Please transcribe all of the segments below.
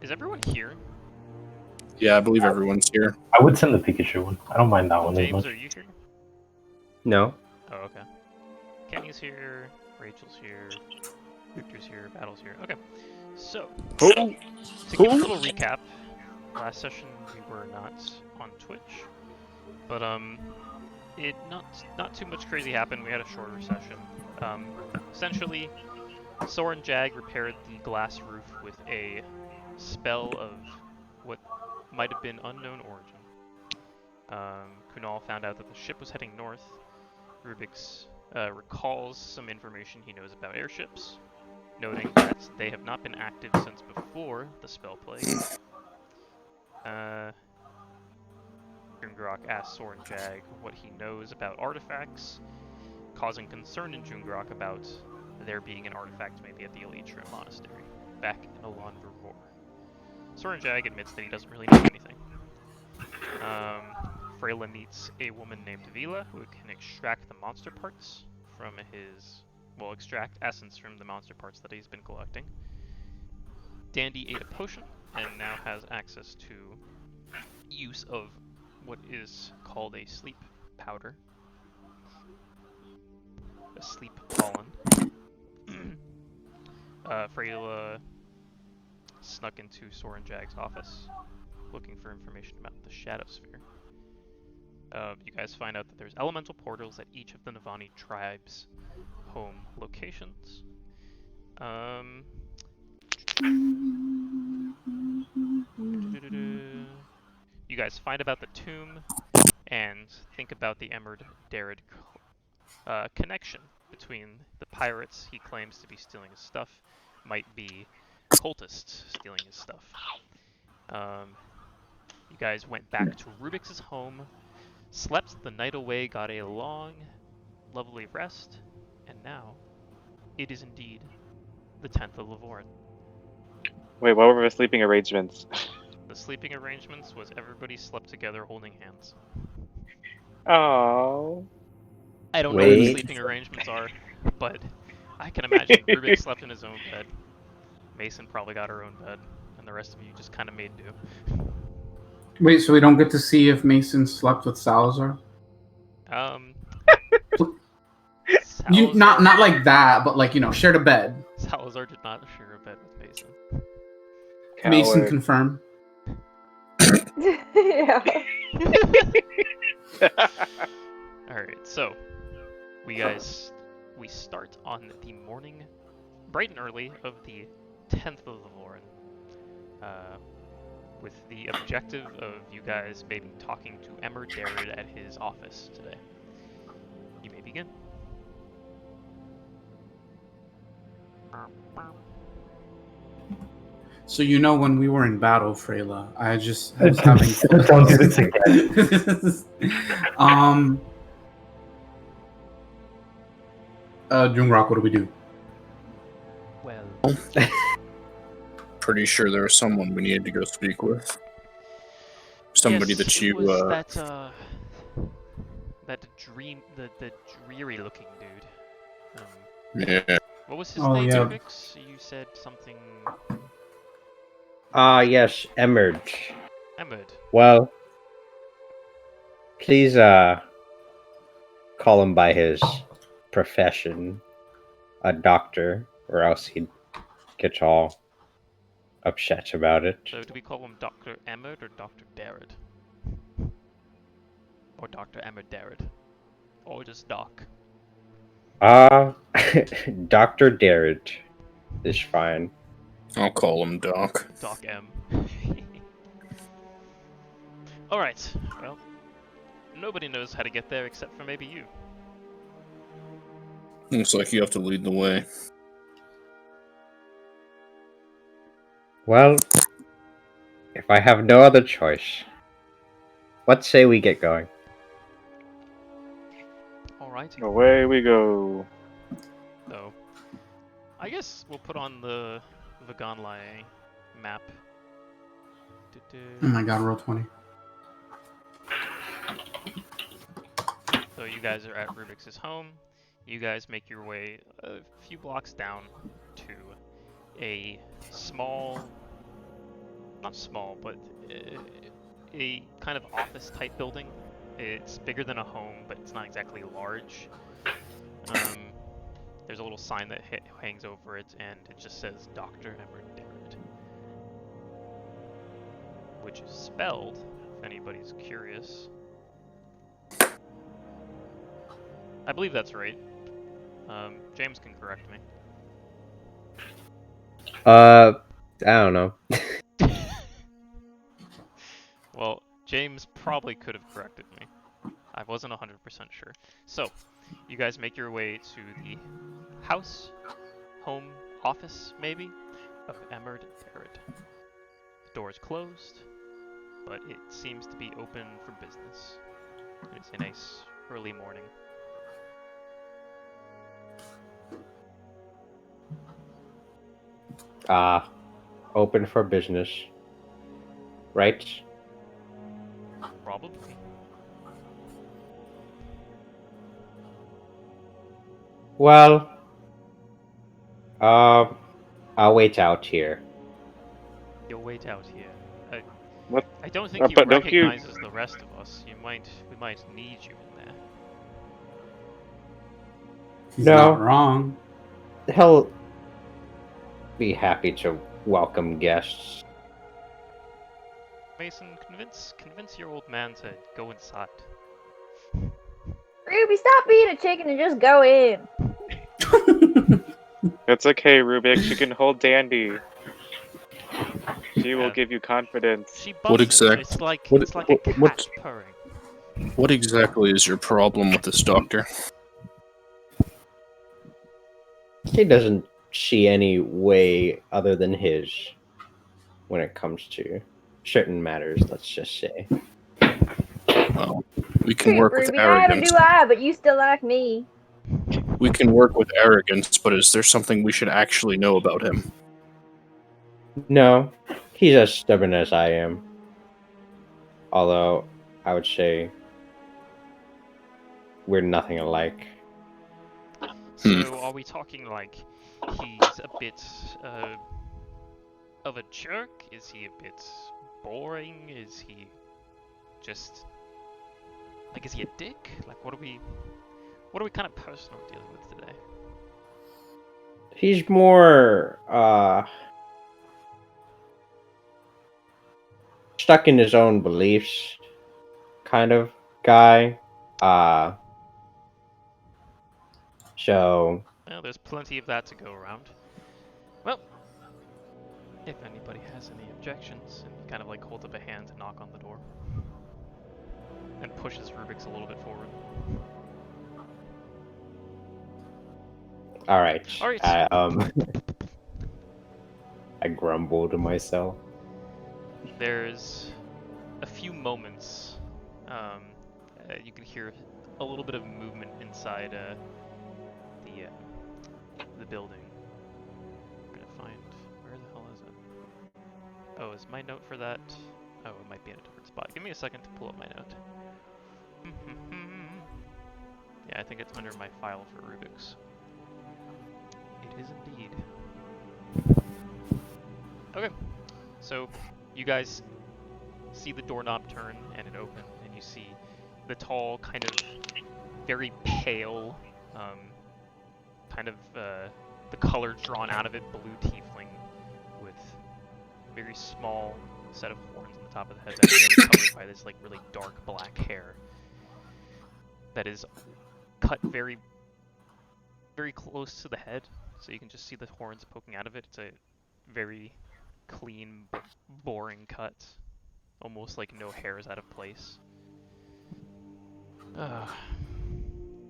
Is everyone here? Yeah, I believe everyone's here. I would send the Pikachu one. I don't mind that one as James, much. are you here? No. Oh, okay. Kenny's here, Rachel's here, Victor's here, Battle's here. Okay, so, to give a little recap, last session we were not on Twitch, but not too much crazy happened. We had a shorter session. Essentially, Soren Jag repaired the glass roof with a spell of what might have been unknown origin. Kunal found out that the ship was heading north. Rubyx recalls some information he knows about airships, noting that they have not been active since before the spell plague. Jungrak asks Soren Jag what he knows about artifacts, causing concern in Jungrak about there being an artifact maybe at the Eletrium Monastery, back in Alan Vervor. Soren Jag admits that he doesn't really know anything. Freyla meets a woman named Vila who can extract the monster parts from extract essence from the monster parts that he's been collecting. Dandy ate a potion and now has access to use of what is called a sleep powder. A sleep pollen. Freyla snuck into Soren Jag's office, looking for information about the Shadow Sphere. You guys find out that there's elemental portals at each of the Navani tribes' home locations. You guys find about the tomb and think about the Emerald Dared connection between the pirates he claims to be stealing his stuff might be cultists stealing his stuff. You guys went back to Rubyx's home, slept the night away, got a long, lovely rest, and now it is indeed the 10th of Levorin. Wait, what were the sleeping arrangements? The sleeping arrangements was everybody slept together holding hands. Oh. I don't know what the Wait. sleeping arrangements are, but I can imagine Rubyx slept in his own bed. Mason probably got her own bed, and the rest of you just kind of made do. Wait, so we don't get to see if Mason slept with Salazar? Not like that, but like, shared a bed. Salazar did not share a bed with Mason. Mason Coward. confirmed. Yeah. Alright, so we start on the morning, bright and early, of the 10th of Levorin, with the objective of you guys maybe talking to Emmer Dared at his office today. You may begin. So when we were in battle, Freyla, I was having Don't do this again. Jungrak, what do we do? Well, Pretty sure there was someone we needed to go speak with. Somebody yes, that it you, was that dreary-looking dude. yeah. What was his Oh, name, yeah. Rubyx? You said something. Yes, Emerge. Emmed. Well, please, call him by his profession, a doctor, or else he'd get all upset about it. So do we call him Dr. Emmerd or Dr. Dared? Or Dr. Emmerd Dared? Or just Doc? Dr. Darrett is fine. I'll call him Doc. Doc M. Alright, well, nobody knows how to get there except for maybe you. Looks like you have to lead the way. Well, if I have no other choice, let's say we get going. Alright. Away we go. So, I guess we'll put on the Vagan'la'ei map. Oh my god, roll 20. So you guys are at Rubyx's home. You guys make your way a few blocks down to a small not small, but a kind of office-type building. It's bigger than a home, but it's not exactly large. There's a little sign that hangs over it, and it just says Dr. Emerald Barrett, which is spelled, if anybody's curious. I believe that's right. James can correct me. I don't know. Well, James probably could have corrected me. I wasn't 100% sure. So, you guys make your way to the house, home, office, maybe, of Emerald Barrett. The door is closed, but it seems to be open for business. It's a nice early morning. Open for business. Right? Probably. Well, I'll wait out here. You'll wait out here. What? I don't think he But don't you- recognizes the rest of us. We might need you in there. He's No. not wrong. He'll be happy to welcome guests. Mason, convince your old man to go inside. Ruby, stop being a chicken and just go in. It's okay, Rubyx. You can hold Dandy. She will Yeah. give you confidence. She What bustles. It's like a cat what- purring. What exactly is your problem with this doctor? He doesn't see any way other than his when it comes to certain matters, let's just say. Well, we can work with Ruby, neither arrogance. do I, but you still like me. We can work with arrogance, but is there something we should actually know about him? No, he's as stubborn as I am. Although, I would say we're nothing alike. So are we talking like he's a bit of a jerk? Is he a bit boring? Is he just like, is he a dick? Like, what are we kind of personal dealing with today? He's more, stuck in his own beliefs kind of guy. So, Well, there's plenty of that to go around. Well, if anybody has any objections, and he kind of like holds up a hand to knock on the door, and pushes Rubyx a little bit forward. alright. Alright. I grumble to myself. There's a few moments. You can hear a little bit of movement inside the building. I'm gonna find, where the hell is it? Oh, is my note for that? Oh, it might be in a different spot. Give me a second to pull up my note. Yeah, I think it's under my file for Rubyx. It is indeed. Okay, so you guys see the doorknob turn and it open, and you see the tall, kind of very pale, kind of the color drawn out of it, blue tiefling with very small set of horns on the top of the head that is really covered by this like really dark black hair that is cut very, very close to the head, so you can just see the horns poking out of it. It's a very clean, boring cut, almost like no hairs out of place.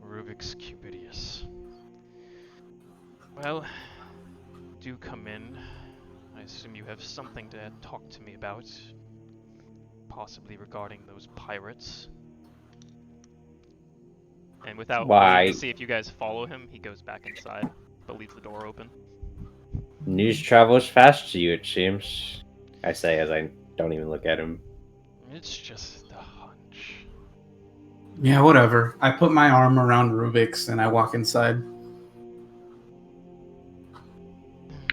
Rubyx Cubidius. Well, do come in. I assume you have something to talk to me about, possibly regarding those pirates. And without waiting to see if you guys follow him, he goes back inside, but leaves the door open. News travels fast to you, it seems. I say as I don't even look at him. It's just a hunch. Yeah, whatever. I put my arm around Rubyx and I walk inside.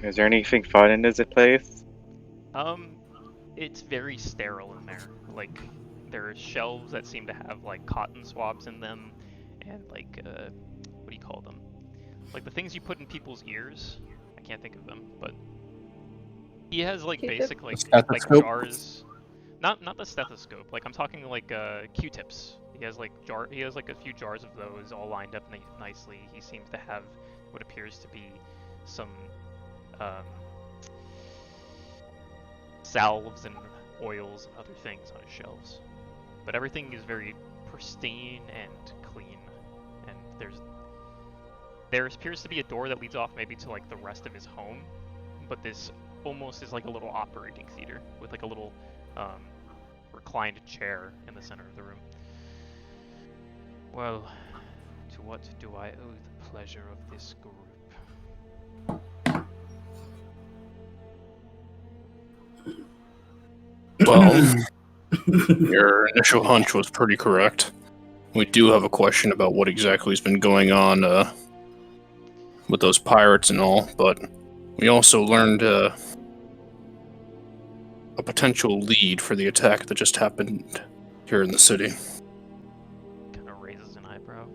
Is there anything fun in this place? it's very sterile in there. Like, there are shelves that seem to have like cotton swabs in them, and like what do you call them? Like the things you put in people's ears. I can't think of them, but he has like Q-tip? basic like Stethoscope? jars. Not the stethoscope. Like I'm talking like Q-tips. He has like a few jars of those all lined up nicely. He seems to have what appears to be some salves and oils and other things on his shelves. But everything is very pristine and clean. And there appears to be a door that leads off maybe to like the rest of his home, but this almost is like a little operating theater with like a little reclined chair in the center of the room. Well, to what do I owe the pleasure of this group? Well, your initial hunch was pretty correct. We do have a question about what exactly has been going on with those pirates and all, but we also learned a potential lead for the attack that just happened here in the city. Kind of raises an eyebrow.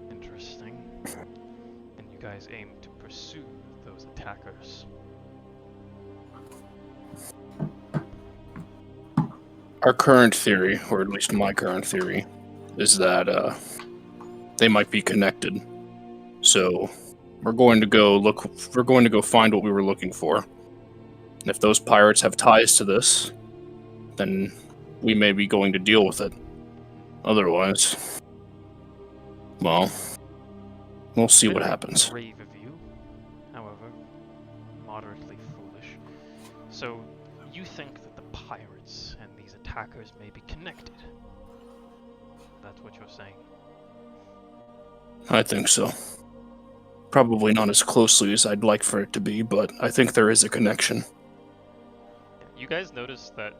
Interesting. And you guys aim to pursue those attackers. Our current theory, or at least my current theory, is that they might be connected. So we're going to go find what we were looking for. And if those pirates have ties to this, then we may be going to deal with it. Otherwise, well, we'll see what Very happens. Brave of you, however, moderately foolish. So, you think that the pirates and these attackers may be connected? That's what you're saying. I think so. Probably not as closely as I'd like for it to be, but I think there is a connection. You guys notice that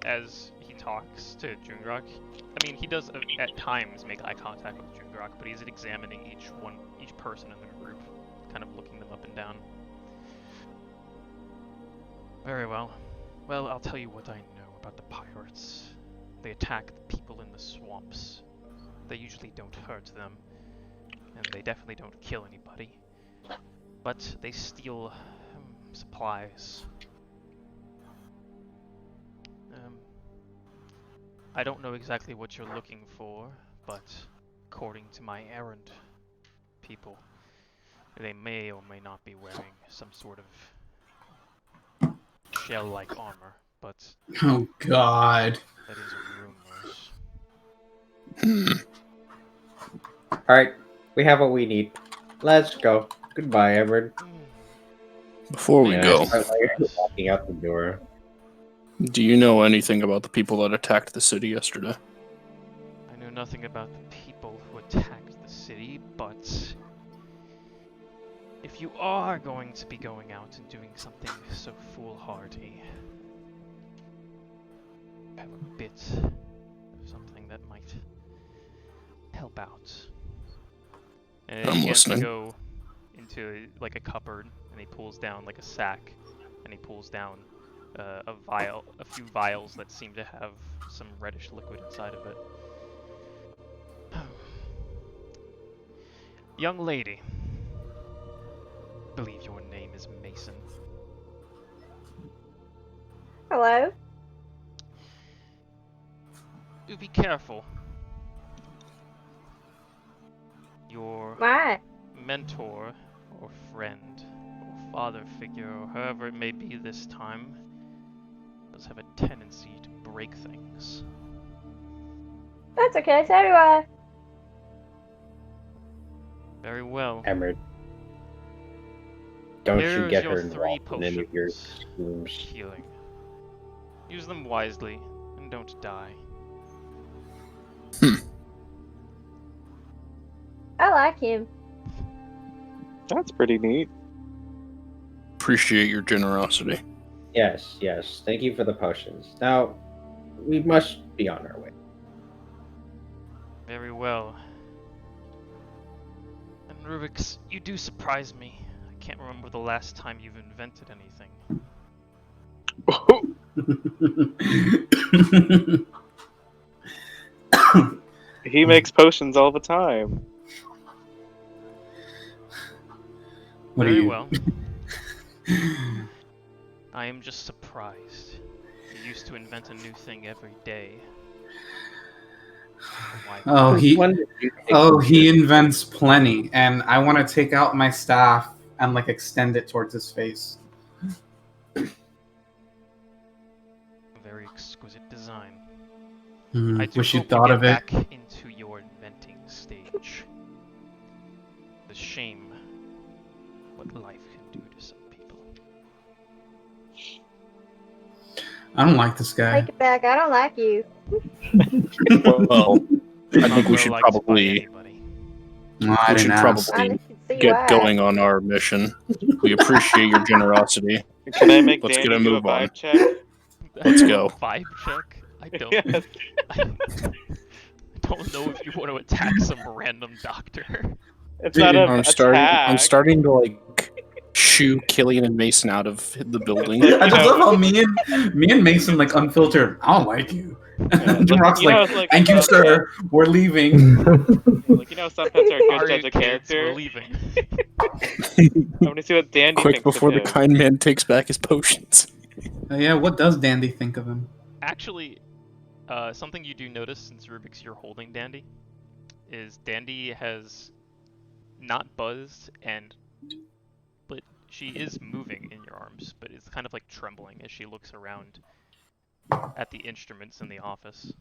as he talks to Jungrak, I mean, he does at times make eye contact with Jungrak, but he's examining each person in the group, kind of looking them up and down. Very well. Well, I'll tell you what I know about the pirates. They attack the people in the swamps. They usually don't hurt them, and they definitely don't kill anybody. But they steal supplies. I don't know exactly what you're looking for, but according to my errand people, they may or may not be wearing some sort of shell-like armor, but Oh God. that is rumors. Alright, we have what we need. Let's go. Goodbye, Edward. Before we And go, I start like, walking out the door. do you know anything about the people that attacked the city yesterday? I know nothing about the people who attacked the city, but if you are going to be going out and doing something so foolhardy, I have a bit of something that might help out. And I'm he has to listening. go into like a cupboard, and he pulls down like a sack, and he pulls down a few vials that seem to have some reddish liquid inside of it. Young lady, I believe your name is Mason. Hello? Do be careful. Your Why? mentor or friend or father figure or however it may be this time does have a tendency to break things. That's okay, so do I. Very well. Emerald. Don't you Here's get your her 3 involved in any of your potions. schemes. Healing. Use them wisely and don't die. I like him. That's pretty neat. Appreciate your generosity. Yes, yes. Thank you for the potions. Now, we must be on our way. Very well. And Rubyx, you do surprise me. I can't remember the last time you've invented anything. He makes potions all the time. What are Very you? well. I am just surprised. You used to invent a new thing every day. Why? Oh, When did you take he potions? invents plenty, and I want to take out my staff and like extend it towards his face. A very exquisite design. Hmm, I do wish you hope thought get of it. back into your inventing stage. The shame what life can do to some people. I don't like this guy. Take it back. I don't like you. Well, I Not think we well should liked by probably anybody. No, I we didn't should ask. probably Honestly, see get why. going on our mission. We appreciate your generosity. Can I make Let's Danny get a do a move on. vibe check? Let's go. Vibe check? I don't. Yes. I don't know if you want to attack some random doctor. It's not a I'm attack. starting to like shoo Killian and Mason out of the building. It's like, I you just know- love how me and Mason like unfiltered. I don't like you. Jungrak's you know, like, it's like thank you, some sir. We're leaving. Like, you know, some pets are a good Sorry, judge of kids, we're character. leaving. I want to see what Dandy Quick thinks before of the him. kind man takes back his potions. Yeah, what does Dandy think of him? Actually, something you do notice since Rubyx you're holding Dandy is Dandy has not buzzed but she is moving in your arms, but it's kind of like trembling as she looks around at the instruments in the office.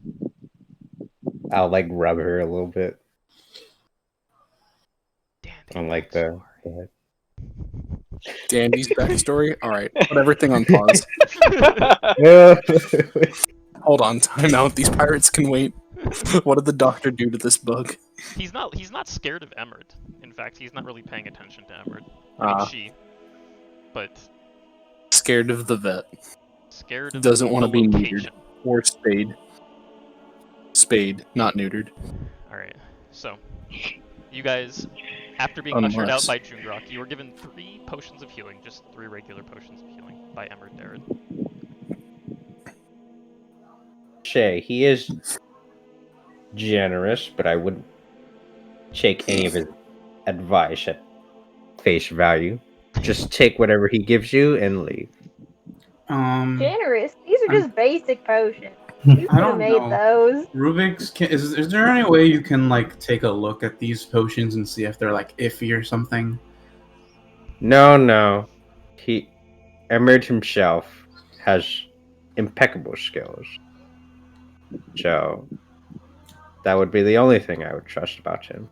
I'll like rub her a little bit Dandy, on like I'm the Dandy's backstory. All right, put everything on pause. head. Hold on, time out. These pirates can wait. What did the doctor do to this bug? He's not scared of Emerd. In fact, he's not really paying attention to Emerd. I mean, she. But Scared of the vet. scared of Doesn't want to the be location. neutered or spayed. Spayed, not neutered. Alright, so you guys, after being ushered out Unless- by Jungrak, you were given 3 potions of healing, just 3 regular potions of healing by Emerd Darrett. Shay, he is generous, but I wouldn't take any of his advice at face value. Just take whatever he gives you and leave. Generous. These are just basic potions. You could I have don't made know. those. Rubik's, is there any way you can like take a look at these potions and see if they're like iffy or something? No. Emerd himself has impeccable skills. So that would be the only thing I would trust about him.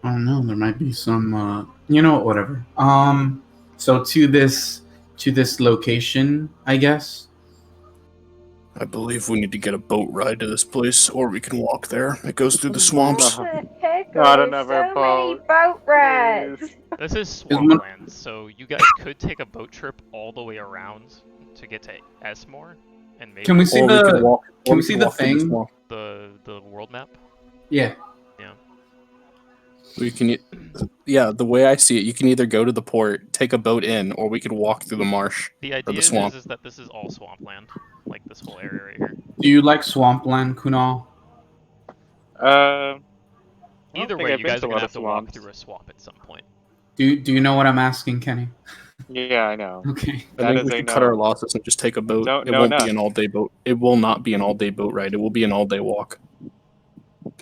I don't know. There might be some. Whatever. So to this location, I guess. I believe we need to get a boat ride to this place, or we can walk there. It goes through the swamps. What the heck? Not are another so many boat, boat rides. please. This is Is one- swampland, so you guys could take a boat trip all the way around to get to Aasimar, and maybe Can we see Or the? we could walk. can or we see could the walk through thing? swamp. the world map? Yeah. We can, yeah. The way I see it, you can either go to the port, take a boat in, or we could walk through the marsh. The idea swamp. is that this is all swampland, like this whole area right here. Do you like swampland, Kunal? I don't Either think way, I've you been guys to are a gonna lot have of to walk swamps. through a swamp at some point. Do you know what I'm asking, Kenny? Yeah, I know. Okay. I That think is we a should no. cut our losses and just take a boat. Don't It know won't be enough. an all-day boat. It will not be an all-day boat ride. It will be an all-day walk.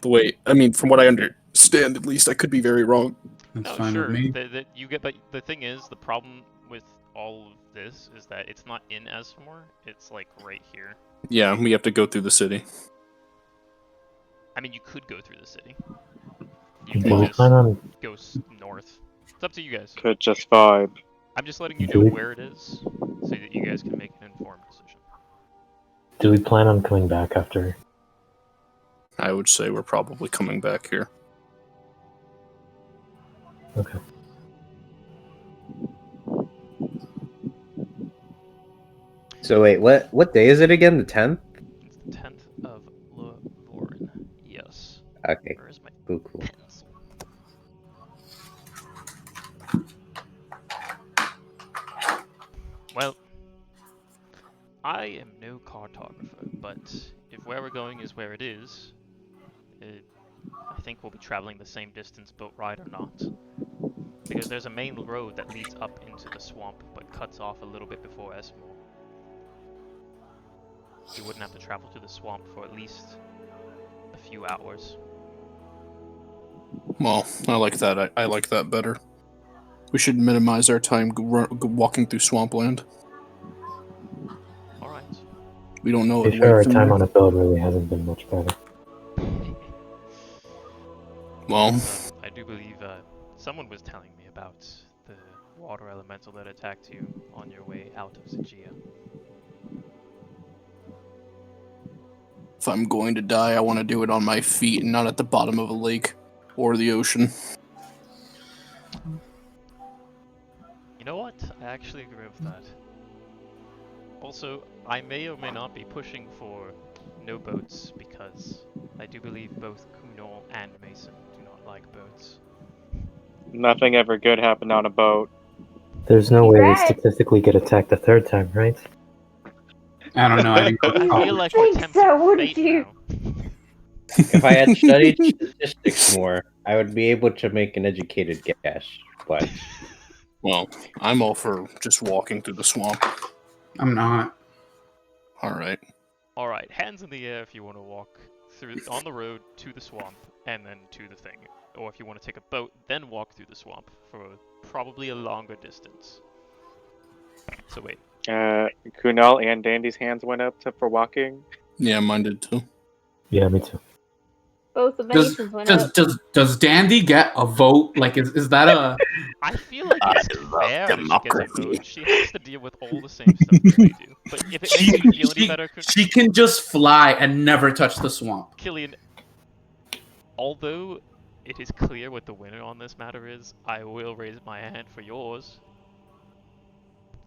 The way, I mean, from what I understand, at least, I could be very wrong. That's No, fine sure. with me. But the thing is, the problem with all of this is that it's not in Aasimar. It's like right here. Yeah, we have to go through the city. I mean, you could go through the city. You Do could we just plan on go north. It's up to you guys. Could just vibe. I'm just letting you Do know we- where it is, so that you guys can make an informed decision. do we plan on coming back after? I would say we're probably coming back here. Okay. So wait, what day is it again? The 10th? It's the 10th of Lovorn. Yes. Okay, Where is my cool. pencil? Well, I am no cartographer, but if where we're going is where it is, I think we'll be traveling the same distance, boat ride or not. Because there's a main road that leads up into the swamp, but cuts off a little bit before Aasimar. You wouldn't have to travel to the swamp for at least a few hours. Well, I like that. I like that better. We should minimize our time walking through swampland. Alright. We don't know To it be fair, our way from time there. on a boat really hasn't been much better. Well, I do believe someone was telling me about the water elemental that attacked you on your way out of Zagia. if I'm going to die, I want to do it on my feet and not at the bottom of a lake or the ocean. You know what? I actually agree with that. Also, I may or may not be pushing for no boats because I do believe both Kunal and Mason do not like boats. Nothing ever good happened on a boat. There's no way we Congrats. statistically get attacked a third time, right? I don't know. I didn't go I to feel college. like we're think tempting so, wouldn't fate you? now. If I had studied statistics more, I would be able to make an educated guess. But Well, I'm all for just walking through the swamp. I'm not. Alright. Alright, hands in the air if you want to walk through on the road to the swamp and then to the thing. Or if you want to take a boat, then walk through the swamp for probably a longer distance. So wait, Kunal and Dandy's hands went up for walking. Yeah, mine did too. Yeah, me too. Both the Does Masons went up. does Dandy get a vote? Like, is that a? I feel like it's love fair that she gets a democracy. vote. She has to deal with all the same stuff that we do. But if it makes you feel any better, She can just fly and never touch the swamp. Killian, although it is clear what the winner on this matter is, I will raise my hand for yours.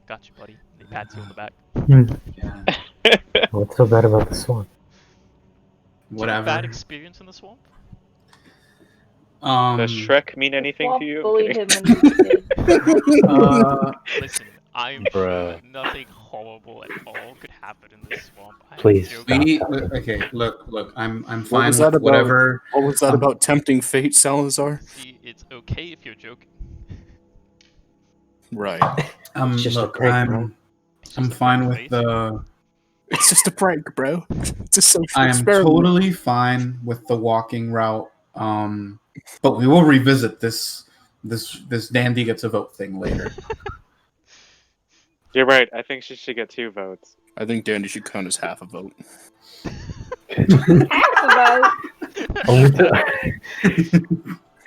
Got you, buddy. He pats you on the back. Yeah. What's so bad about the swamp? Did you have a bad Whatever. experience in the swamp? Does Shrek mean anything Swamp to you? bullied Okay. him when he was kid. Listen, I'm Bruh. sure nothing horrible at all could happen in this swamp. I'm Please joking. stop. Okay, look. I'm fine was with that about? whatever. What was that Um, about tempting fate, Salazar? See, it's okay if you're joking. Right. It's just a Look, prank, bro. It's I'm just a fine bad with faith. the. It's just a prank, bro. It's a social I am experiment. totally fine with the walking route. But we will revisit this Dandy gets a vote thing later. You're right. I think she should get 2 votes. I think Dandy should count as half a vote. Half a vote. Only to...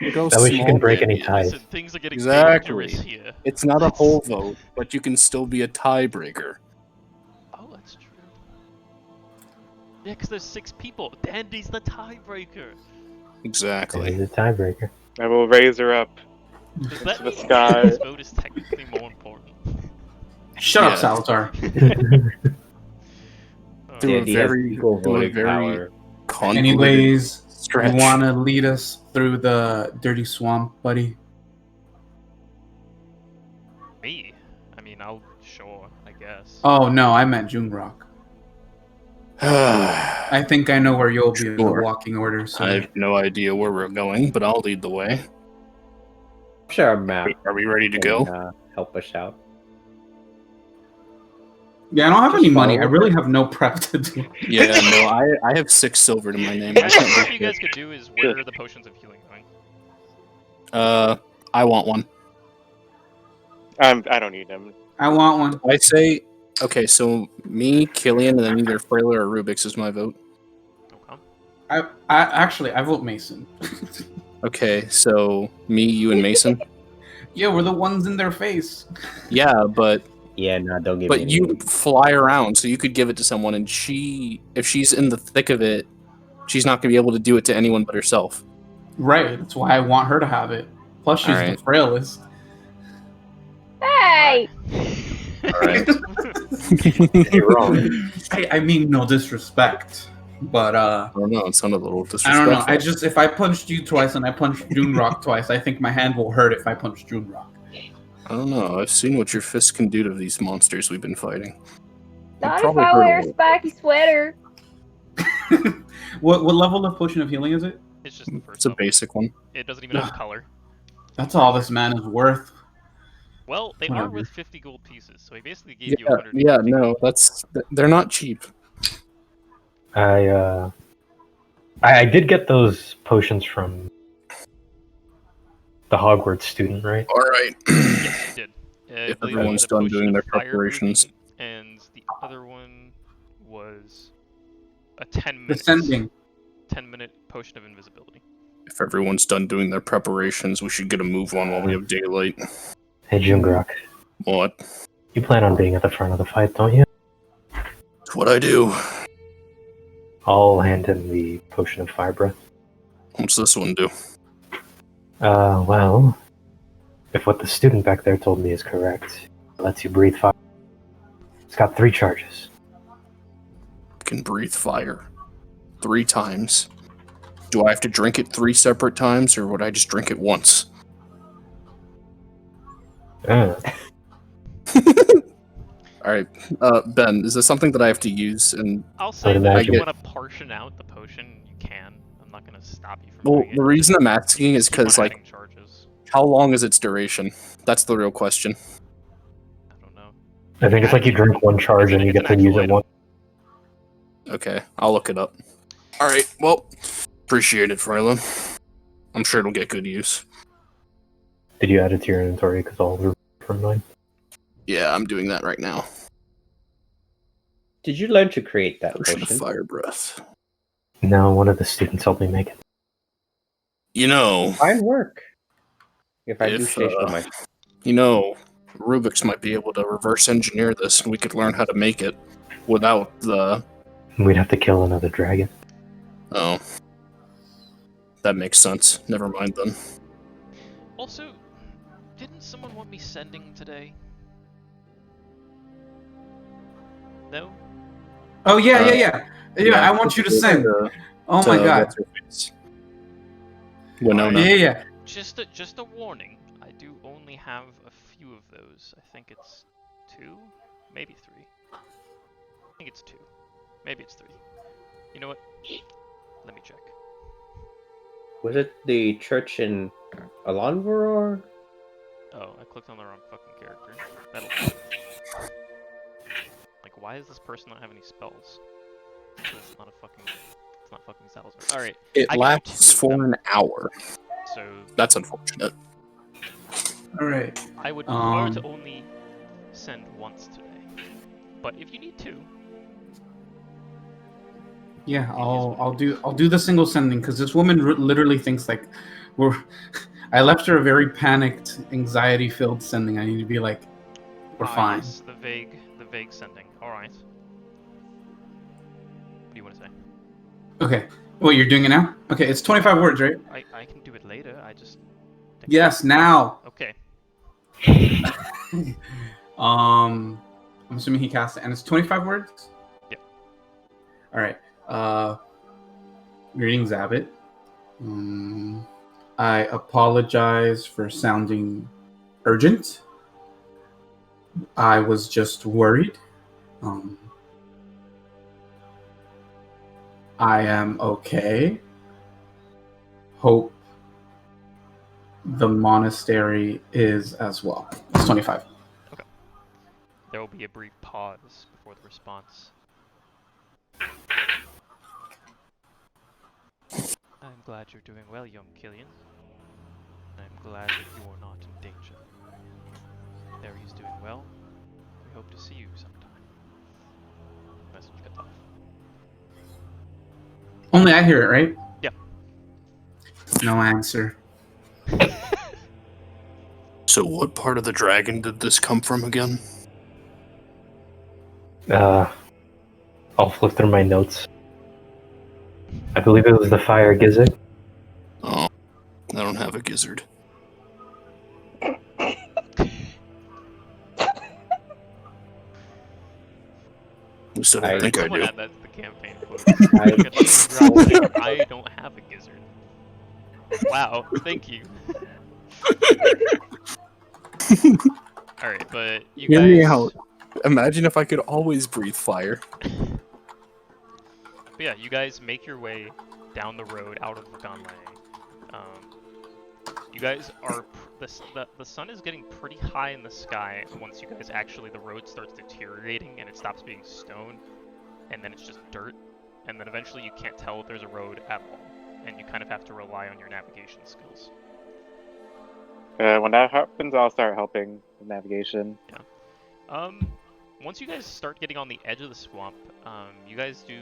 Look how That way she small can break Dandy any is. ties. Listen, things are getting Exactly. dangerous here. It's not a whole vote, but you can still be a tiebreaker. Oh, that's true. Yeah, because there's 6 people. Dandy's the tiebreaker. Exactly. He's a tiebreaker. I will raise her up. Does that the mean sky. Dandy's vote is technically more important? Shut Yeah. up, Salazar. Oh, Do a Dandy has very- equal do a voting very- power. Convoluted Anyways, stretch. you want to lead us through the dirty swamp, buddy? me? I mean, sure, I guess. Oh no, I meant Jungrak. I think I know where you'll be in the Sure. walking order. So I have no idea where we're going, but I'll lead the way. I'm sure a map Are we ready to can go? help us out. yeah, I don't have Just any money. I follow really have no prep to do. Yeah, no, I have 6 silver to my name. I What can't you do guys could do is, where are the potions of healing going? I want one. I don't need them. I want one. I say, okay, so me, Killian, and then either Freyla or Rubyx is my vote. Okay. I vote Mason. Okay, so me, you, and Mason. Yeah, we're the ones in their face. Yeah, but Yeah, no, don't give me. you any. fly around, so you could give it to someone, and if she's in the thick of it, she's not gonna be able to do it to anyone but herself. Right. That's why I want her to have it. Plus, she's Alright. the frailest. Hey! Alright. You're wrong. I mean, no disrespect, but I don't know, it sounded a little I disrespectful. don't know. If I punched you twice and I punched Jungrak twice, I think my hand will hurt if I punch Jungrak. I don't know. I've seen what your fists can do to these monsters we've been fighting. Not if probably I hurt a wear a little. spiky sweater. What level of potion of healing is it? It's just the first It's a level. basic one. It doesn't even have color. That's all this man is worth. Well, they are Whatever. worth 50 gold pieces, so he basically gave you 150 Yeah, no, gold. they're not cheap. I did get those potions from the Hogwarts student, right? All right. Yes, you did. I If believe it everyone's was a done potion doing of their fire preparations. breathing, and the other one was a 10-minute Descending. 10-minute potion of invisibility. If everyone's done doing their preparations, we should get a move on while we have daylight. Hey, Jungrak, What? you plan on being at the front of the fight, don't you? It's what I do. I'll hand him the potion of fire breath. What's this one do? Well, if what the student back there told me is correct, it lets you breathe fire. It's got 3 charges. Can breathe fire 3 times. Do I have to drink it 3 separate times, or would I just drink it once? Uh, All right, Ben, is this something that I have to use? And I'll say I'd that if you imagine. want to portion out the potion, you can. I'm not going to stop you from well, doing it. the reason I'm asking is Keep on because, like, adding charges. how long is its duration? That's the real question. I don't know. I think it's like you drink 1 charge and you It's get an to use actual it item. once. Okay, I'll look it up. All right, well, appreciate it, Freyla. I'm sure it'll get good use. Did you add it to your inventory? Because all the from mine. Yeah, I'm doing that right now. Did you learn to create that Potion of potion? fire breath. No, one of the students helped me make it. You know, Fine work. If I do If, say so myself. Rubyx might be able to reverse engineer this, and we could learn how to make it without the. We'd have to kill another dragon. Oh, that makes sense. Never mind then. Also, didn't someone want me sending today? No? Oh yeah, Uh, yeah. I want you to send. Oh my god. Winona. Yeah. Just a warning. I do only have a few of those. I think it's 2, maybe 3. I think it's 2. Maybe it's 3. You know what? Let me check. Was it the church in Alanvaror? Oh, I clicked on the wrong fucking character. That'll like, why does this person not have any spells? It's not fucking Salazar. Alright. It I got lasts 2 of for them. an hour. So That's unfortunate. All right. I would prefer to only send once today. But if you need 2, Yeah, I'll do the single sending because this woman literally thinks like I left her a very panicked, anxiety-filled sending. I need to be like, we're fine. Yes, the vague sending. All right. What do you want to say? Okay. Well, you're doing it now. Okay, it's 25 words, right? I can do it later. I just. Yes, now. Okay. I'm assuming he cast it, and it's 25 words. Yep. All right. Greetings, Abbott. I apologize for sounding urgent. I was just worried. I am okay. Hope the monastery is as well. It's 25. There will be a brief pause before the response. I'm glad you're doing well, young Killian. I'm glad that you are not in danger. Harry's doing well. We hope to see you sometime. Message cut off. Only I hear it, right? Yeah. No answer. So, what part of the dragon did this come from again? I'll flip through my notes. I believe it was the fire gizzard. Oh, I don't have a gizzard. At least I don't think I Someone do. add that to the campaign quote. I don't have a gizzard. Wow, thank you. All right, but you Hear me guys. out. Imagine if I could always breathe fire. But yeah, you guys make your way down the road out of Vagan'la'ei. You guys are the sun is getting pretty high in the sky once you guys actually the road starts deteriorating and it stops being stone, and then it's just dirt, and then eventually you can't tell if there's a road at all, and you kind of have to rely on your navigation skills. When that happens, I'll start helping with navigation. Once you guys start getting on the edge of the swamp, you guys do.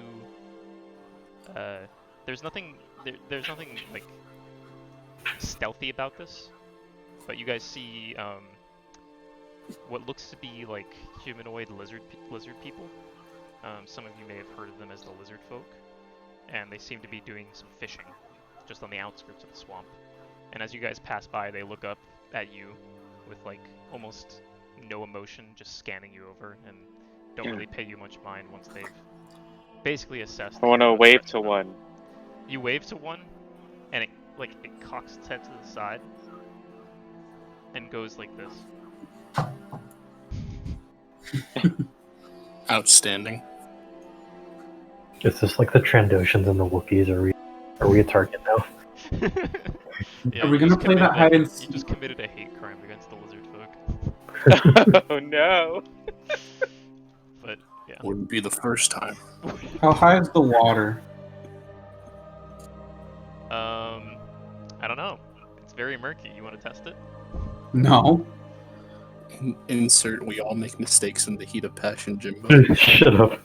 There's nothing like stealthy about this, but you guys see what looks to be like humanoid lizard people. Some of you may have heard of them as the lizard folk, and they seem to be doing some fishing just on the outskirts of the swamp. And as you guys pass by, they look up at you with like almost no emotion, just scanning you over, and don't really pay you much mind once they've basically assessed. I want to wave to one. You wave to one, and it cocks its head to the side and goes like this. Outstanding. Is this like the Trandoshans and the Wookiees? Are we a target now? Yeah, Are we gonna play that hide and You seek? just committed a hate crime against the lizard folk. Oh no! But yeah. Wouldn't be the first time. How high is the water? I don't know. It's very murky. You want to test it? No. Insert, we all make mistakes in the heat of passion, Jimbo. Shut up.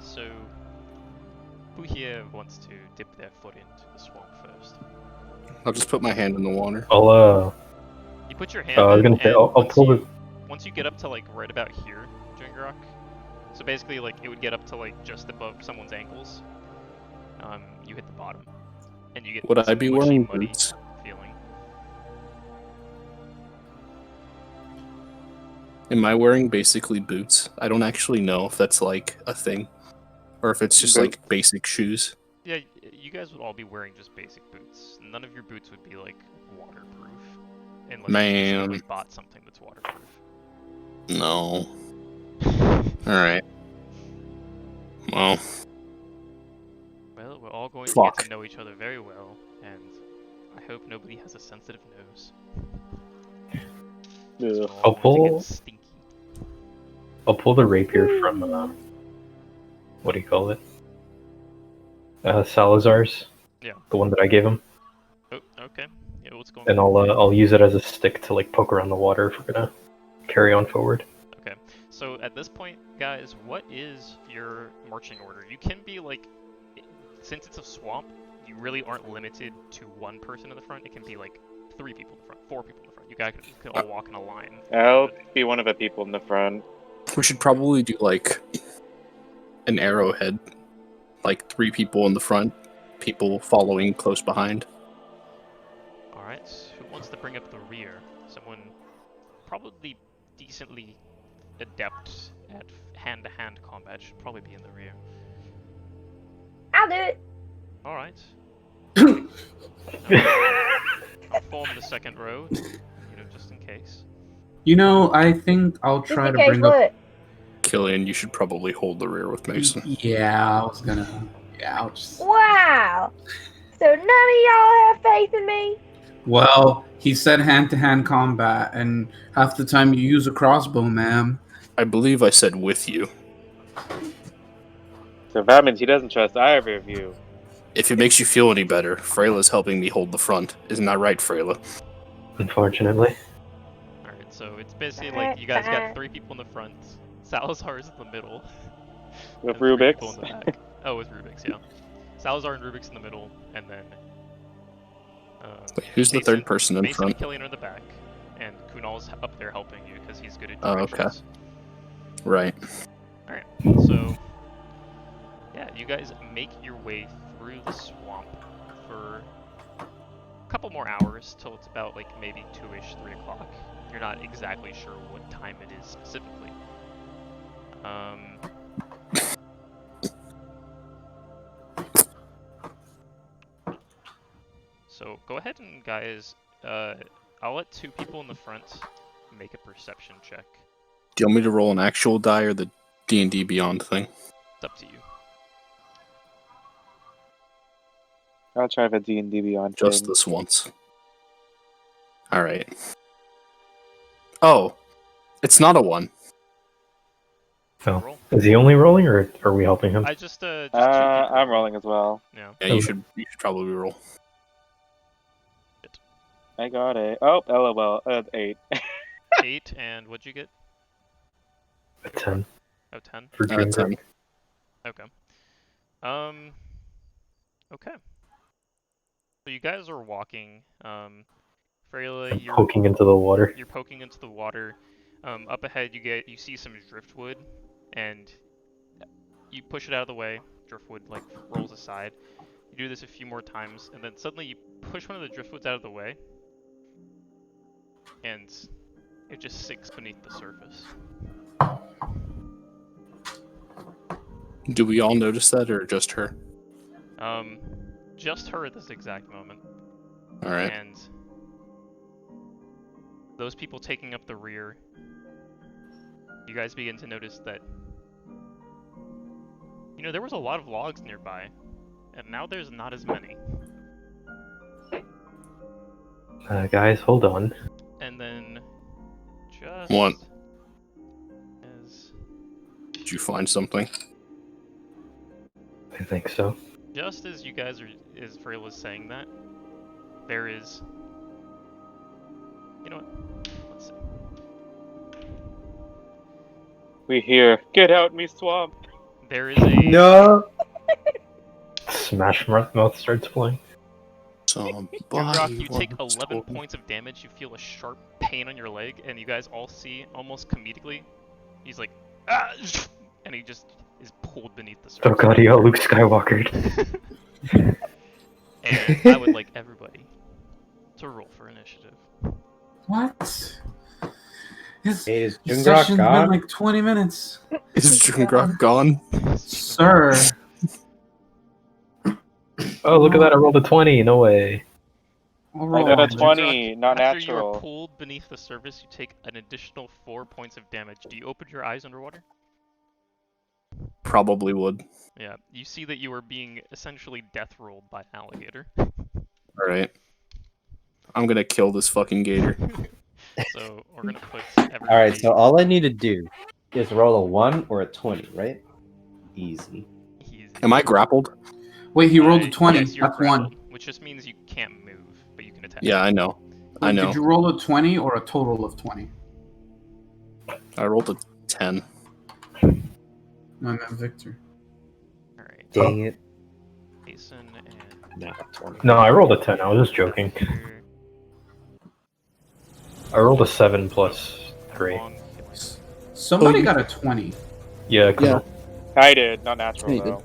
So who here wants to dip their foot into the swamp first? I'll just put my hand in the water. You put your hand I was in, gonna say, and I'll pull the. once you get up to like right about here, Jungrak, so basically like it would get up to like just above someone's ankles. You hit the bottom, and you get Would I some be mushy, wearing muddy boots? feeling. Am I wearing basically boots? I don't actually know if that's like a thing, or if it's just like basic shoes. Yeah, you guys would all be wearing just basic boots. None of your boots would be like waterproof, unless you Man. specifically bought something that's waterproof. No. Alright. Well, Well, we're all going to Fuck. get to know each other very well, and I hope nobody has a sensitive nose. Ugh. We're all I'll going to pull- get stinky. I'll pull the rapier from what do you call it? Salazar's. Yeah. The one that I gave him, Oh, okay. Yeah, what's going and on? I'll use it as a stick to like poke around the water if we're gonna carry on forward. Okay. So at this point, guys, what is your marching order? You can be like, since it's a swamp, you really aren't limited to one person in the front. It can be like 3 people in the front, 4 people in the front. You guys can all walk in a line. I'll be one of the people in the front. we should probably do like an arrowhead. Like 3 people in the front, people following close behind. Alright, who wants to bring up the rear? Someone probably decently adept at hand-to-hand combat should probably be in the rear. I'll do it. Alright. I'll form the second row, just in case. You know, I think I'll Just try in to case bring up. what? Killian, you should probably hold the rear with Mason. Yeah, I was gonna. Yeah, I'll just. Wow. So none of y'all have faith in me? Well, he said hand-to-hand combat, and half the time you use a crossbow, ma'am. I believe I said with you. So that means he doesn't trust either of you. If it makes you feel any better, Freyla's helping me hold the front. Isn't that right, Freyla? Unfortunately. Alright, so it's basically like you guys got 3 people in the front, Salazar's in the middle. With and 3 people Rubyx. in the back. Oh, with Rubyx, yeah. Salazar and Rubyx in the middle, and then Wait, who's the Mason- third person in Mason front? and Killian are in the back, and Kunal's up there helping you because he's good at Oh, okay. directions. Right. Alright, so yeah, you guys make your way through the swamp for a couple more hours till it's about like maybe 2-ish, 3 o'clock. You're not exactly sure what time it is specifically. So So go ahead and guys, I'll let 2 people in the front make a perception check. Do you want me to roll an actual die or the D&D Beyond thing? It's up to you. I'll try the D&D Beyond Just thing. this once. Alright. Oh, it's not a 1. So, Roll. is he only rolling, or are we helping him? I just 2 people. I'm rolling as well. Yeah. Yeah, you should probably roll. I got it. Oh, LOL. 8. 8, and what'd you get? A 10 Oh, 10? for 10. Jungrak. Okay. Okay. So you guys are walking. Freyla, you're Poking into the water. You're poking into the water. Up ahead, you see some driftwood, and you push it out of the way. Driftwood like rolls aside. You do this a few more times, and then suddenly you push one of the driftwoods out of the way, and it just sinks beneath the surface. Do we all notice that, or just her? Just her at this exact moment. Alright. And those people taking up the rear, you guys begin to notice that, you know, there was a lot of logs nearby, and now there's not as many. Guys, hold on. And then, just What? as Did you find something? I think so. just as you guys are, as Freyla was saying that, there is, you know what? Let's see. We hear, get out, me swamp. There is a No. Smash Mouth starts playing. Jungrak, you take 11 points of damage. You feel a sharp pain on your leg, and you guys all see, almost comedically, he's like, ah! And he just is pulled beneath the surface. Oh god, yeah, Luke Skywalker. And I would like everybody to roll for initiative. What? His Is his Jungrak session's been gone? like 20 minutes. Is Jungrak gone? Sir. Oh, look at that, I rolled a 20, no way. I'll I roll got a on it. 20, not After you are natural. pulled beneath the surface, you take an additional 4 points of damage. Do you open your eyes underwater? Probably would. Yeah. You see that you are being essentially death rolled by an alligator. Alright. I'm gonna kill this fucking gator. So we're gonna put everybody. Alright, so all I need to do is roll a 1 or a 20, right? Easy. Easy. Am I grappled? Wait, he rolled a Uh, 20. yes, you're That's one. grappled, which just means you can't move, but you can attack. Yeah, I know. I Wait, know. Did you roll a 20 or a total of 20? I rolled a 10. No, I meant Victor. Alright. Dang it. Jason and Not 20. No, I rolled a 10, I was just joking. Victor, I rolled a 7 plus 3. Long, Somebody Oh, you- got a 20. Yeah, Yeah. I did, not natural Yeah, you though.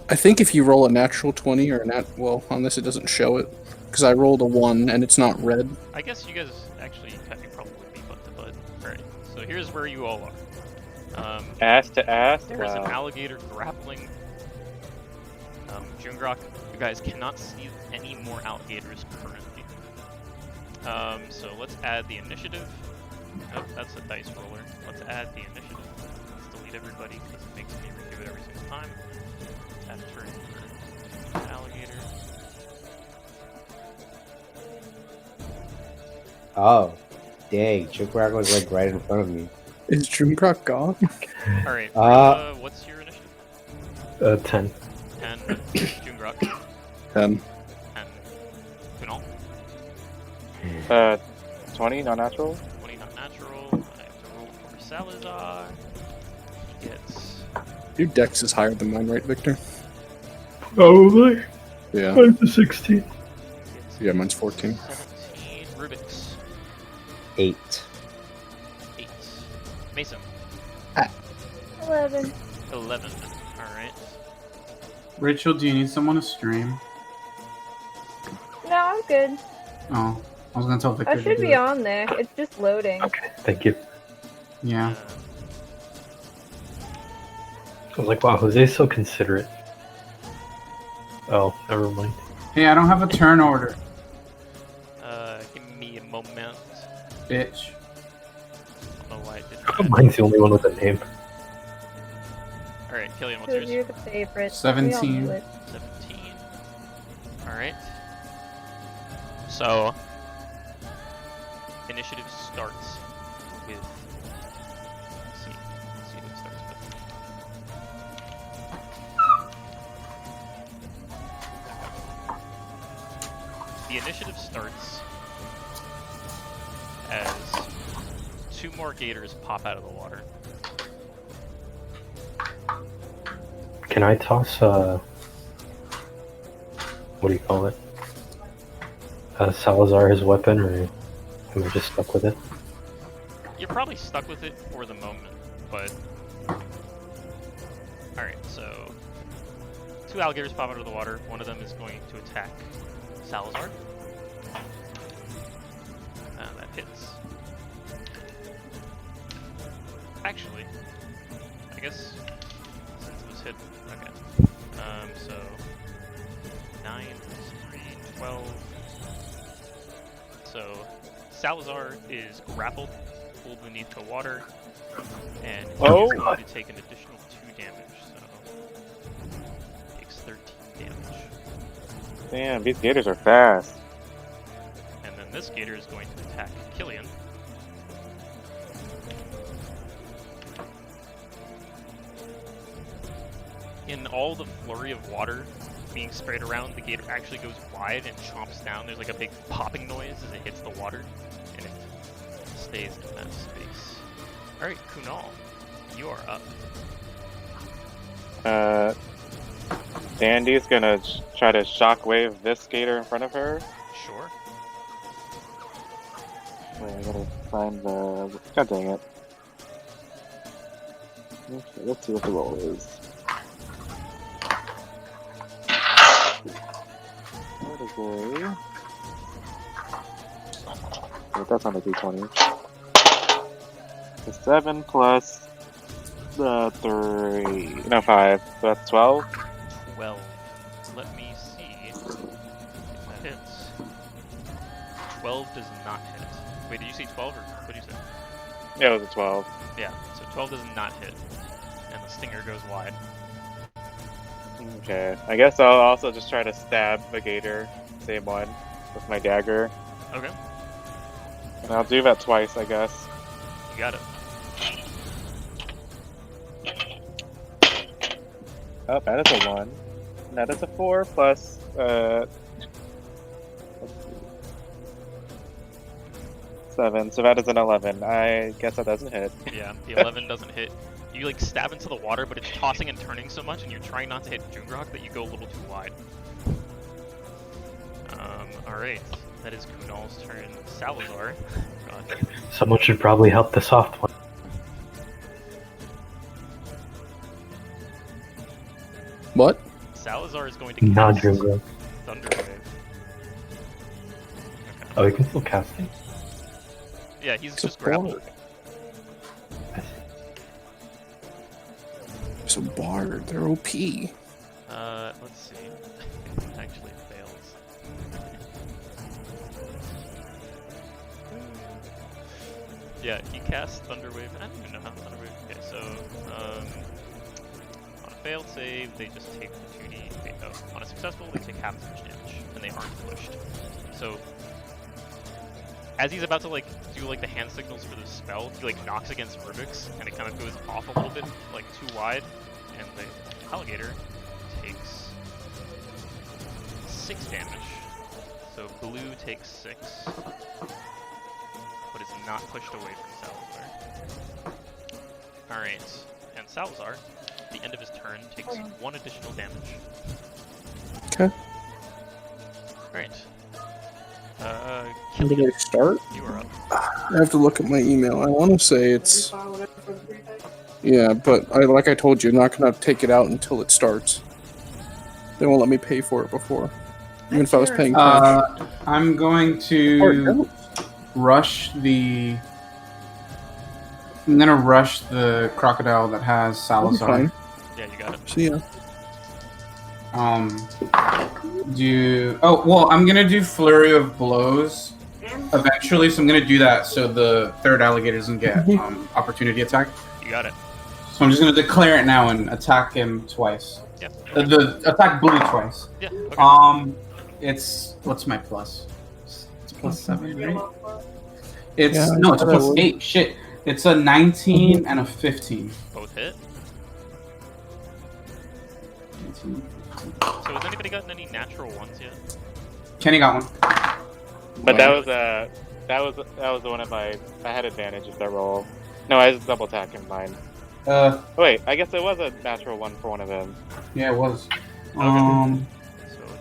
I think if you roll a natural 20 or well, on this it doesn't show it. Because I rolled a 1 and it's not red. I guess you guys actually probably would be butt to butt. Alright, so here's where you all are. Ass to ass? There is an Wow. alligator grappling Jungrak. You guys cannot see any more alligators currently. So let's add the initiative. Oh, that's a dice roller. Let's add the initiative. Let's delete everybody because it makes me redo it every single time. Add a turn for an alligator. Oh. Dang, Jungrak was like right in front of me. Is Jungrak gone? Alright, what's your initiative? 10. 10, Jungrak, 10. and Kunal. 20, not natural? 20 not natural. I have to roll for Salazar. He gets Your dex is higher than mine, right, Victor? Probably. Yeah. Mine's a 16. Yeah, mine's 14. 17. Rubyx. 8. 8. Mason. 11. 11. Alright. Rachel, do you need someone to stream? No, I'm good. Oh, I was gonna tell Victor I to should do be it. on there. It's just loading. Okay, thank you. Yeah. I was like, wow, Jose's so considerate. Oh, never mind. Hey, I don't have a turn order, Give me a moment. bitch. I don't know why it didn't. How come mine's the only one with a name? Alright, Killian, what's Because yours? you're the favorite. 17. We all knew it. 17. Alright. So, initiative starts with. Let's see who it starts with. The initiative starts as 2 more gators pop out of the water. Can I toss what do you call it? Salazar his weapon, or am I just stuck with it? You're probably stuck with it for the moment, but... Alright, so... 2 alligators pop out of the water. One of them is going to attack Salazar. That hits. Actually, I guess since it was hit, okay. So 9 plus 3, 12. So Salazar is grappled, pulled beneath the water, and he's going to take an additional 2 damage. So takes 13 damage. Damn, these gators are fast. And then this gator is going to attack Killian. In all the flurry of water being sprayed around, the gator actually goes wide and chomps down. There's like a big popping noise as it hits the water, and it stays in that space. Alright, Kunal, you are up. Dandy's gonna try to shockwave this gator in front of her. Sure. Wait, I gotta find the... God dang it. Okay, let's see what the roll is. Category... Wait, that's on the D20. The 7 plus the 3... No, 5. So that's 12. 12. Let me see if that hits. 12 does not hit. Wait, did you say 12 or what did you say? Yeah, it was a 12. Yeah, so 12 does not hit. And the stinger goes wide. Okay, I guess I'll also just try to stab the gator, same one, with my dagger. Okay, And I'll do that twice, I guess. you got it. Oh, that is a 1. And that is a 4 plus, let's see. 7, so that is an 11. I guess that doesn't hit. Yeah, the 11 doesn't hit. You like stab into the water, but it's tossing and turning so much, and you're trying not to hit Jungrak that you go a little too wide. Alright. That is Kunal's turn. Salazar. God. Someone should probably help the soft one. What? Salazar is going to Not cast Jungrak. Thunderwave. Oh, he can still cast it. Yeah, he's just grappled. It's a bard. They're OP. Let's see. It actually fails. Yeah, he casts Thunderwave. I don't even know how Thunderwave. Okay, so on a failed save, they just take the 2d. On a successful, they take half as much damage, and they aren't pushed. So as he's about to like do like the hand signals for the spell, he like knocks against Rubyx, and it kind of goes off a little bit, like too wide, and the alligator takes 6 damage. So blue takes 6, but is not pushed away from Salazar. Alright, and Salazar, at the end of his turn, takes 1 additional damage. Okay. Alright. When did I start? You are up. I have to look at my email. I want to say it's... Yeah, but like I told you, I'm not going to take it out until it starts. They won't let me pay for it before. Even if I was paying cash. I'm going to rush the... I'm gonna rush the crocodile that has Salazar. Fine. Yeah, you got it. See ya. I'm gonna do flurry of blows eventually, so I'm gonna do that so the third alligator doesn't get opportunity attack. You got it. So I'm just gonna declare it now and attack him twice. Yeah. The attack blue twice. Yeah. Okay. It's what's my plus? It's +7, right? It's a +8. Shit. It's a 19 and a 15. Both hit. 19. So has anybody gotten any natural ones yet? Kenny got one. But that was the one of I had advantage of that roll. No, I was double attacking mine. Wait, I guess it was a natural one for one of them. Yeah, it was. So a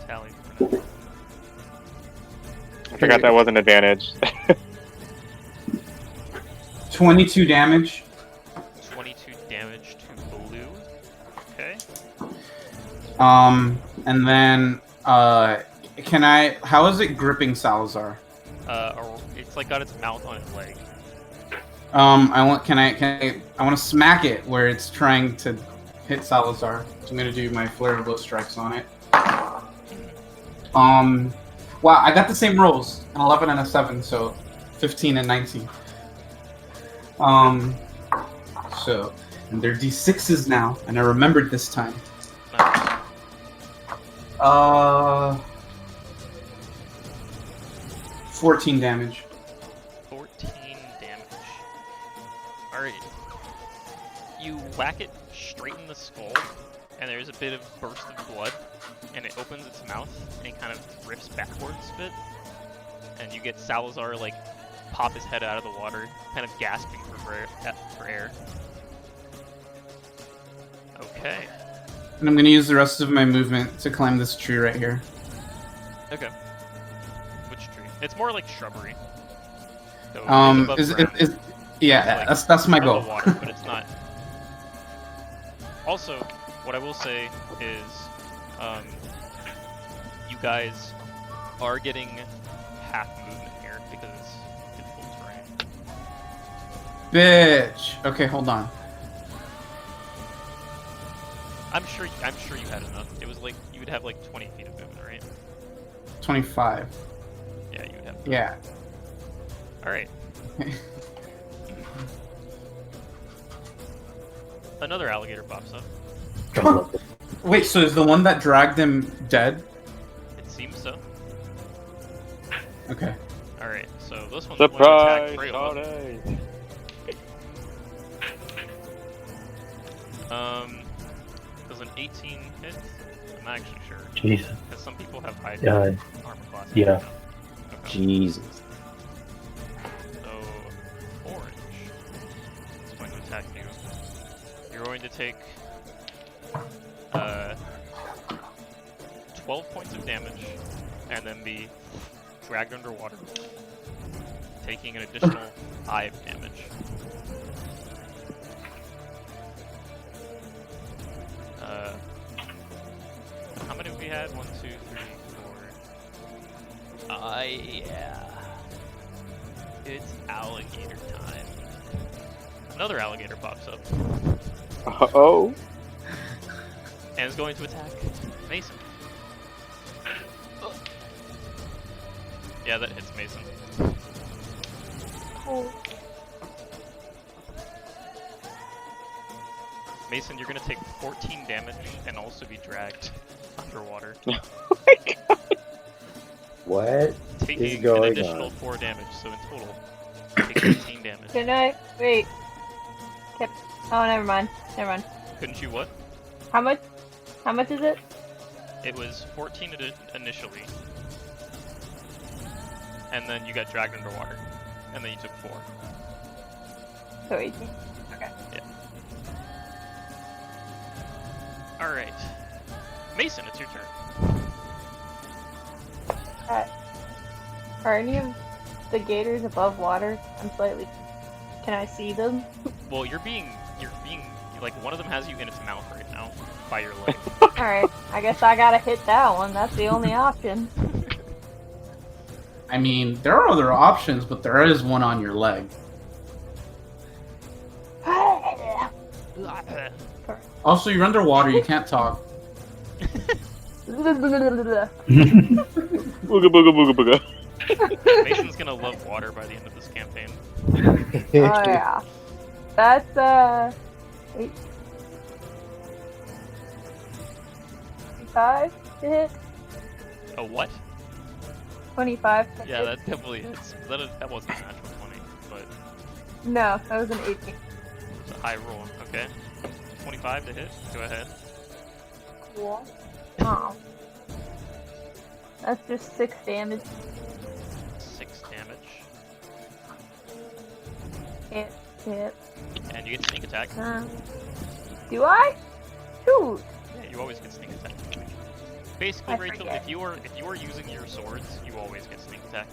tally for now. I forgot that was an advantage. 22 damage. 22 damage to blue. Okay. And then, how is it gripping Salazar? It's like got its mouth on its leg. I want to smack it where it's trying to hit Salazar. So I'm gonna do my flare of blow strikes on it. Wow, I got the same rolls, an 11 and a 7, so 15 and 19. So, and they're D6s now, and I remembered this time. Nice. 14 damage. 14 damage. Alright. You whack it straight in the skull, and there's a bit of burst of blood, and it opens its mouth, and it kind of drifts backwards a bit. And you get Salazar, like, pop his head out of the water, kind of gasping for air. Okay. And I'm gonna use the rest of my movement to climb this tree right here. Okay. Which tree? It's more like shrubbery. So that's my goal. Water, but it's not. Also, what I will say is, you guys are getting half movement here because it's difficult terrain. Bitch. Okay, hold on. I'm sure you had enough. It was like you would have like 20 feet of movement, right? 25. Yeah, you would have. Yeah. All right. Another alligator pops up. Wait, so is the one that dragged him dead? It seems so. Okay. All right. So this one's Surprise! going to attack Freyla. Does an 18 hit? I'm not actually sure. Jesus. Because some people have high Yeah. armor class. Yeah. Okay. Jesus. So, orange is going to attack you. You're going to take 12 points of damage, and then be dragged underwater, taking an additional 5 damage. How many have we had? 1, 2, 3, 4. Yeah. It's alligator time. Another alligator pops up. Uh-oh. And is going to attack Mason. Yeah, that hits Mason. Oh. Mason, you're going to take 14 damage and also be dragged underwater, Oh my god. What is taking an going additional on? 4 damage, so in total, take 15 damage. Can I wait? Oh, never mind. Couldn't you what? How much? How much is it? It was 14 initially, and then you got dragged underwater, and then you took 4. So 18. Okay. Yeah. Alright. Mason, it's your turn. Are any of the gators above water? Can I see them? Well, you're being, like, one of them has you in its mouth right now, by your leg. Alright, I guess I gotta hit that one. That's the only option. I mean, there are other options, but there is one on your leg. Also, you're underwater, you can't talk. Booga booga booga booga. Mason's gonna love water by the end of this campaign. Oh yeah. That's 25 to hit. A what? 25 to Yeah, hit. that definitely hits. That wasn't a natural 20, but No, that was an 18. it's a high roll. Okay. 25 to hit. Go ahead. Yeah. Oh. That's just 6 damage. 6 damage. Hit. And you get sneak attack. Do I? Shoot. Yeah, you always get sneak attack. Basically, I Rachel, forget. if you are using your swords, you always get sneak attack.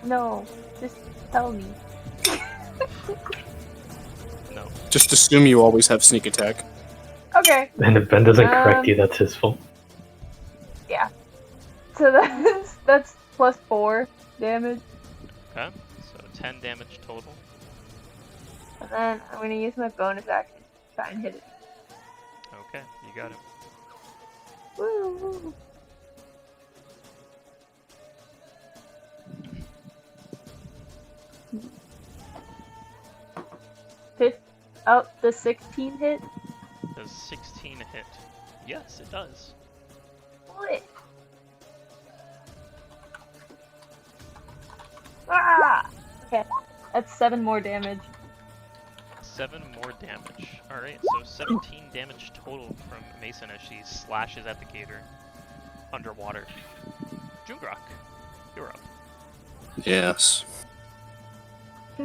No, just tell me. No. Just assume you always have sneak attack. Okay. And if Ben doesn't correct you, that's his fault. Yeah. So that's plus 4 damage. Okay. So 10 damage total. And then I'm gonna use my bonus action to try and hit it. Okay, you got it. Woo! The 16 hit? Does 16 hit? Yes, it does. What? Ah! Okay, that's 7 more damage. 7 more damage. Alright, so 17 damage total from Mason as she slashes at the gator underwater. Jungrak, you're up. Yes.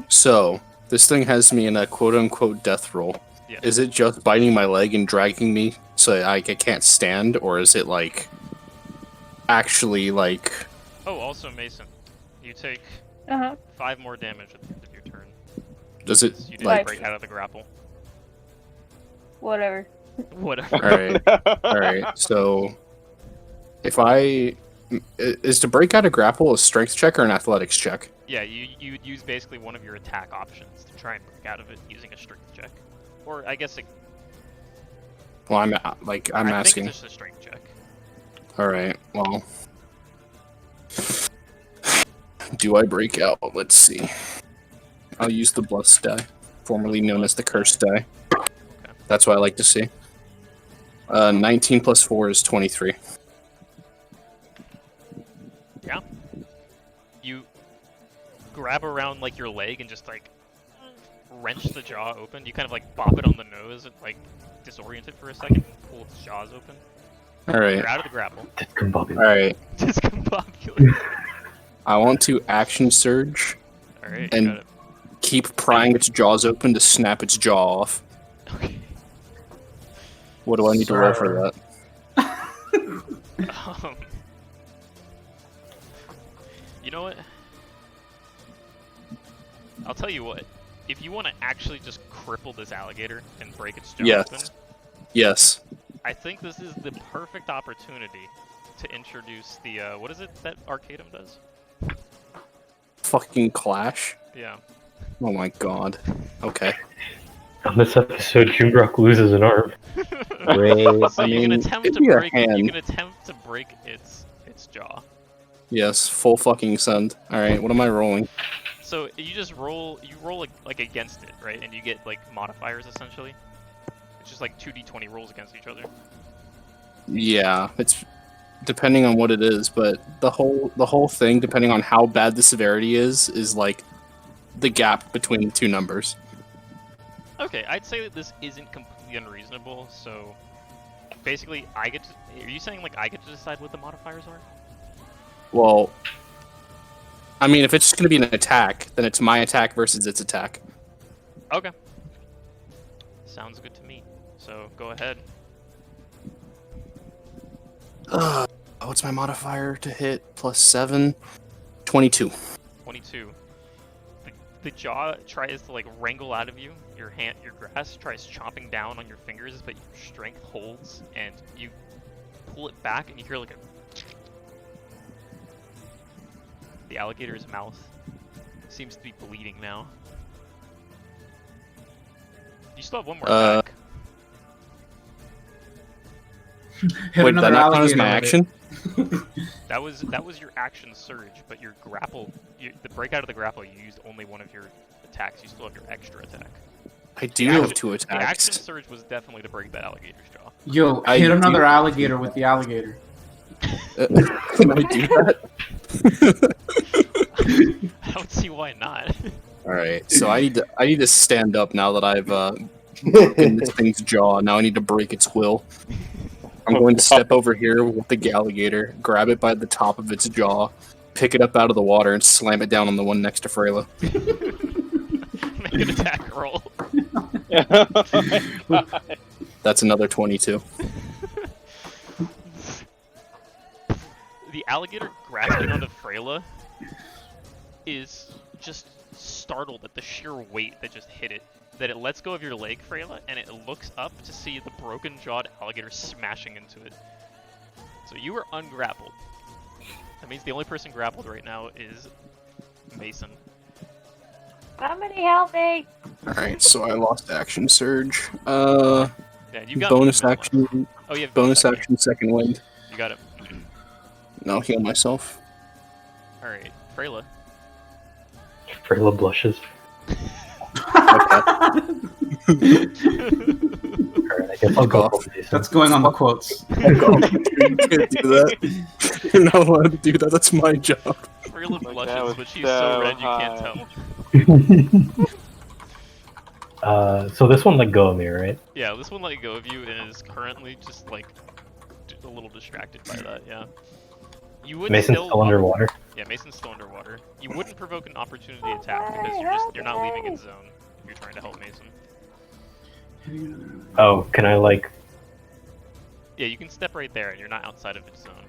So, this thing has me in a quote-unquote death roll. Yeah. Is it just biting my leg and dragging me so I can't stand, or is it, like, actually, like... Oh, also Mason, you take 5 more damage at the end of your turn. Does it, You didn't like... break out of the grapple. Whatever. Whatever. Alright, so... If I... Is to break out of grapple a strength check or an athletics check? Yeah, you would use basically one of your attack options to try and break out of it using a strength check. Or I guess Well, I'm I asking. think it's just a strength check. Alright, well... Do I break out? Let's see. I'll use the blessed die, formerly known as the cursed die. Okay. That's what I like to see. 19 plus 4 is 23. Yeah. You grab around like your leg and just like wrench the jaw open. You kind of like bop it on the nose and like disorient it for a second and pull its jaws open. Alright. You're out of the grapple. Alright. Discombobulated. I want to action surge Alright, and got it. keep prying its jaws open to snap its jaw off. Okay. What do I need to roll for that? You know what? I'll tell you what. If you want to actually just cripple this alligator and break its jaw open, Yes. I think this is the perfect opportunity to introduce the, what is it that Arcadum does? Fucking clash? Yeah. Oh my god. Okay. On this episode, Jungrak loses an arm. So you can attempt to break. You can attempt to break its jaw. Yes, full fucking send. Alright, what am I rolling? So you just roll. You roll like against it, right? And you get like modifiers essentially. It's just like 2d20 rolls against each other. Yeah, it's depending on what it is, but the whole thing, depending on how bad the severity is like the gap between the two numbers. Okay, I'd say that this isn't completely unreasonable. So basically, I get to. Are you saying like I get to decide what the modifiers are? Well, I mean, if it's just going to be an attack, then it's my attack versus its attack. Okay. Sounds good to me. So go ahead. What's my modifier to hit? Plus 7? 22. 22. The jaw tries to like wrangle out of you. Your grasp tries chomping down on your fingers, but your strength holds, and you pull it back, and you hear like a. The alligator's mouth seems to be bleeding now. You still have one more attack. Hit Wait, that another not count as alligator my with action? That was your action surge, but your grapple, the break out of the grapple, you used only one of your attacks. You still have your extra attack. I do have 2 attacks. The action surge was definitely to break that alligator's jaw. Yo, I hit do- another alligator with the alligator. Can I do that? I don't see why not. All right, so I need to stand up now that I've broken this thing's jaw. Now I need to break its will. I'm going to step over here with the alligator, grab it by the top of its jaw, pick it up out of the water, and slam it down on the one next to Freyla. Make an attack roll. Oh my God. That's another 22. The alligator grasping onto Freyla is just startled at the sheer weight that just hit it. That it lets go of your leg, Freyla, and it looks up to see the broken-jawed alligator smashing into it. So you are ungrappled. That means the only person grappled right now is Mason. Somebody help me! Alright, so I lost action surge. Yeah, you got Bonus movement left. action. Oh, you have Bonus action, second wind. You got it. Now heal myself. Alright, Freyla. Freyla blushes. Okay. Alright, I guess I'll go Fuck off. for Mason. That's going on the quotes. You can't do that. You're not allowed to do that. That's my job. Freyla Like, blushes, that was but she's so so red you can't hot. tell. So this one let go of me, right? Yeah, this one let go of you and is currently just like a little distracted by that. Yeah. You would Mason's still still underwater. Yeah, Mason's still underwater. You wouldn't provoke an opportunity attack because you're not leaving its zone. If you're trying to help Mason. Oh, can I like? Yeah, you can step right there and you're not outside of its zone.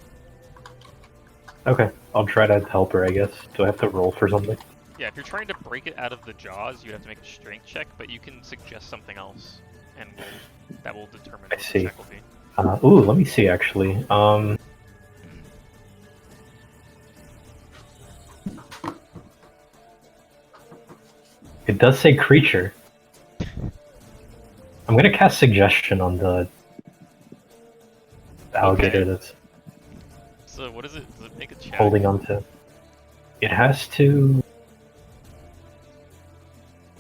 Okay, I'll try to help her. I guess. Do I have to roll for something? Yeah, if you're trying to break it out of the jaws, you have to make a strength check, but you can suggest something else, and that will determine what the see. check will be. Ooh, let me see actually. It does say creature. I'm gonna cast suggestion on the alligator Okay. that's So what is it? Does it make a check? holding onto. It has to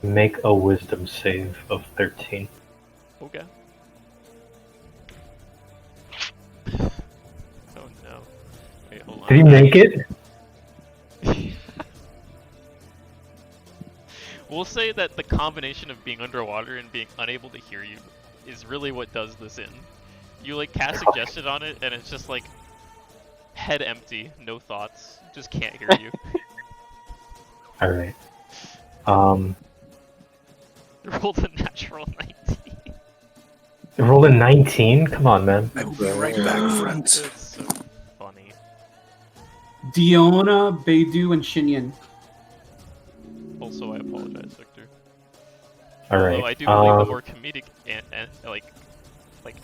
make a wisdom save of 13. Okay. Oh no. Wait, hold on. Did he make it? We'll say that the combination of being underwater and being unable to hear you is really what does this in. You like cast suggestion on it and it's just like head empty, no thoughts, just can't hear you. Alright. Rolled a natural 19. It rolled a 19? Come on, man. I'll be right back, friends. That's so funny. Diona, Beidou, and Shinyan. Also, I apologize, Victor. Alright. Although I do believe the more comedic and like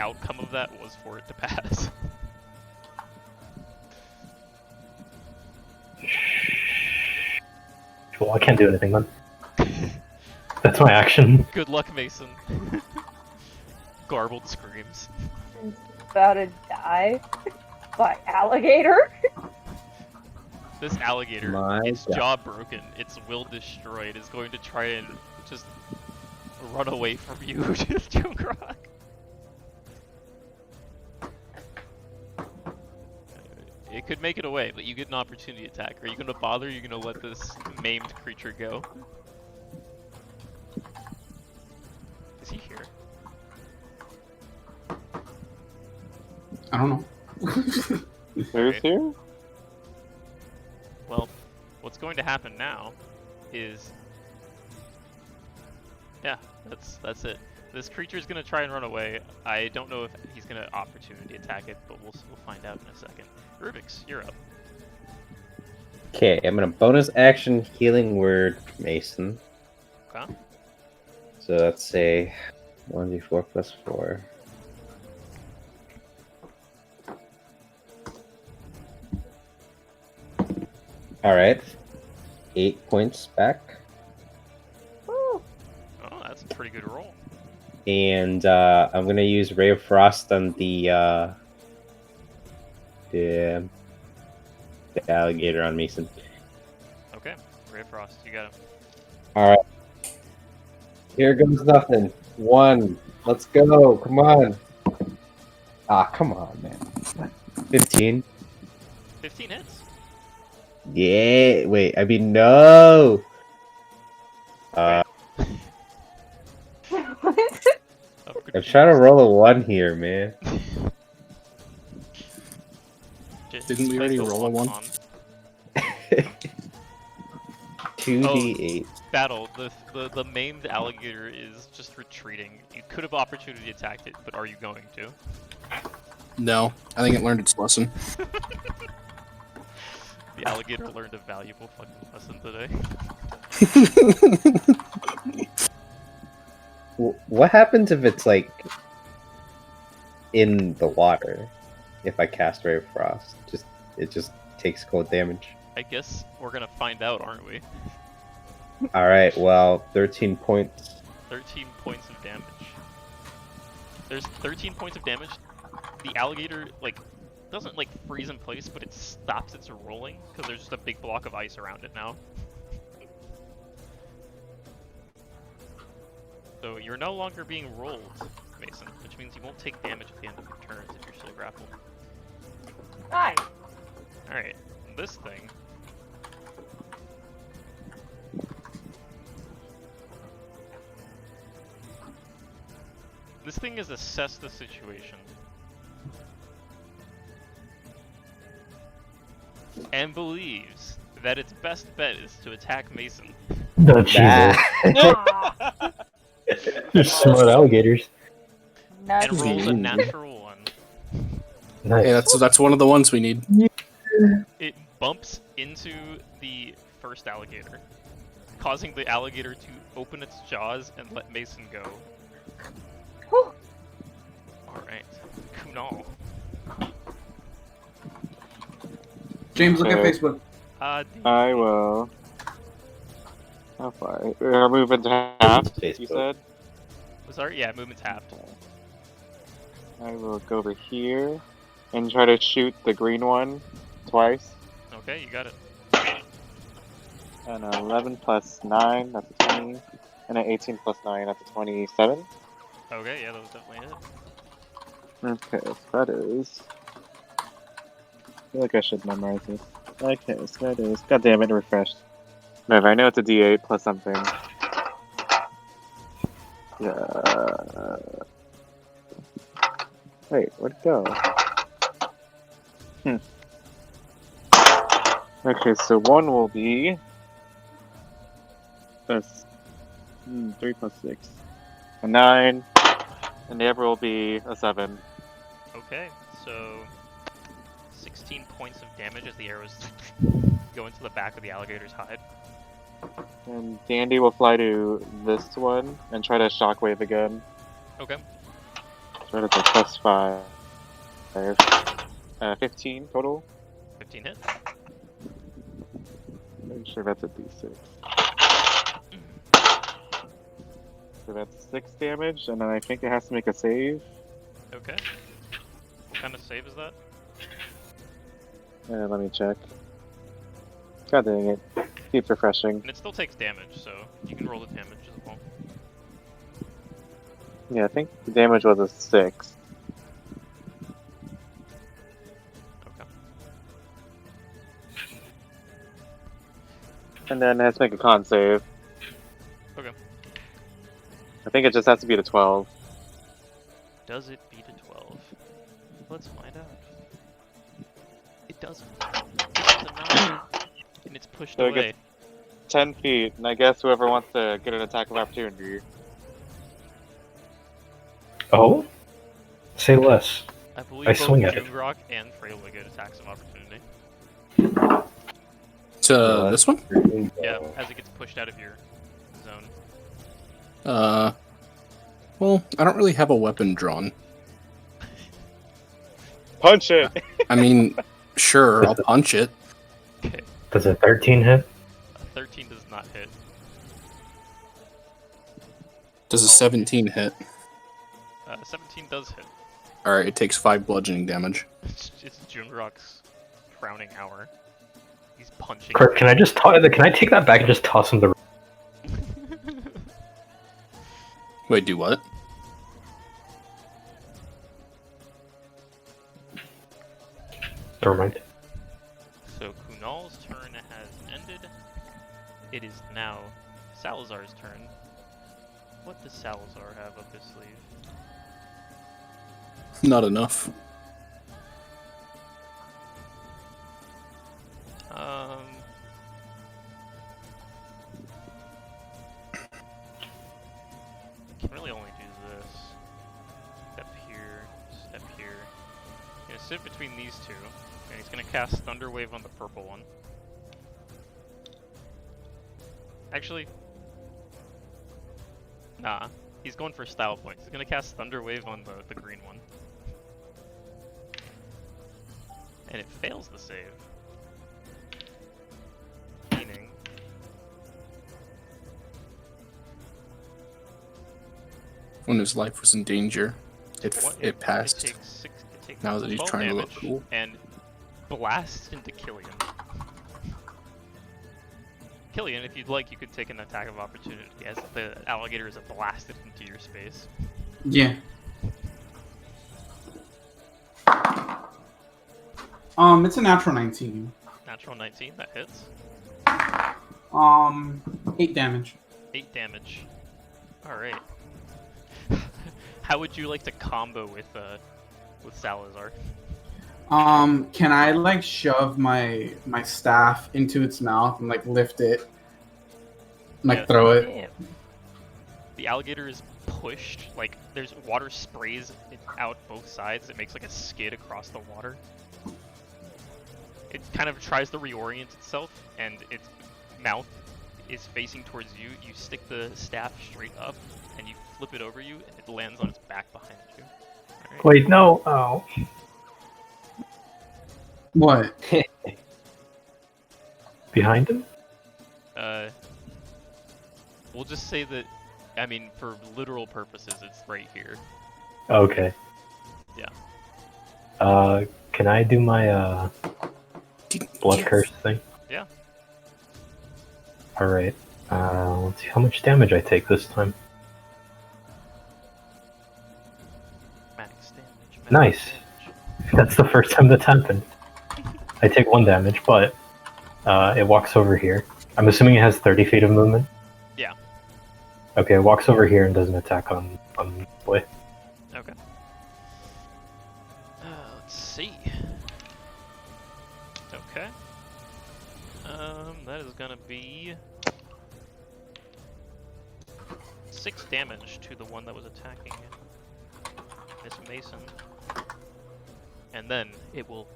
outcome of that was for it to pass. Well, I can't do anything then. That's my action. Good luck, Mason. Garbled screams. About to die by alligator. This alligator, My its God. jaw broken, its will destroyed, is going to try and just run away from you, Jungrak. It could make it away, but you get an opportunity attack. Are you going to bother? Or are you going to let this maimed creature go? Is he here? I don't know. Who's here? Well, what's going to happen now is... Yeah, that's it. This creature is going to try and run away. I don't know if he's going to opportunity attack it, but we'll find out in a second. Rubyx, you're up. Okay, I'm gonna bonus action healing word Mason. Okay. So that's a 1d4 plus 4. Alright. 8 points back. Woo. Oh, that's a pretty good roll. And I'm gonna use Ray of Frost on the Yeah. The alligator on Mason. Okay, Ray of Frost, you got him. Alright. Here goes nothing. 1. Let's go. Come on. Ah, come on, man. 15. 15 hits. Yeah. Wait, I mean, no. What? I'm trying to roll a 1 here, man. Didn't we already roll a 1? 2d8. Battle. The maimed alligator is just retreating. You could have opportunity attacked it, but are you going to? No, I think it learned its lesson. The alligator learned a valuable fucking lesson today. What happens if it's like in the water? If I cast Ray of Frost, it just takes cold damage. I guess we're gonna find out, aren't we? All right. Well, 13 points. 13 points of damage. There's 13 points of damage. The alligator doesn't freeze in place, but it stops its rolling because there's just a big block of ice around it now. So you're no longer being rolled, Mason, which means you won't take damage at the end of your turns if you're still grappled. Nice. Alright, this thing. This thing has assessed the situation. And believes that its best bet is to attack Mason. No, Jesus. Ah, They're smart alligators. nuts. And rolls a natural 1. Nice. Hey, that's one of the ones we need. It bumps into the first alligator, causing the alligator to open its jaws and let Mason go. Whew. Alright. Kunal. James, look at Okay. Facebook. I will. How far? We're moving to half, you Facebook. said? Sorry? Yeah, movement's halved. I will go over here and try to shoot the green one twice. Okay, you got it. And 11 plus 9, that's a 20. And an 18 plus 9, that's a 27. Okay, yeah, that was definitely it. Okay, so that is. I feel like I should memorize this. Okay, so that is. God damn it, refreshed. Whatever, I know it's a d8 plus something. Yeah. Wait, where'd it go? Okay, so 1 will be. That's 3 plus 6. A 9. And the other will be a 7. Okay, so 16 points of damage as the arrows go into the back of the alligator's hide. And Dandy will fly to this one and try to shockwave again. Okay. So that's a plus 5. 15 total. 15 hit. Pretty sure that's a d6. So that's 6 damage, and then I think it has to make a save. Okay. What kind of save is that? Let me check. God dang it. Keeps refreshing. And it still takes damage, so you can roll the damage as well. Yeah, I think the damage was a 6. Okay. And then it has to make a con save. Okay. I think it just has to be the 12. Does it beat a 12? Let's find out. It doesn't. It's a 9. And it's pushed So it away. gets 10 feet, and I guess whoever wants to get an attack of opportunity. Oh? Say less. I believe I both swing at it. Jungrak and Freyla get attacks of opportunity. To this one? Yeah, as it gets pushed out of your zone. Well, I don't really have a weapon drawn. Punch it! I mean, sure, I'll punch it. Okay. Does a 13 hit? A 13 does not hit. Does a 17 hit? 17 does hit. Alright, it takes 5 bludgeoning damage. It's Jungrak's crowning hour. He's punching. Kurt, can I take that back and just toss him the... Wait, do what? Never mind. So Kunal's turn has ended. It is now Salazar's turn. What does Salazar have up his sleeve? Not enough. Can really only do this. Step here, step here. Gonna sit between these two, and he's gonna cast Thunder Wave on the purple one. Actually, nah. He's going for style points. He's gonna cast Thunder Wave on the green one. And it fails the save. Meaning... When his life was in danger, it passed. It takes Now that he's 12 trying to look damage cool. and blasts into Killian. Killian, if you'd like, you could take an attack of opportunity as the alligator is blasted into your space. Yeah. It's a natural 19. Natural 19, that hits. 8 damage. 8 damage. Alright. How would you like to combo with Salazar? Can I like shove my staff into its mouth and like lift it? Like Yeah. throw it? Yeah. The alligator is pushed, like there's water sprays it out both sides. It makes like a skid across the water. It kind of tries to reorient itself, and its mouth is facing towards you. You stick the staff straight up, and you flip it over you, and it lands on its back behind you. All right. Wait, no. Oh. What? Behind him? We'll just say that, I mean, for literal purposes, it's right here. Okay. Yeah. Can I do my blood curse thing? Yeah. Alright. Let's see how much damage I take this time. Max damage. Nice. That's the first time that's happened. I take 1 damage, but it walks over here. I'm assuming it has 30 feet of movement? Yeah. Okay, it walks over here and does an attack on way. Okay. Let's see. Okay. That is gonna be 6 damage to the one that was attacking Miss Mason. And then it will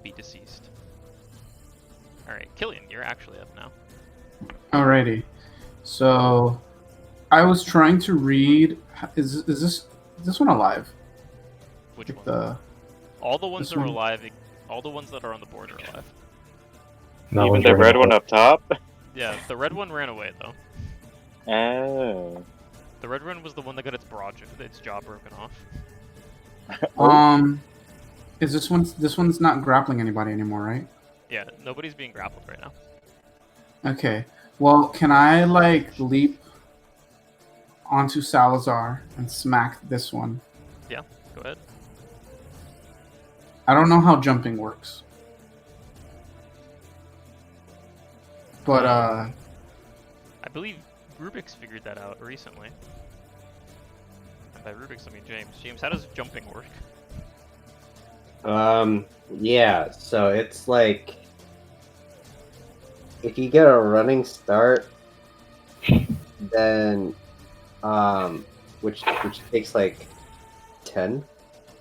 be deceased. Alright, Killian, you're actually up now. Alrighty. So I was trying to read. Is this one alive? Which Like one? All the ones this that are one? alive, all the ones that are on the board are alive. No, Even one's the running red one away. up top? Yeah, the red one ran away though. Oh. The red one was the one that got its jaw broken off. Is this one's not grappling anybody anymore, right? Yeah, nobody's being grappled right now. Okay. Well, can I like leap onto Salazar and smack this one? Yeah, go ahead. I don't know how jumping works. But I believe Rubyx figured that out recently. And by Rubyx I mean James. James, how does jumping work? Yeah, so it's like if you get a running start, then which takes like 10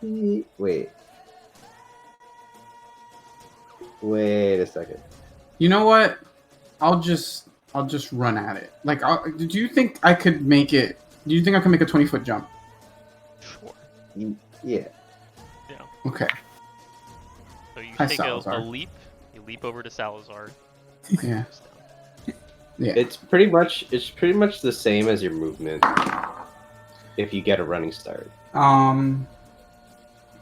feet. Wait a second. you know what? I'll just run at it. Like, do you think I could make it? Do you think I can make a 20-foot jump? Sure. Yeah. Okay. So you Hi, take a Salazar. leap, you leap over to Salazar. Yeah. Yeah. It's pretty much the same as your movement if you get a running start.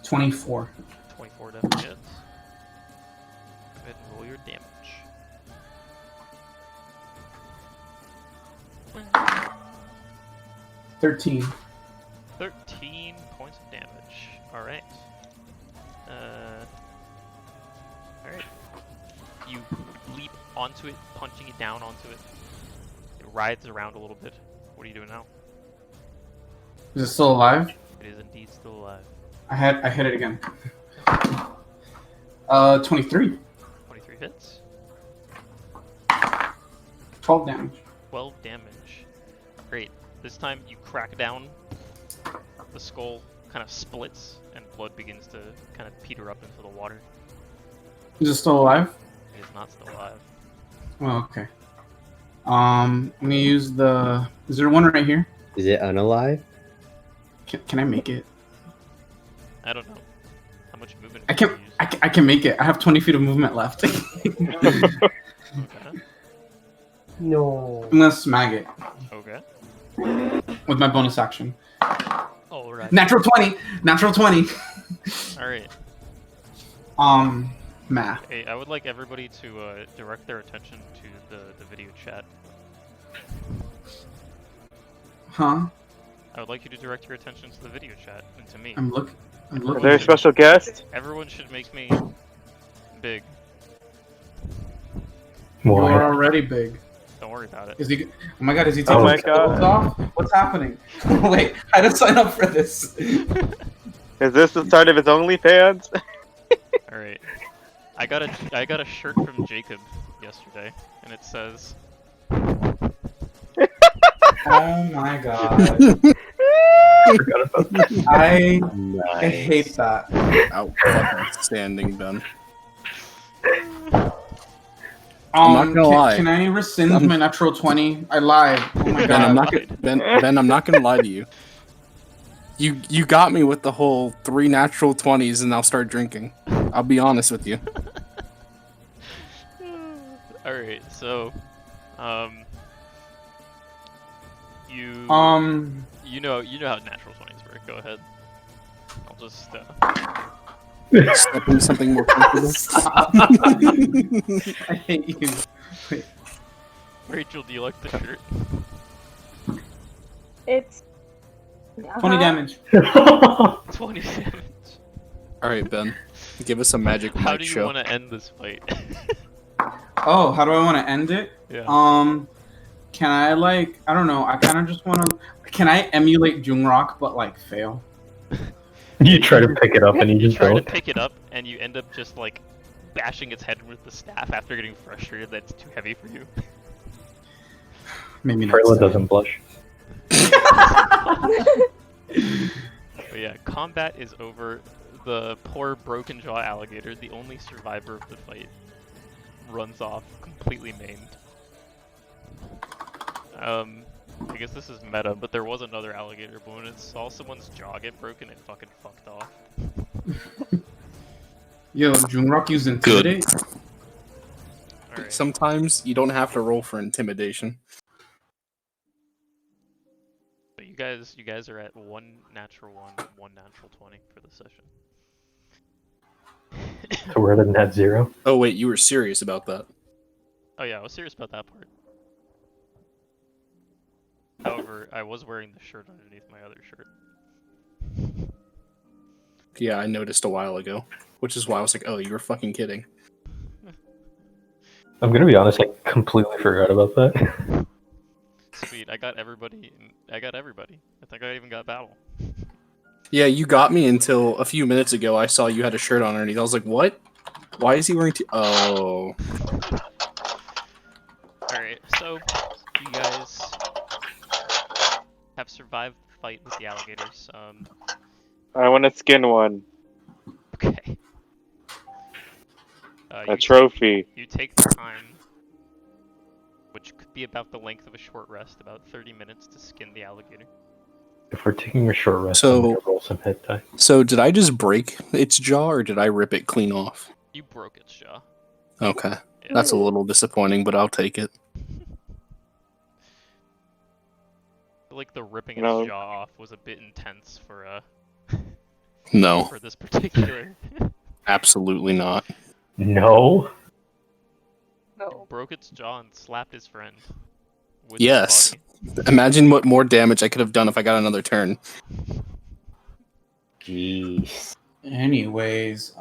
24. 24 definitely hits. Go ahead and roll your damage. 13. 13 points of damage. Alright. Alright. You leap onto it, punching it down onto it. It writhes around a little bit. What are you doing now? Is it still alive? It is indeed still alive. I hit it again. 23. 23 hits. 12 damage. 12 damage. Great. This time you crack down. The skull kind of splits and blood begins to kind of peter up into the water. Is it still alive? It is not still alive. Oh, okay. I'm gonna use the. Is there one right here? Is it unalive? Can I make it? I don't know. How much movement I can can. you use? I can make it. I have 20 feet of movement left. Okay. No. I'm gonna smag it Okay. with my bonus action. Alright. Natural 20. Natural 20. Alright. Math. Hey, I would like everybody to direct their attention to the video chat. Huh? I would like you to direct your attention to the video chat and to me. I'm looking. Is there a special guest? Everyone should make me big. You're Why? already big. Don't worry about it. Is he? Oh my god! Is he Oh taking my his clothes off? What's happening? Wait, I had to sign up for this. Is this the start of his OnlyFans? Alright. I got a shirt from Jacob yesterday, and it says Oh my god! Forgot about that. I hate that. Outstanding, Ben. I'm not gonna lie. Can I rescind my natural 20? I lied. Oh my Ben, I'm god. not gonna, Ben, I'm not gonna lie to you. You got me with the whole 3 natural 20s, and I'll start drinking. I'll be honest with you. Alright, so you you know how natural 20s work. Go ahead. I'll just Step into something more comfortable. Stop. I hate you. Wait. Rachel, do you like the shirt? It's 20 damage. 20 damage. All right, Ben, give us a magic How mic do you show. want to end this fight? Oh, how do I want to end it? Yeah. Can I I don't know. I kind of just want to. Can I emulate Jungrak but fail? You try to pick it up and you just Try to don't. pick it up, and you end up just bashing its head with the staff after getting frustrated that it's too heavy for you. Maybe not. Freyla doesn't blush. But yeah, combat is over. The poor broken jaw alligator, the only survivor of the fight, runs off completely maimed. I guess this is meta, but there was another alligator, but when it saw someone's jaw get broken, it fucking fucked off. Yo, Jungrak used Intimidate? Alright. Sometimes you don't have to roll for intimidation. But you guys are at 1 natural 1, 1 natural 20 for the session. So we're at a net 0. Oh wait, you were serious about that. Oh yeah, I was serious about that part. However, I was wearing the shirt underneath my other shirt. Yeah, I noticed a while ago, which is why I was like, oh, you were fucking kidding. I'm gonna be honest, I completely forgot about that. Sweet, I got everybody. I think I even got battle. Yeah, you got me until a few minutes ago. I saw you had a shirt on underneath. I was like, what? Why is he wearing Oh. Alright, so you guys have survived the fight with the alligators. I want to skin one. Okay. A trophy. You take the time, which could be about the length of a short rest, about 30 minutes to skin the alligator. If we're taking a short rest, So- I'm gonna roll some hit die. So did I just break its jaw, or did I rip it clean off? You broke its jaw. Okay, Yeah. that's a little disappointing, but I'll take it. I feel like the ripping No. its jaw off was a bit intense for No, for this particular. absolutely not. No. No. Broke its jaw and slapped his friend with Yes. its body. Imagine what more damage I could have done if I got another turn. Jeez. Anyways,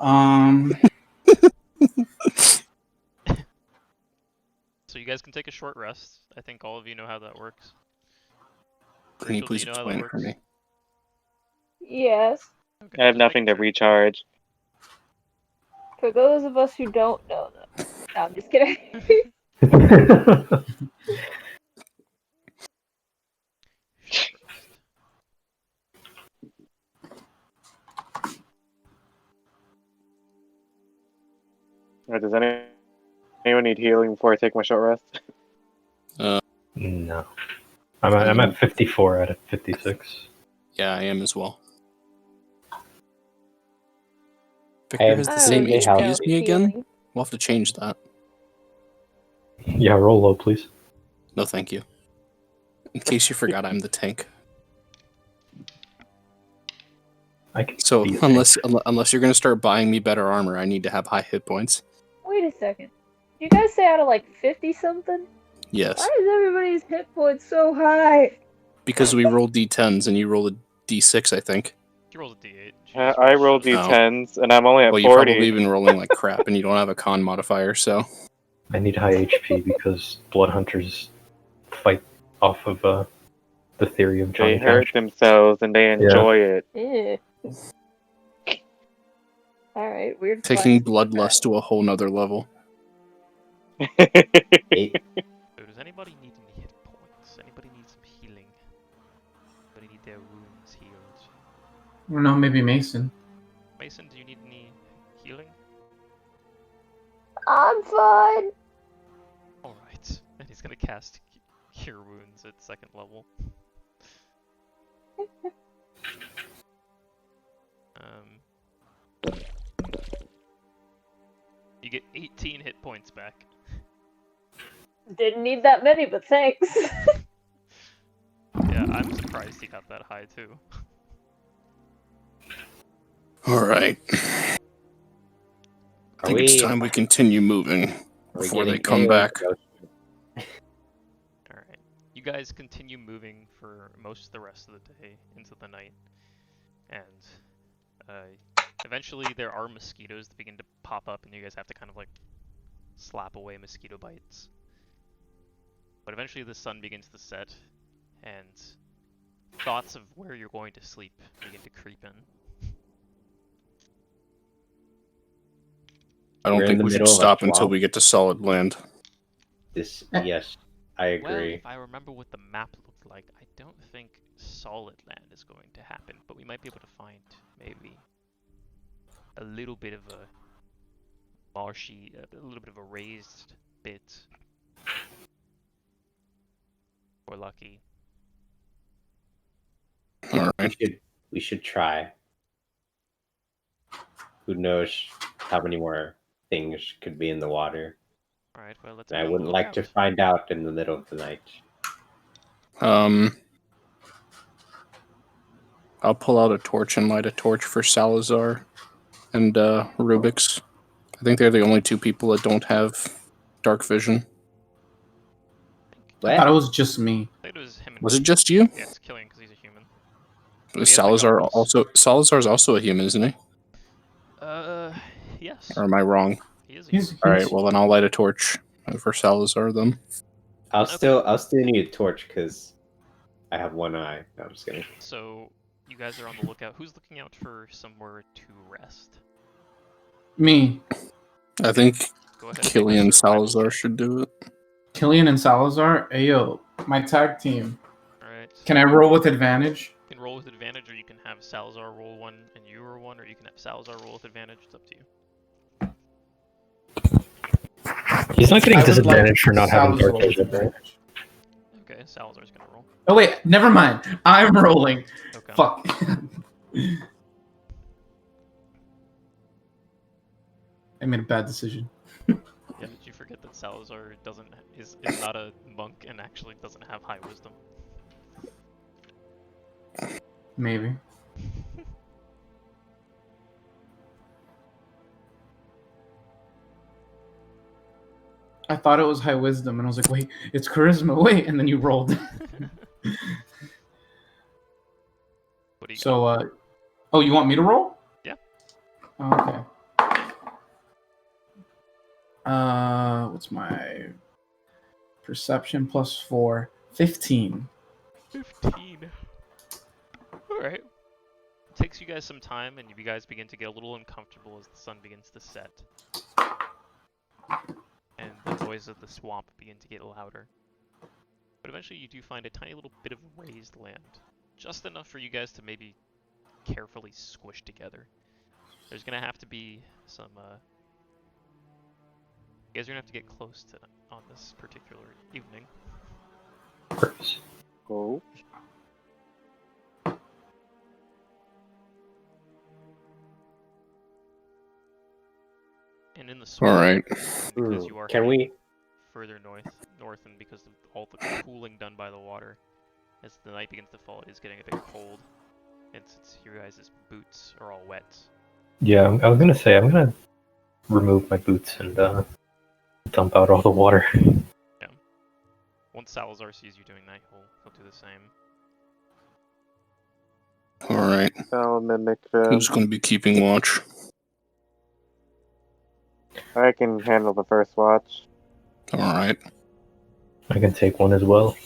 So you guys can take a short rest. I think all of you know how that works. Can you Rachel, do please you know how explain that it for works? me? Yes. Okay, I have just nothing making to sure. recharge. For those of us who don't know them. No, I'm just kidding. Short rest. Does anyone need healing before I take my short rest? No. I'm at 54 out of 56. Yeah, I am as well. I Victor have has the I same don't need HP health. as no me again? healing. We'll have to change that. Yeah, roll low, please. No, thank you. In case you forgot, I'm the tank. I can So be a unless tank. unless you're gonna start buying me better armor, I need to have high hit points. Wait a second. You guys say out of like 50 something? Yes, Why is everybody's hit points so high? because we roll d10s and you roll a d6, I think. You rolled a d8. I roll Jesus. d10s, and I'm only at Well, you've 40. probably been rolling like crap, and you don't have a con modifier, so I need high HP because blood hunters fight off of the theory of They Johnny hurt Cash. themselves, and they enjoy it. Eh. Alright, weird taking flex. bloodlust to a whole nother level. Eight. So does anybody need any hit points? Anybody need some healing? Anybody need their wounds healed? I don't know, maybe Mason. Mason, do you need any healing? I'm fine. Alright. And he's gonna cast Cure Wounds at 2nd level. You get 18 hit points back. Didn't need that many, but thanks. Yeah, I'm surprised he got that high too. Alright. I think it's time we continue moving before they come back. Alright. You guys continue moving for most of the rest of the day into the night. And eventually there are mosquitoes that begin to pop up and you guys have to kind of like slap away mosquito bites. But eventually the sun begins to set and thoughts of where you're going to sleep begin to creep in. I don't We're in think the we should middle of a stop until swamp. we get to solid land. Yes, I Well, agree. if I remember what the map looked like, I don't think solid land is going to happen, but we might be able to find maybe a little bit of a marshy, a little bit of a raised bit. We're lucky. Alright. We should try. Who knows how many more things could be in the water? Alright, well, let's And be I on the wouldn't like to lookout. find out in the middle of the night. I'll pull out a torch and light a torch for Salazar and Rubyx. I think they're the only two people that don't have dark vision. I thought it was just me. I think it was him and Was it just you? Yeah, it's Killian because he's a human. Is he has the Salazar goggles. Salazar's also a human, isn't he? Yes. Or am I wrong? He is a He's, human. Alright, well then I'll light a torch for Salazar then. I'll Okay. still need a torch because I have one eye. No, I'm just kidding. So, you guys are on the lookout. Who's looking out for somewhere to rest? me. I think Go ahead and make a Killian survival Salazar check. should do it. Killian and Salazar. Ayo, my tag team. Alright. Can I roll with advantage? You can roll with advantage, or you can have Salazar roll one and you roll one, or you can have Salazar roll with advantage. It's up to you. He's not getting I would disadvantage like for not having Salazar dark with vision. advantage. Okay, Salazar's gonna roll. Oh wait, never mind. I'm rolling. Okay. Fuck. I made a bad decision. Yeah, did you forget that Salazar is not a monk and actually doesn't have high wisdom? Maybe. I thought it was high wisdom, and I was like, wait, it's charisma. Wait, and then you rolled. What do you got? So, oh, you want me to roll? Yeah. Okay. What's my perception plus 4? 15. 15. Alright. Takes you guys some time, and you guys begin to get a little uncomfortable as the sun begins to set. And the noise of the swamp begin to get louder. But eventually you do find a tiny little bit of raised land. Just enough for you guys to maybe carefully squish together. There's gonna have to be some, you guys are gonna have to get close to on this particular evening. Go. And in the swamp, Alright. because you are Can heading we? further north, and because of all the cooling done by the water, as the night begins to fall, it is getting a bit cold. And since your guys' boots are all wet. Yeah, I was gonna say, I'm gonna remove my boots and dump out all the water. Yeah. Once Salazar sees you doing that, he'll do the same. Alright. I'll mimic Who's going to be keeping watch? I can handle the first watch. Alright. I can take one as well.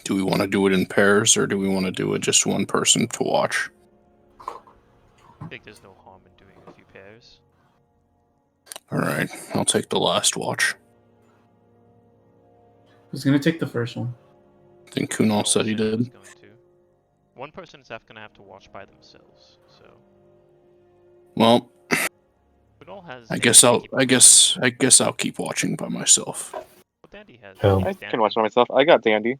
Do we want to do it in pairs, or do we want to do it just one person to watch? I think there's no harm in doing a few pairs. Alright, I'll take the last watch. Who's gonna take the first one? I think Kunal said he did. Going to. One person is gonna have to watch by themselves, so. Well, Kunal has. I guess I'll keep watching by myself. Well, Dandy has. Oh. I can watch by myself. I got Dandy.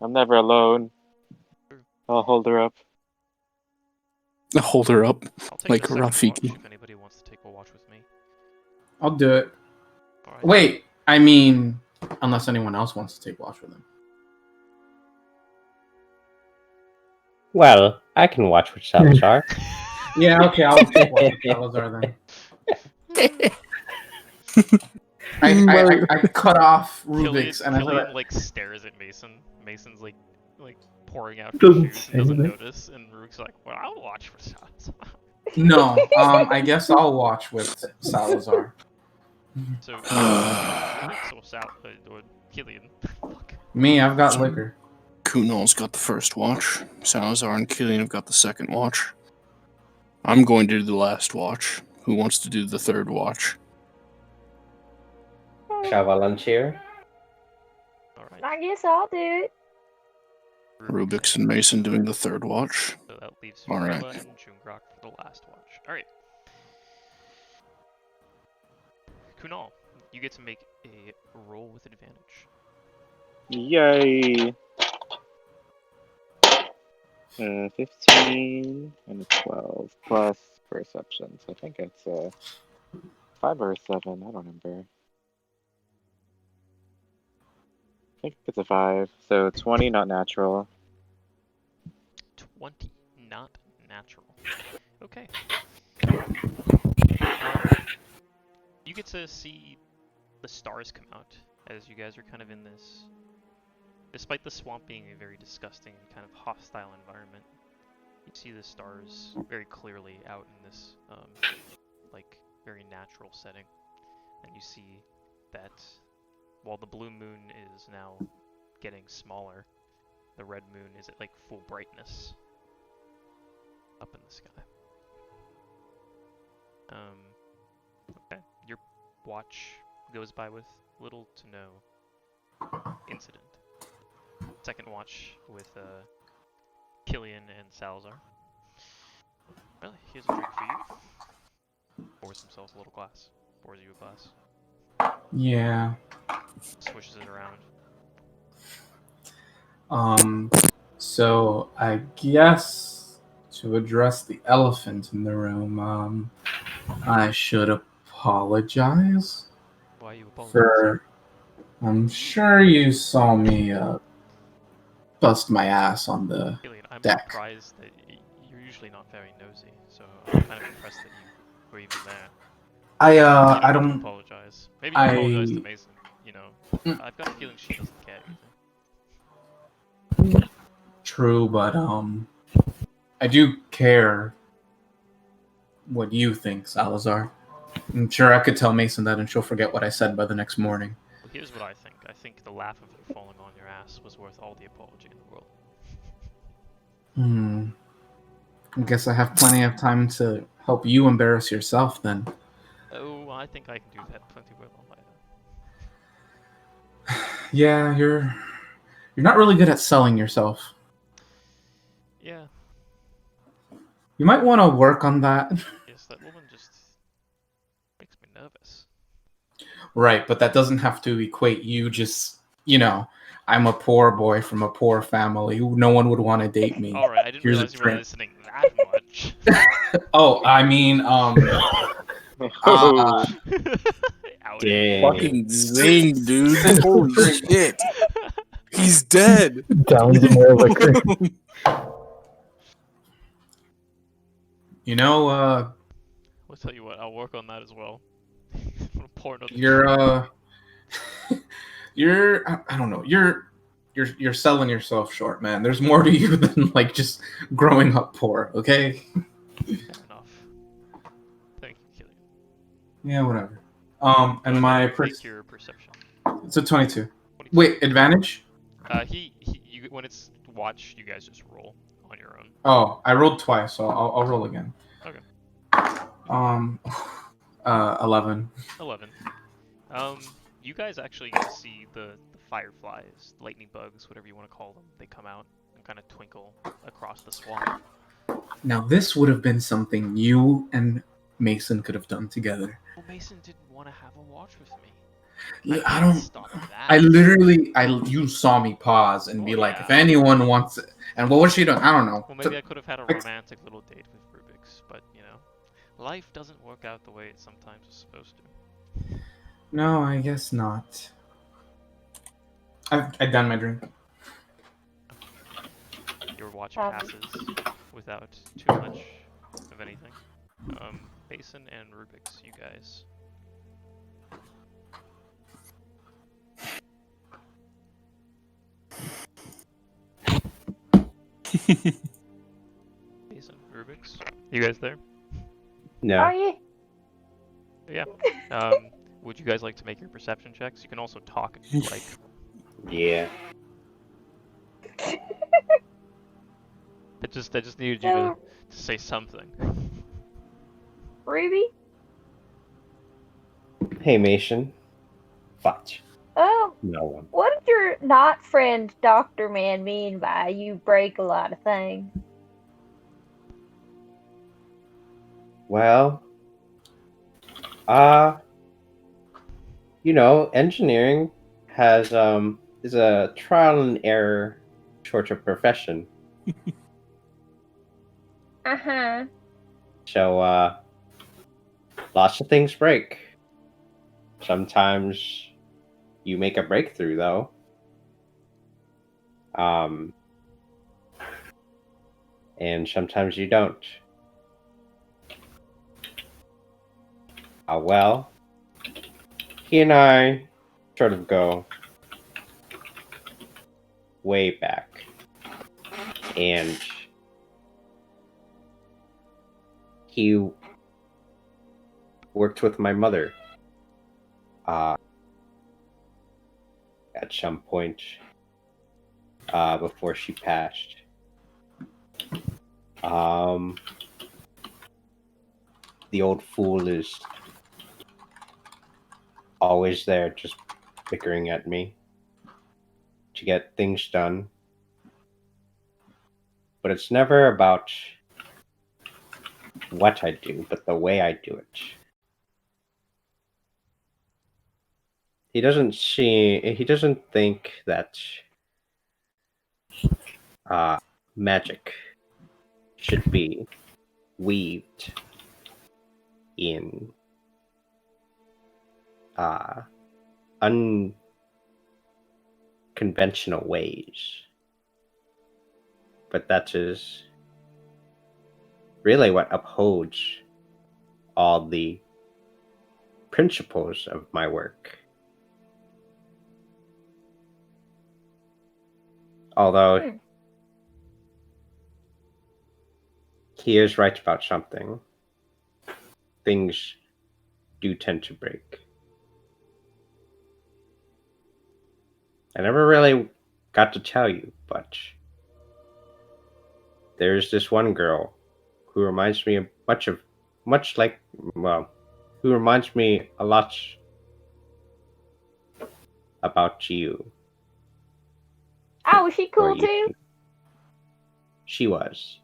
I'm never alone. I'll hold her up. Hold her up I'll take like the second Rafiki. watch if anybody wants to take a watch with me. I'll do it. Alright. Wait, I mean, unless anyone else wants to take watch with him. Well, I can watch with Salazar. Yeah, okay, I'll take watch with Salazar then. I cut off Rubyx and I was Killian like, like stares at Mason. Mason's like pouring out Doesn't shoes say and doesn't anything. notice, and Rook's like, "Well, I'll watch for shots." no, I guess I'll watch with Salazar. So, Rook's or Killian. Fuck. Me, I've got liquor. Kunal's got the first watch. Salazar and Killian have got the second watch. I'm going to do the last watch. Who wants to do the third watch? Shall I volunteer? All right. I guess I'll do it. Rubyx and Mason doing the third watch. So that leaves All right. Freyla and Jungrak for the last watch. All right. Kunal, you get to make a roll with advantage. Yay! 15 and a 12 plus perception. So I think it's a 5 or a 7. I don't remember. I think it's a 5. So 20, not natural. 20, not natural. Okay. You get to see the stars come out as you guys are kind of in this. Despite the swamp being a very disgusting, kind of hostile environment, you see the stars very clearly out in this, like, very natural setting. And you see that while the blue moon is now getting smaller, the red moon is at, like, full brightness up in the sky. Okay. Your watch goes by with little to no incident. Second watch with Killian and Salazar. Well, here's a drink for you. Pours himself a little glass. Pours you a glass. Yeah. Swishes it around. So I guess to address the elephant in the room, I should apologize Why you apologize? for. I'm sure you saw me bust my ass on the Killian, I'm deck. surprised that you're usually not very nosy, so I'm kind of impressed that you were even there. You I have to don't. apologize. Maybe you apologize to Mason. I've got a feeling she doesn't care either. True, but I do care what you think, Salazar. I'm sure I could tell Mason that and she'll forget what I said by the next morning. Well, here's what I think. I think the laugh of you falling on your ass was worth all the apology in the world. I guess I have plenty of time to help you embarrass yourself then. Oh, I think I can do that plenty well on my own. Yeah, you're not really good at selling yourself. Yeah. You might want to work on that. Yes, that woman just makes me nervous. Right, but that doesn't have to equate you just, I'm a poor boy from a poor family. No one would want to date me. Alright, I didn't Here's a realize you were drink. listening that much. Oh, I mean, Ouch. Dang. Fucking zing, dude. Holy shit. He's dead. Down some more liquor. I'll tell you what, I'll work on that as well. Pour another I don't know, you're selling yourself short, man. There's more to you than like just growing up poor, okay? Fair enough. Thank you, Killian. Yeah, whatever. And Go my ahead and make your perception. it's a 22. 22. Wait, advantage? When it's watch, you guys just roll on your own. Oh, I rolled twice, so I'll roll again. Okay. 11. 11. You guys actually get to see the fireflies, lightning bugs, whatever you want to call them. They come out and kind of twinkle across the swamp. Now this would have been something you and Mason could have done together. Well, Mason didn't want to have a watch with me. I don't. Stop that. You saw me pause and be Oh, like, yeah. if anyone wants it. And what was she doing? I don't know. Well, maybe I could have had a romantic little date with Rubyx, but life doesn't work out the way it sometimes is supposed to. No, I guess not. I've done my drink. Your watch passes without too much of anything. Basin and Rubyx, you guys. Basin, Rubyx, you guys there? No. Are you? Yeah. Would you guys like to make your perception checks? You can also talk if you like. Yeah. I just needed you to say something. Ruby? Hey, Mason. What? Oh, No one. what did your not friend Dr. Man mean by you break a lot of things? Well, engineering has is a trial and error sort of profession. Uh-huh. So lots of things break. Sometimes you make a breakthrough though. And sometimes you don't. Well, he and I sort of go way back. And he worked with my mother at some point before she passed. The old fool is always there, just bickering at me to get things done. But it's never about what I do, but the way I do it. He doesn't think that magic should be weaved in unconventional ways. But that is really what upholds all the principles of my work. Although Hmm. he is right about something. Things do tend to break. I never really got to tell you, but there's this one girl who reminds me of who reminds me a lot about you. Oh, was she Or cool you. too? She was.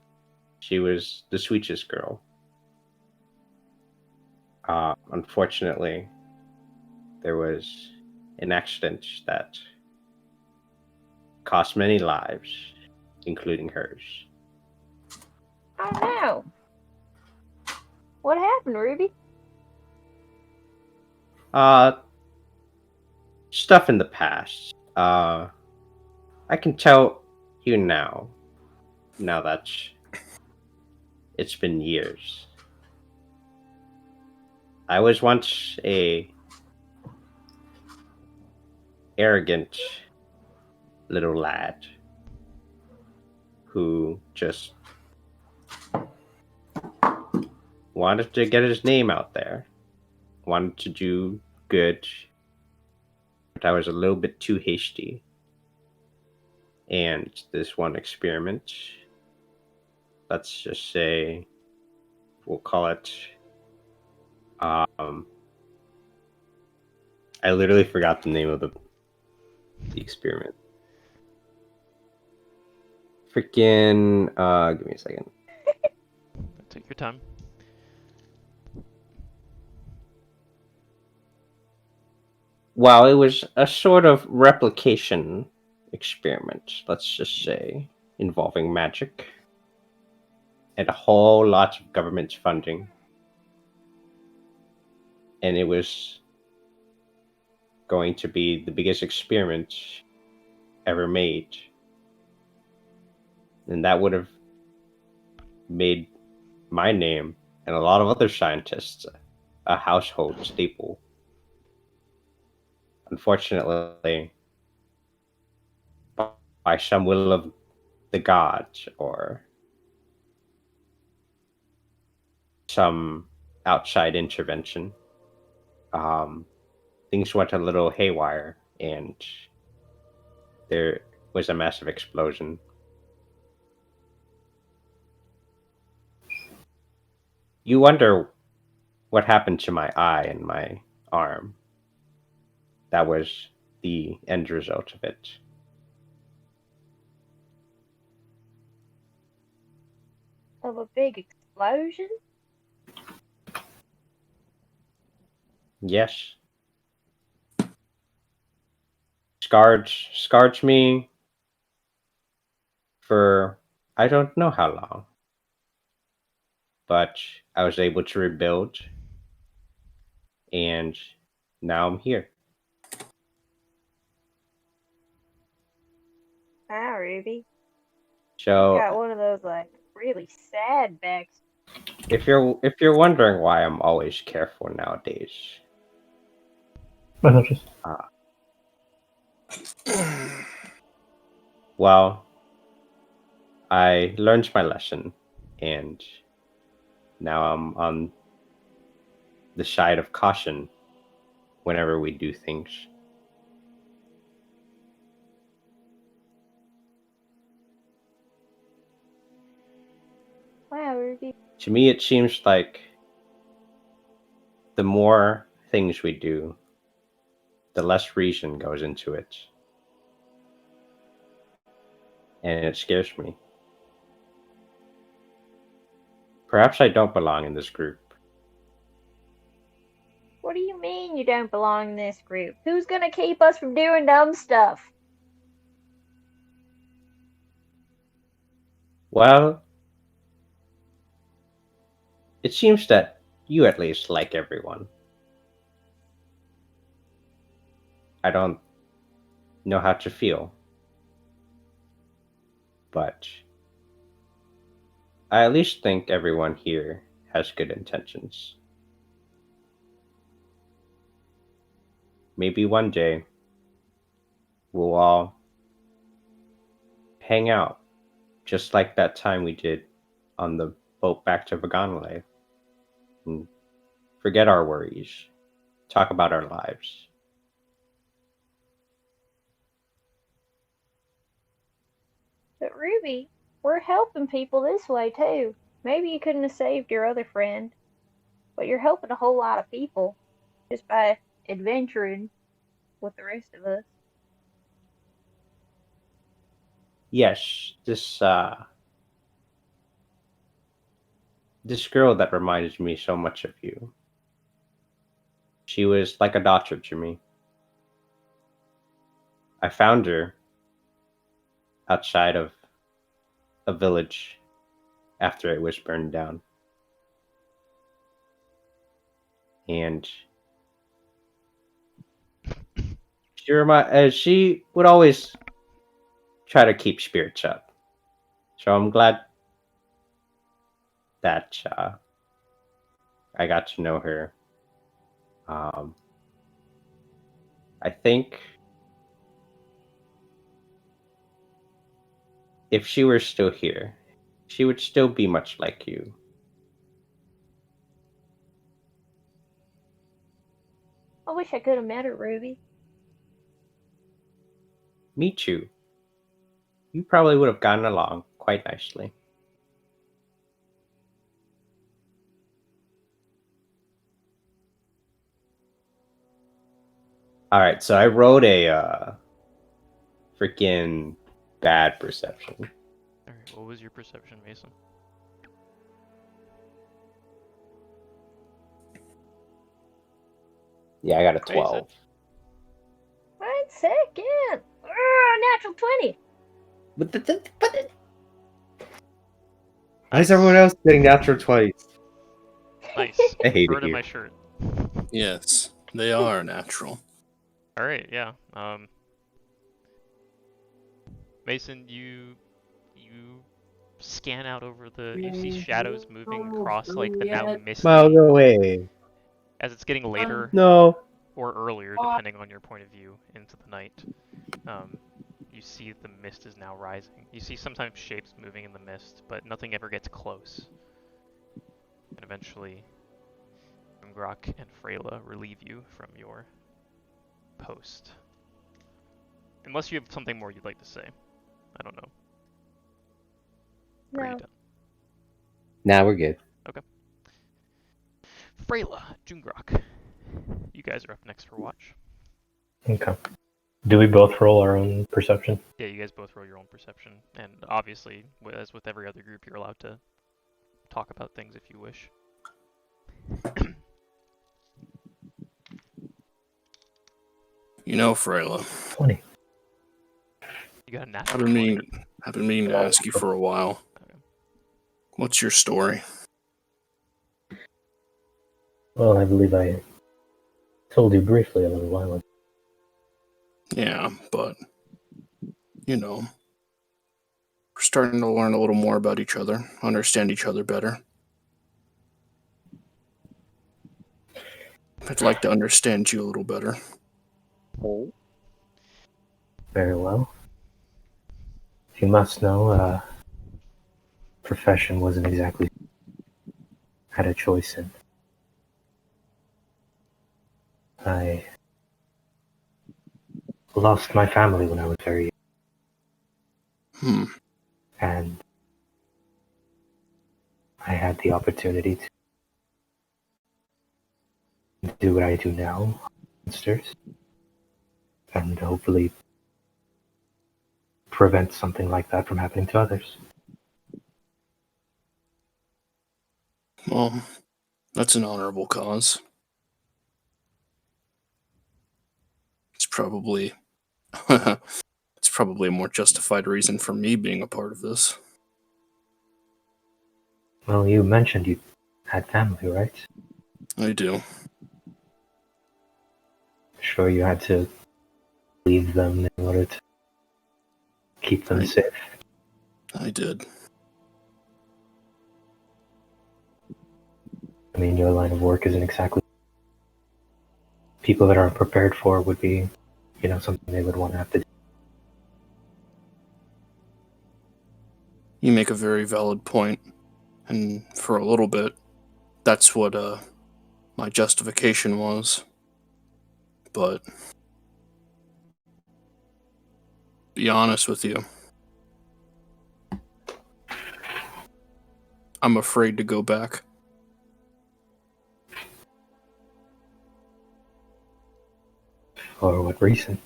She was the sweetest girl. Unfortunately, there was an accident that cost many lives, including hers. Oh no. What happened, Ruby? Stuff in the past. I can tell you now that it's been years. I was once a arrogant little lad who just wanted to get his name out there, wanted to do good, but I was a little bit too hasty. And this one experiment, let's just say, we'll call it, I literally forgot the name of the experiment. Freaking, give me a second. Take your time. Well, it was a sort of replication experiment, let's just say, involving magic and a whole lot of government funding. And it was going to be the biggest experiment ever made. And that would have made my name and a lot of other scientists a household staple. Unfortunately, by some will of the gods or some outside intervention, things went a little haywire and there was a massive explosion. You wonder what happened to my eye and my arm. That was the end result of it. Of a big explosion? Yes. Scarred me for I don't know how long. But I was able to rebuild and now I'm here. Wow, Ruby. So Got one of those like really sad backs. if you're wondering why I'm always careful nowadays, But just well, I learned my lesson and now I'm on the side of caution whenever we do things. Wow, Ruby. To me, it seems like the more things we do, the less reason goes into it. And it scares me. Perhaps I don't belong in this group. What do you mean you don't belong in this group? Who's gonna keep us from doing dumb stuff? Well, it seems that you at least like everyone. I don't know how to feel, but I at least think everyone here has good intentions. Maybe one day we'll all hang out, just like that time we did on the boat back to Vagan'la'ei. And forget our worries. Talk about our lives. But Ruby, we're helping people this way too. Maybe you couldn't have saved your other friend, but you're helping a whole lot of people just by adventuring with the rest of us. Yes, this girl that reminded me so much of you. She was like a daughter to me. I found her outside of a village after it was burned down. And she would always try to keep spirits up. So I'm glad that I got to know her. I think if she were still here, she would still be much like you. I wish I could have met her, Ruby. Me too. You probably would have gotten along quite nicely. Alright, so I wrote a freaking bad perception. Alright, what was your perception, Mason? Yeah, I got a 12. 1 second. Natural 20. Why is everyone else getting natural 20s? Nice. I hate Throw it it in here. my shirt. Yes, they are natural. Alright, yeah. Mason, you scan out over you see shadows moving across like the now misty Miles away. as it's getting later No. or earlier, depending on your point of view, into the night. You see the mist is now rising. You see sometimes shapes moving in the mist, but nothing ever gets close. And eventually, Jungrak and Freyla relieve you from your post. Unless you have something more you'd like to say. I don't know. Or are you No. done? Now we're good. Freyla, Jungrak. You guys are up next for watch. Okay. Do we both roll our own perception? Yeah, you guys both roll your own perception, and obviously, as with every other group, you're allowed to talk about things if you wish. You know, Freyla, 20. You got a I've natural been 20. meaning to ask you for a while. Okay. What's your story? Well, I believe I told you briefly a little while ago. Yeah, but you know, we're starting to learn a little more about each other, understand each other better. I'd like to understand you a little better. Very well. You must know, profession wasn't exactly had a choice in. I lost my family when I was very young, and I had the opportunity to do what I do now, monsters, and hopefully prevent something like that from happening to others. Well, that's an honorable cause. It's probably it's probably a more justified reason for me being a part of this. Well, you mentioned you had family, right? I do. Sure, you had to leave them in order to keep them safe. I did. I mean, your line of work isn't exactly people that aren't prepared for would be, something they would want to have to do. You make a very valid point, and for a little bit, that's what my justification was. But, to be honest with you, I'm afraid to go back. For what reason?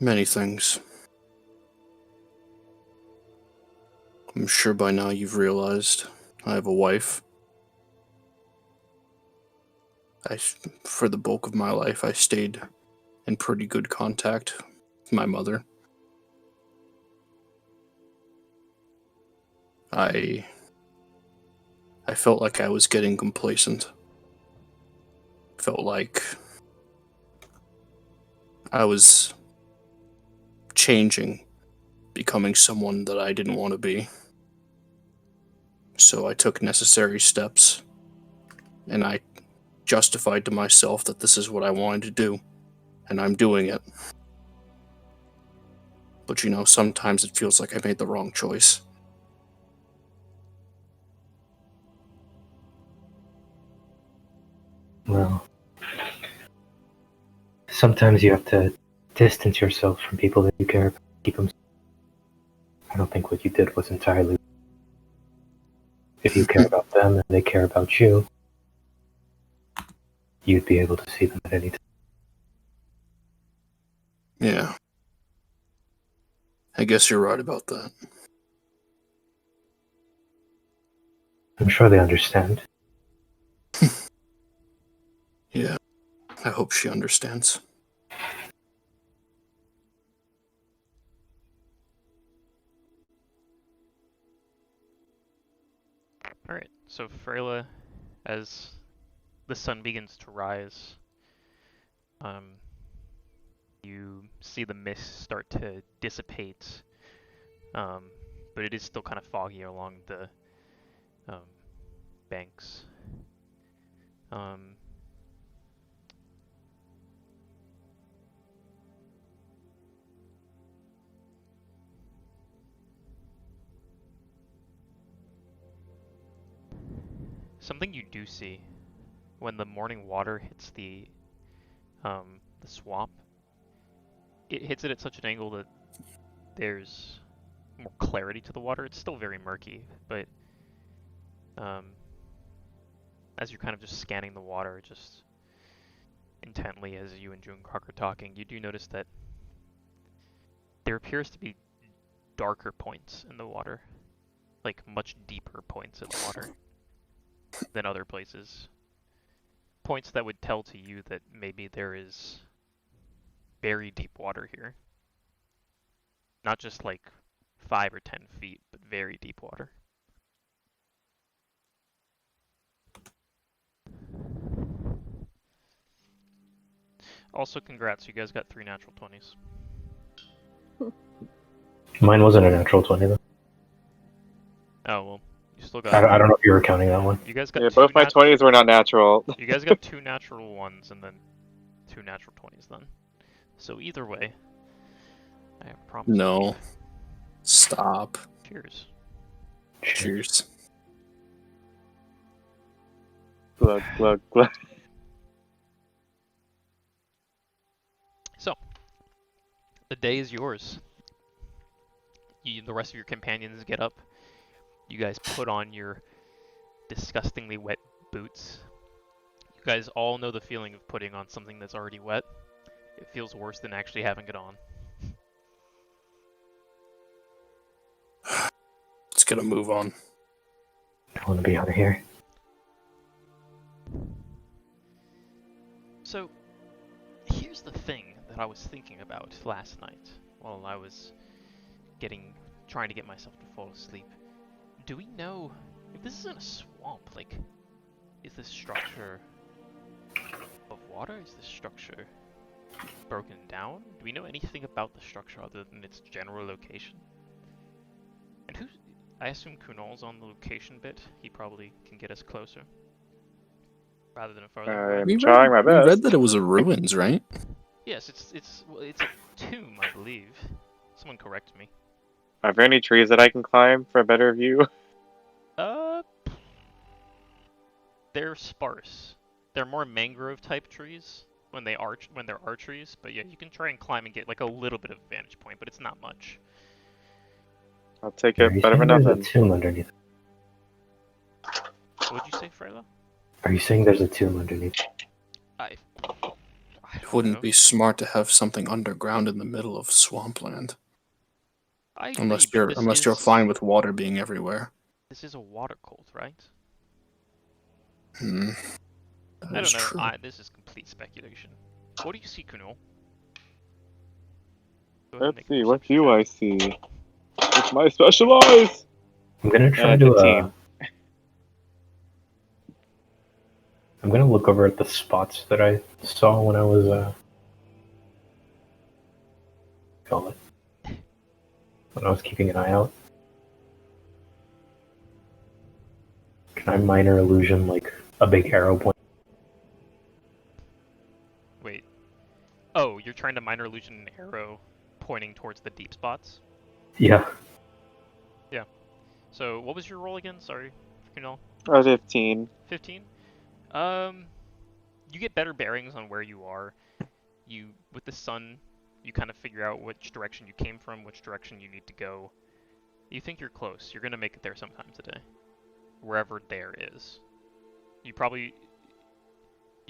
Many things. I'm sure by now you've realized I have a wife. For the bulk of my life, I stayed in pretty good contact with my mother. I felt like I was getting complacent. Felt like I was changing, becoming someone that I didn't want to be. So I took necessary steps, and I justified to myself that this is what I wanted to do, and I'm doing it. But you know, sometimes it feels like I made the wrong choice. Well, sometimes you have to distance yourself from people that you care about. Keep them. I don't think what you did was entirely. If you care about them and they care about you, you'd be able to see them at any time. Yeah. I guess you're right about that. I'm sure they understand. Yeah. I hope she understands. Alright, so Freyla, as the sun begins to rise, you see the mist start to dissipate, but it is still kind of foggy along the banks. Something you do see when the morning water hits the swamp, it hits it at such an angle that there's more clarity to the water. It's still very murky, but as you're kind of just scanning the water just intently as you and Jungrak are talking, you do notice that there appears to be darker points in the water, like much deeper points in the water than other places. Points that would tell to you that maybe there is very deep water here. Not just like 5 or 10 feet, but very deep water. Also, congrats, you guys got 3 natural 20s. Mine wasn't a natural 20 though. Oh, well, you still got... I don't know if you were counting that one. You guys got both my 20s were not natural. You guys got 2 natural 1s and then 2 natural 20s then. So either way, I promise. No. Stop. Cheers. Cheers. Glug, glug, glug. So, the day is yours. The rest of your companions get up. You guys put on your disgustingly wet boots. You guys all know the feeling of putting on something that's already wet. It feels worse than actually having it on. Let's get a move on. I want to be out of here. So, here's the thing that I was thinking about last night while I was trying to get myself to fall asleep. Do we know if this isn't a swamp? Like, is this structure of water? Is this structure broken down? Do we know anything about the structure other than its general location? And I assume Kunal's on the location bit. He probably can get us closer rather than further. I'm trying my best. We read that it was a ruins, right? Yes, it's a tomb, I believe. Someone correct me. Are there any trees that I can climb for a better view? They're sparse. They're more mangrove type trees when there are trees. But yeah, you can try and climb and get like a little bit of vantage point, but it's not much. I'll take Are it you better saying than there's a nothing. tomb underneath? What'd you say, Freyla? Are you saying there's a tomb underneath? I It don't wouldn't know. be smart to have something underground in the middle of swampland. I agree, Unless but you're fine with water being everywhere. this is a water cult, right? Hmm. I That is don't know. true. This is complete speculation. What do you see, Kunal? Go ahead and Let's make a see, what perception do check. I see? It's my specialized! I'm gonna try And to. 15. I'm gonna look over at the spots that I saw when I was call it, when I was keeping an eye out. Can I minor illusion like a big arrow point? Wait. Oh, you're trying to minor illusion an arrow pointing towards the deep spots? Yeah. So, what was your roll again? Sorry, Kunal. 15. 15? You get better bearings on where you are. With the sun, you kind of figure out which direction you came from, which direction you need to go. You think you're close. You're gonna make it there sometime today. Wherever there is. You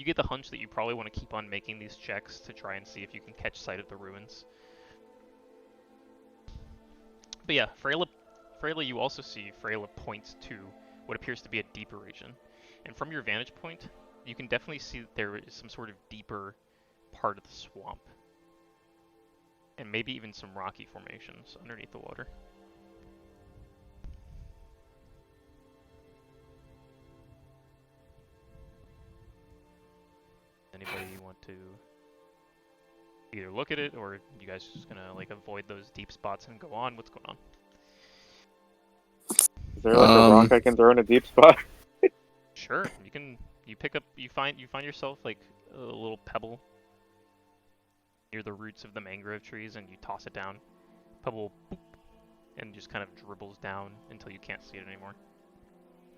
get the hunch that you probably want to keep on making these checks to try and see if you can catch sight of the ruins. But yeah, Freyla, you also see Freyla points to what appears to be a deeper region. And from your vantage point, you can definitely see that there is some sort of deeper part of the swamp. And maybe even some rocky formations underneath the water. Anybody want to either look at it, or you guys just gonna like avoid those deep spots and go on? What's going on? Is there like a rock I can throw in a deep spot? Sure, you find yourself like a little pebble near the roots of the mangrove trees, and you toss it down. Pebble, boop, and just kind of dribbles down until you can't see it anymore.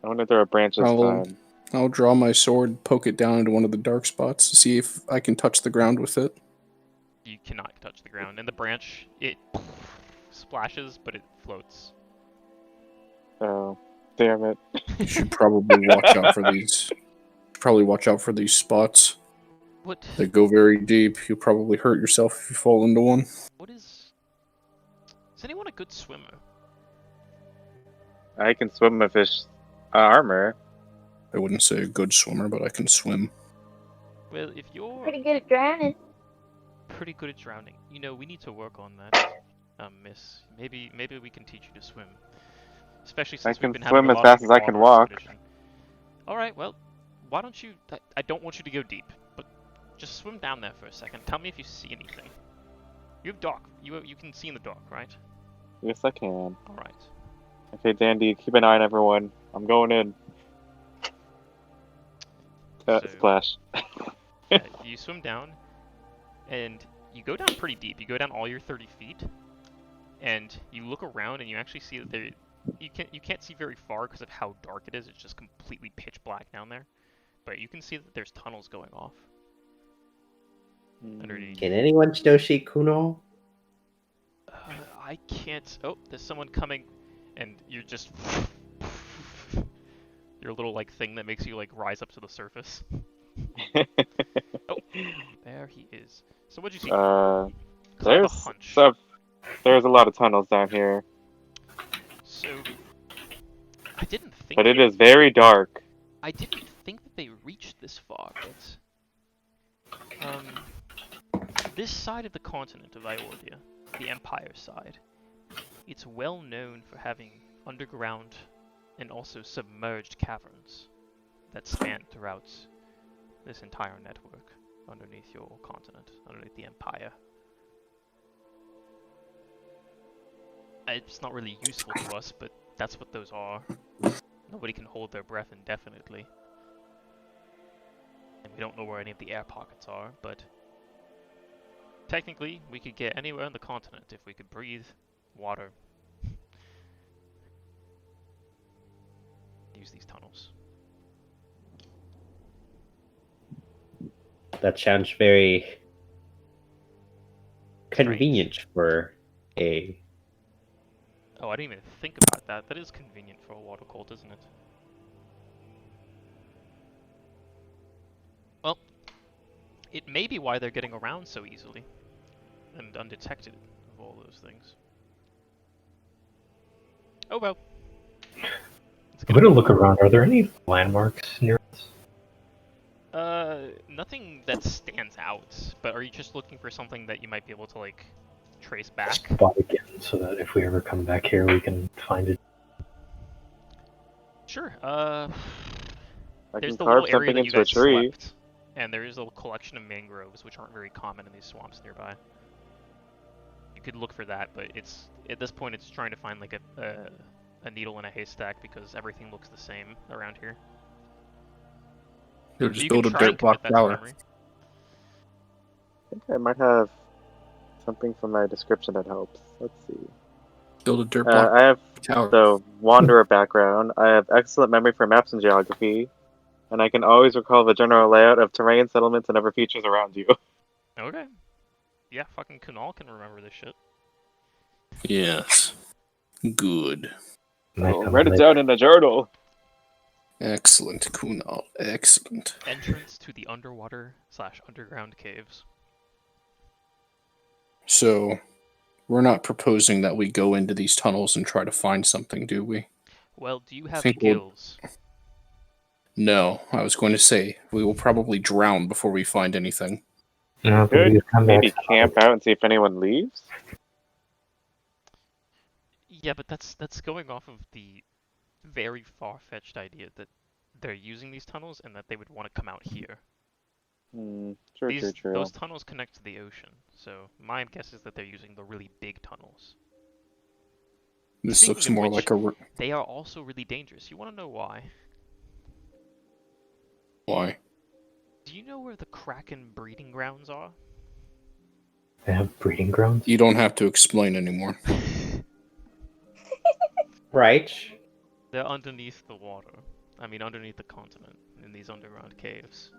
I want to throw a branch this time. I'll draw my sword, poke it down into one of the dark spots to see if I can touch the ground with it. You cannot touch the ground, and the branch, it splashes, but it floats. Oh, damn it. You should probably watch out for these. Probably watch out for these spots. What? They go very deep. You'll probably hurt yourself if you fall into one. Is anyone a good swimmer? I can swim with fish armor. I wouldn't say a good swimmer, but I can swim. Well, if you're Pretty good at drowning. pretty good at drowning, we need to work on that, miss. Maybe we can teach you to swim. Especially since we've been having swim a as lot fast of as I can water walk. expedition. Alright, well, why don't you... I don't want you to go deep, but just swim down there for a second. Tell me if you see anything. You have dark. You can see in the dark, right? Yes, I can. Alright. Okay, Dandy, keep an eye on everyone. I'm going in. Splash. You swim down, and you go down pretty deep. You go down all your 30 feet, and you look around, and you actually see that you can't see very far because of how dark it is. It's just completely pitch black down there. But you can see that there's tunnels going off underneath. Can anyone still see Kunal? I can't. Oh, there's someone coming, and you're just your little like thing that makes you like rise up to the surface. Oh, there he is. So what'd you see? There's a lot of tunnels down here. So I didn't think. But it is very dark. I didn't think that they reached this far, but this side of the continent of Iordia, the Empire side, it's well known for having underground and also submerged caverns that span throughout this entire network underneath your continent, underneath the Empire. It's not really useful to us, but that's what those are. Nobody can hold their breath indefinitely. And we don't know where any of the air pockets are, but technically, we could get anywhere on the continent if we could breathe water. Use these tunnels. That sounds very Strange. convenient for a... Oh, I didn't even think about that. That is convenient for a water cult, isn't it? Well, it may be why they're getting around so easily and undetected of all those things. Oh well. I'm gonna look around. Are there any landmarks near us? Nothing that stands out, but are you just looking for something that you might be able to, like, trace back? Spot again, so that if we ever come back here, we can find it. Sure, I there's can the carve little area something that you into a guys tree. slept, and there is a little collection of mangroves, which aren't very common in these swamps nearby. You could look for that, but it's, at this point, it's trying to find, like, a needle in a haystack, because everything looks the same around here. You'll So just you build can a try and dirt block commit that to tower. memory. I think I might have something from my description that helps. Let's see. Build a dirt block I have tower. the wanderer background. I have excellent memory for maps and geography, and I can always recall the general layout of terrain, settlements, and other features around you. Okay. Yeah, fucking Kunal can remember this shit. Yes. Good. Might I'll come write it later. down in a journal. Excellent, Kunal. Excellent. Entrance to the underwater/underground caves. So, we're not proposing that we go into these tunnels and try to find something, do we? Well, do you have Think we'll- gills? No, I was going to say, we will probably drown before we find anything. No, but Good. we come back. Maybe camp out and see if anyone leaves. Yeah, but that's going off of the very far-fetched idea that they're using these tunnels and that they would want to come out here. True. Those tunnels connect to the ocean, so my guess is that they're using the really big tunnels. This Speaking looks of more which, like a... They are also really dangerous. You want to know why? Why? Do you know where the Kraken breeding grounds are? They have breeding grounds? You don't have to explain anymore. Right. They're underneath the water. I mean, underneath the continent, in these underground caves.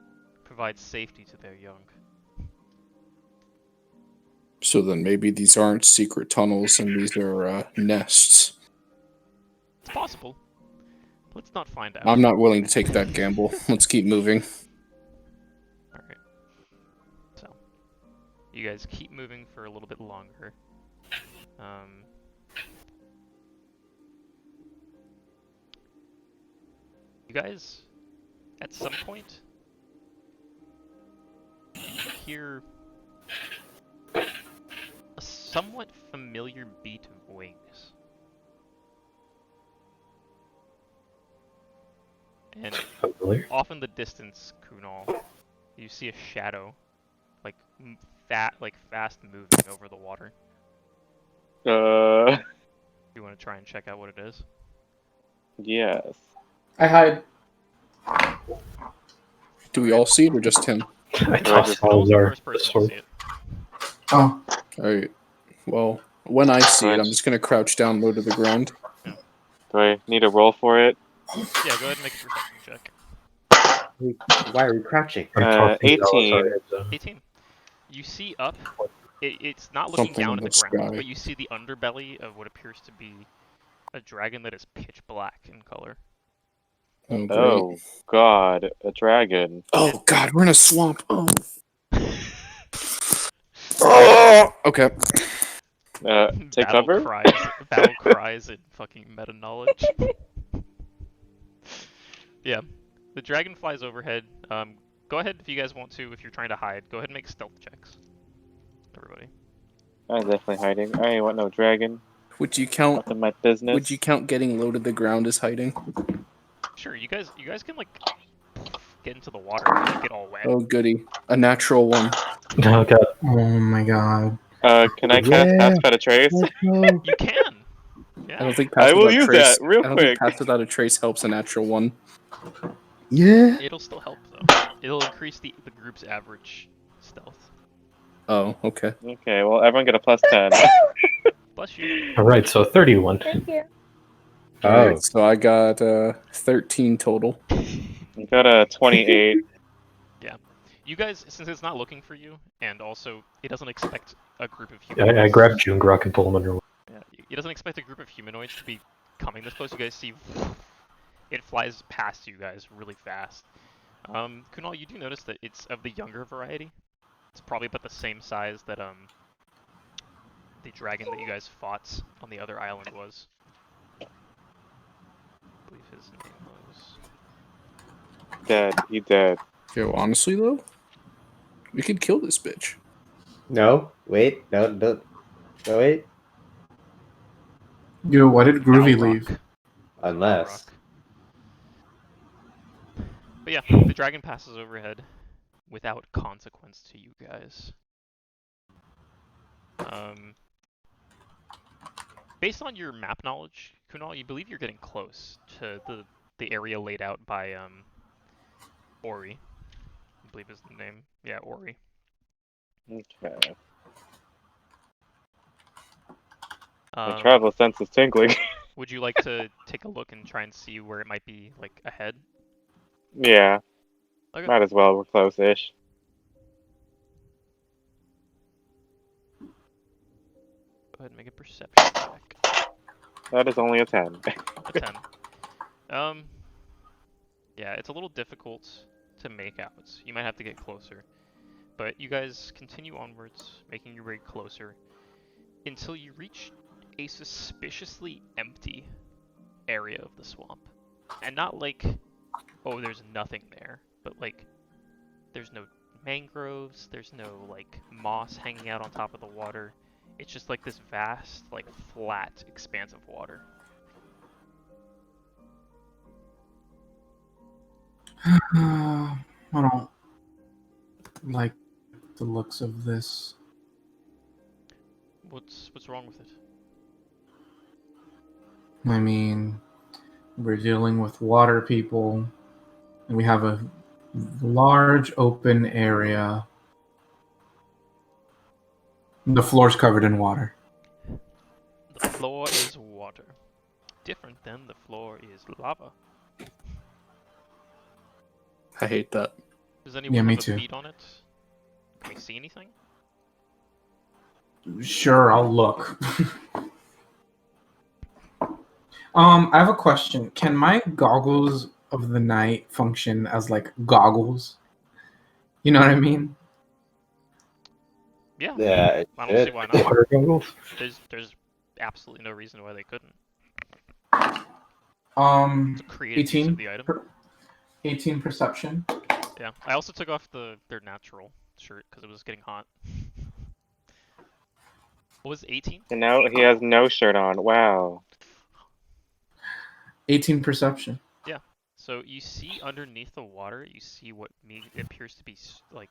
Provide safety to their young. So then maybe these aren't secret tunnels and these are nests. It's possible. Let's not find out. I'm not willing to take that gamble. Let's keep moving. Alright. So, you guys keep moving for a little bit longer. You guys, at some point, hear a somewhat familiar beat of wings. And Familiar? off in the distance, Kunal, you see a shadow, like fast moving over the water. You want to try and check out what it is? Yes. I hide. Do we all see it or just him? I just- tossed Kunal's all the our first person to sword. see it. Oh, Alright. Well, when I see it, I'm Right. just going to crouch down low to the ground. Do I need a roll for it? Yeah, go ahead and make a perception check. Why are we crouching? I'm tossing all 18. our heads, 18. You see up. It's not looking Something down in at the the ground, sky. but you see the underbelly of what appears to be a dragon that is pitch black in color. Oh, great. Oh, God. A dragon. Oh, God, we're in a swamp. Oh. Oh! Okay. Take cover? Battle cries and fucking meta knowledge. Yeah, the dragon flies overhead. Go ahead if you guys want to. If you're trying to hide, go ahead and make stealth checks. Everybody. I'm definitely hiding. I ain't want no dragon. Would you count? Nothing my business. Would you count getting low to the ground as hiding? Sure, you guys can like get into the water and like, get all wet. Oh, goody. A natural one. Oh god. oh my god. Can I cast Pass Without a Trace? You can. Yeah. I don't think I Pass will Without use Trace, that real I don't quick. think Pass Without a Trace helps a natural one. Yeah. It'll still help though. It'll increase the group's average stealth. Oh, okay. Okay, well, everyone get a plus 10. Bless you. All right, so 31. Thank you. Oh, Alright, so I got 13 total. You got a 28. You guys, since it's not looking for you, and also it doesn't expect a group of I humanoids. grabbed Jungrak and pulled him under. Yeah, it doesn't expect a group of humanoids to be coming this close. You guys see it flies past you guys really fast. Kunal, you do notice that it's of the younger variety. It's probably about the same size that the dragon that you guys fought on the other island was. I believe his name was. Dead. He dead. Yo, honestly though, we could kill this bitch. no, wait, no, wait. Yo, why did Groovy Balrog. leave? Unless. But yeah, the dragon passes overhead without consequence to you guys. Based on your map knowledge, Kunal, you believe you're getting close to the area laid out by Ori. I believe is the name. Yeah, Ori. Okay. My Um, travel sense is tingling. Would you like to take a look and try and see where it might be, like, ahead? Yeah. Okay. Might as well. We're close-ish. Go ahead and make a perception check. That is only a 10. A 10. Yeah, it's a little difficult to make out. You might have to get closer. But you guys continue onwards, making your way closer, until you reach a suspiciously empty area of the swamp. And not like, oh, there's nothing there, but like, there's no mangroves, there's no like moss hanging out on top of the water. It's just like this vast, like flat expanse of water. I don't like the looks of this. What's wrong with it? I mean, we're dealing with water people, and we have a large open area. The floor's covered in water. The floor is water. Different than the floor is lava. I hate that. Does anyone Yeah, me have a too. beat on it? Can we see anything? Sure, I'll look. I have a question. Can my goggles of the night function as like goggles? You know what I mean? Yeah. Yeah, I don't see why not. Water goggles? There's absolutely no reason why they couldn't. It's a creative use of the item. 18 perception. Yeah. I also took off their natural shirt because it was getting hot. What was 18? And now he has no shirt on. Wow. 18 perception. Yeah. So you see underneath the water, you see what appears to be like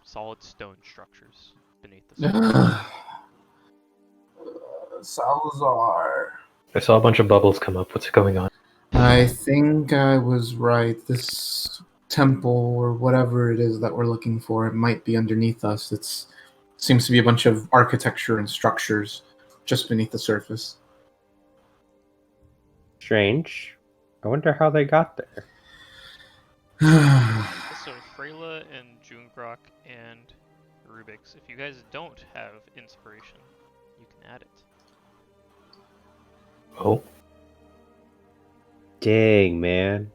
solid stone structures beneath the surface. Salazar. I saw a bunch of bubbles come up. What's going on? I think I was right. This temple or whatever it is that we're looking for, it might be underneath us. It seems to be a bunch of architecture and structures just beneath the surface. strange. I wonder how they got there. So Freyla and Jungrak and Rubyx, if you guys don't have inspiration, you can add it. Oh. Dang, man.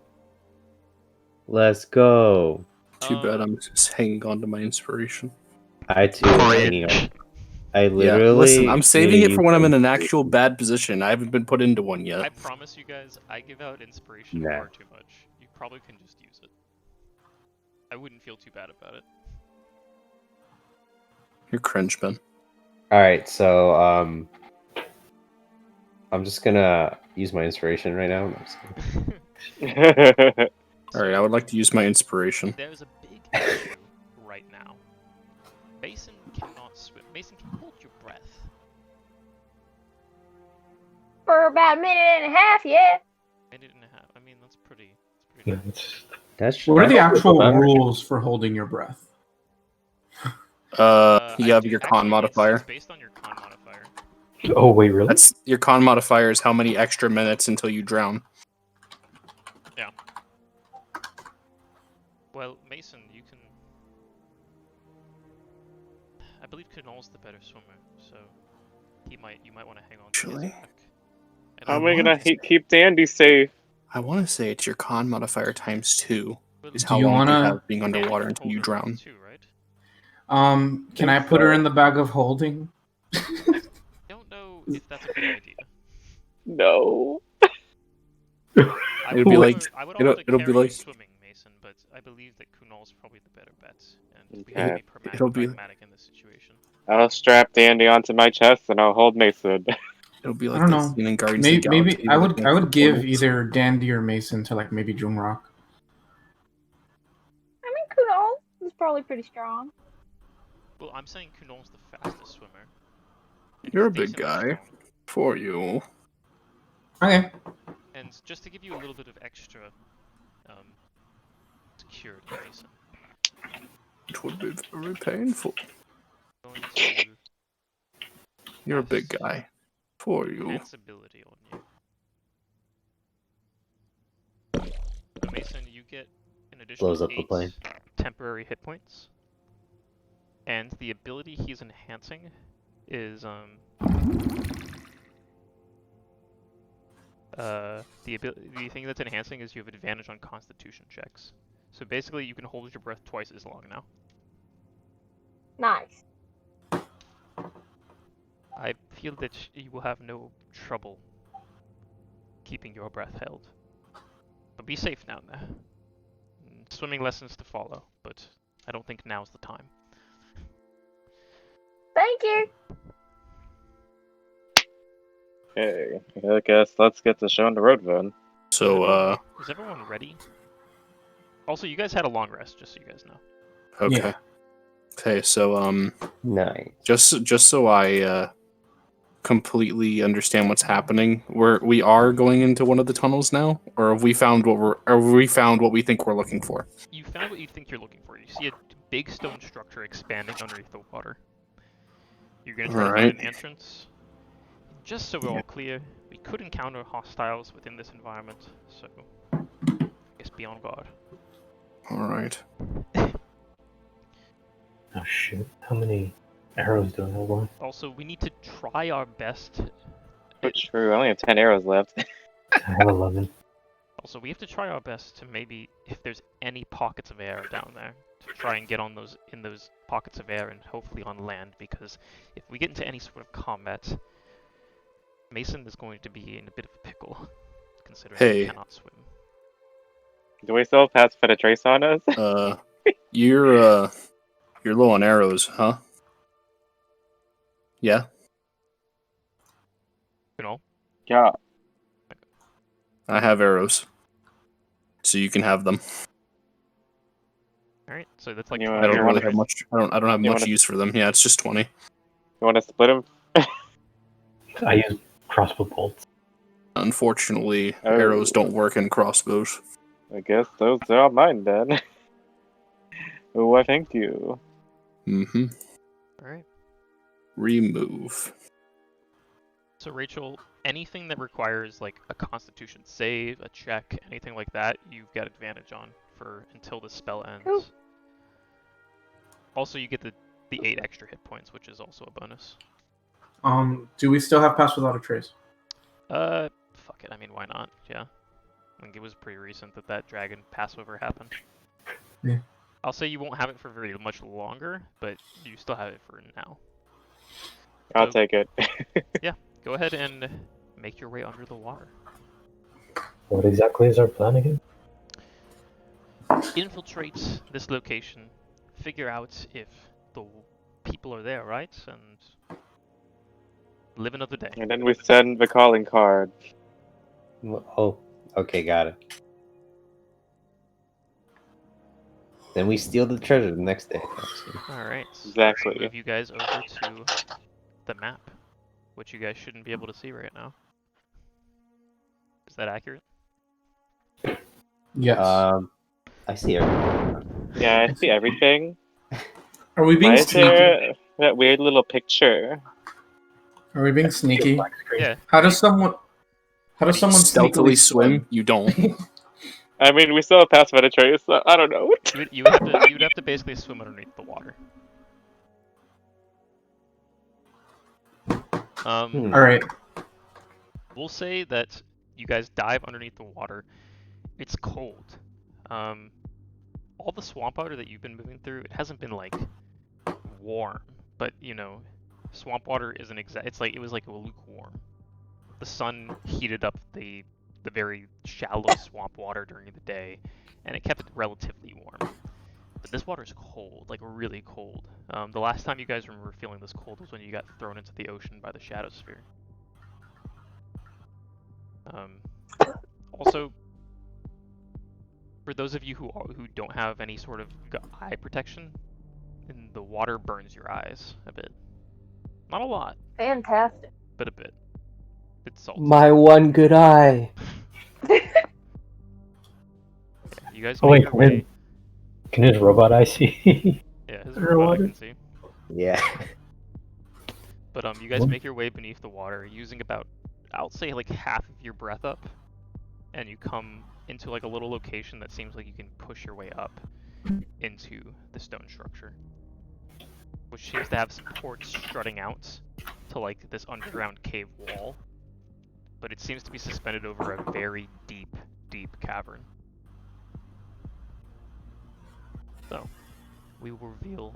Let's go. Too bad I'm just hanging on to my inspiration. I too am hanging on. I literally. Yeah, listen, I'm saving it use for when I'm in an inspiration. actual bad position. I haven't been put into one I yet. promise you guys, I give out inspiration Nah. far too much. You probably can just use it. I wouldn't feel too bad about it. You're cringe, Ben. Alright, so I'm just gonna use my inspiration right now. I'm just gonna- Alright, I would like to use my inspiration. There's a big issue right now. Mason cannot swim. Mason, can you hold your breath? For about a minute and a half, yeah. Minute and a half. I mean, that's pretty. Yeah, Nice. it's, That's What are the that's- actual rules for holding your breath? You have your con modifier. It's based on your con modifier. Oh wait, really? That's your con modifier is how many extra minutes until you drown. Yeah. Well, Mason, you can. I believe Kunal's the better swimmer, so you might want to hang on to his Actually, back. How am I gonna keep Dandy safe? I want to say it's your con modifier times 2 is Do how you long you wanna- have being underwater until you drown. Too, right? Can I put her in the bag of holding? I don't know if that's a good idea. No. I It'll be like- I would it'll- offer to it'll be carry like- swimming, Mason, but I believe that Kunal's probably the better bet, and we Okay. have to be It'll be- pragmatic in this situation. I'll strap Dandy onto my chest and I'll hold Mason. It'll be I like don't the know. scene in Guardians of the Maybe Galaxy I where would they I go would give portals. either Dandy or Mason to like maybe Jungrak. I mean, Kunal is probably pretty strong. Well, I'm saying Kunal's the fastest swimmer. and You're a he's big decently guy. strong. For you. Okay. And just to give you a little bit of extra security, Mason, It would be very painful. I'm going to You're a big cast guy. For you. enhance ability on you. So Mason, you get an additional Blows up the 8 plane. temporary hit points, and the ability he's enhancing is the thing that's enhancing is you have advantage on Constitution checks. So basically, you can hold your breath twice as long now. Nice. I feel that you will have no trouble keeping your breath held. But be safe down there. Swimming lessons to follow, but I don't think now's the time. Thank you. Okay, I guess let's get the show on the road then. So, Is everyone ready? Also, you guys had a long rest, just so you guys know. okay. Yeah. Okay, so, Nice. just so I, completely understand what's happening, we are going into one of the tunnels now, or have we found what we think we're looking for? You found what you think you're looking for. You see a big stone structure expanding underneath the water. You're gonna try to Alright. find an entrance. Just so we're all clear, we could encounter hostiles within this environment, so I guess be on guard. Alright. Oh shit! How many arrows do I have left? Also, we need to try our best. Which true, I only have 10 arrows left. I have 11. Also, we have to try our best to maybe, if there's any pockets of air down there, to try and get on those pockets of air and hopefully on land. Because if we get into any sort of combat, Mason is going to be in a bit of a pickle, considering he Hey. cannot swim. Do we still have Pass Penetrace on us? You're low on arrows, huh? Yeah? You know, Yeah. I have arrows. So you can have them. all right. So that's like You I wanna- don't you really wanna- have much. I don't have you much wanna- use for them. Yeah, it's just 20. You want to split them? I use crossbow bolts. Unfortunately, Oh. arrows don't work in crossbows. I guess those are mine then. Oh, I thank you. Mm-hmm. all right. Remove. So Rachel, anything that requires like a Constitution save, a check, anything like that, you've got advantage on for until the spell ends. Cool. Also, you get the 8 extra hit points, which is also a bonus. Do we still have Pass Without a Trace? Fuck it. I mean, why not? Yeah. I think it was pretty recent that dragon Passover happened. Yeah. I'll say you won't have it for very much longer, but you still have it for now. I'll So- take it. Go ahead and make your way under the water. What exactly is our plan again? Infiltrate this location, figure out if the people are there, right? And live another day. And then we send the calling card. Oh, okay, got it. Then we steal the treasure the next day. Alright. Exactly. Move you guys over to the map, which you guys shouldn't be able to see right now. Is that accurate? Yes. I see everything. Yeah, I see everything. Are we Why being is sneaky? there that weird little picture? Are we being sneaky? Black screen. Yeah. How does someone stealthily sneakily swim? You don't. I mean, we still have pass penetrate, so I don't know. You would have to basically swim underneath the water. All right. We'll say that you guys dive underneath the water. It's cold. All the swamp water that you've been moving through, it hasn't been like warm, but you know, swamp water isn't exact. It's like it was like lukewarm. The sun heated up the very shallow swamp water during the day, and it kept it relatively warm. But this water is cold, like really cold. The last time you guys remember feeling this cold was when you got thrown into the ocean by the shadow sphere. Also, for those of you who don't have any sort of eye protection, and the water burns your eyes a bit. Not a lot, Fantastic. but a bit. It's salty. My one good eye. You guys Oh, make wait, your way. Can his robot eye see? Yeah, his Or robot I water? can see. Yeah. But you guys make your way beneath the water using about, I'll say like half of your breath up, and you come into like a little location that seems like you can push your way up into the stone structure, which seems to have some ports strutting out to like this underground cave wall, but it seems to be suspended over a very deep, deep cavern. So, we will reveal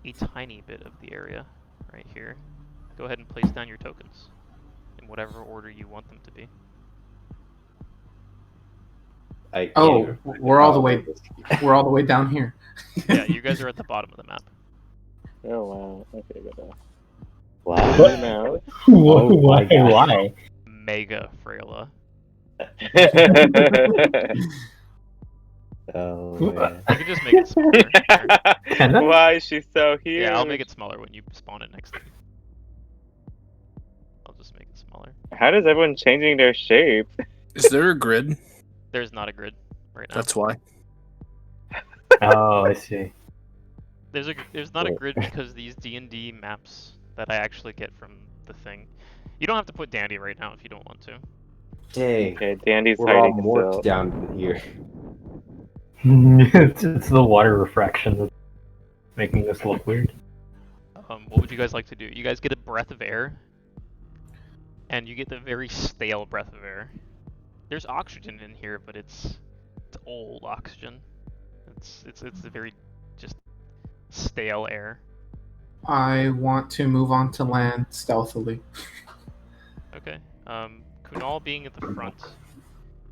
a tiny bit of the area right here. Go ahead and place down your tokens in whatever order you want them to be. We're all the way down here. Yeah, you guys are at the bottom of the map. Oh wow. Okay, good. Wow. Now. Why? Mega Freyla. Oh, man. You can just make it smaller. Here. Why is she so huge? Yeah, I'll make it smaller when you spawn it next to me. I'll just make it smaller. How does everyone changing their shape? Is there a grid? There's not a grid right now. That's why. Oh, I see. There's not a grid because these D&D maps that I actually get from the thing. You don't have to put Dandy right now if you don't want to. Dang. Okay, Dandy's We're all hiding morphed still. down here. It's the water refraction that's making this look weird. What would you guys like to do? You guys get a breath of air, and you get the very stale breath of air. There's oxygen in here, but it's old oxygen. It's a very just stale air. I want to move on to land stealthily. Okay. Kunal being at the front.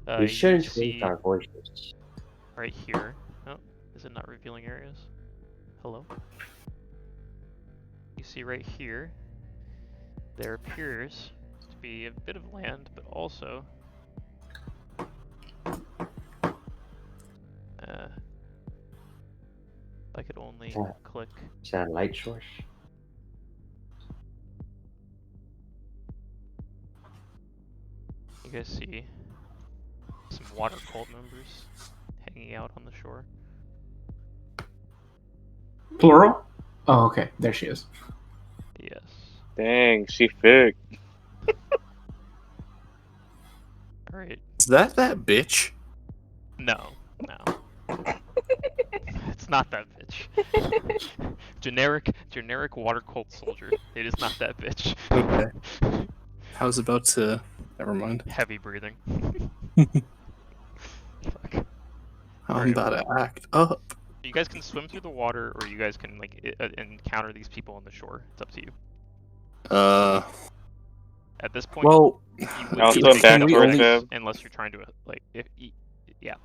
We you shouldn't see raise our voices. right here. Oh, is it not revealing areas? Hello? You see right here, there appears to be a bit of land, but also if I could only click. Is that a light source? You guys see some water cult members hanging out on the shore. Plural? Oh, okay. There she is. Yes. Dang, she thick. Alright. Is that bitch? No. It's not that bitch. generic water cult soldier. It is not that bitch. Okay. I was about to... Never mind. Heavy breathing. Fuck. I'm about to act up. You guys can swim through the water, or you guys can like encounter these people on the shore. It's up to you. At this point, Well, you I'll wouldn't swim be back able to towards connect them. unless you're trying to yeah.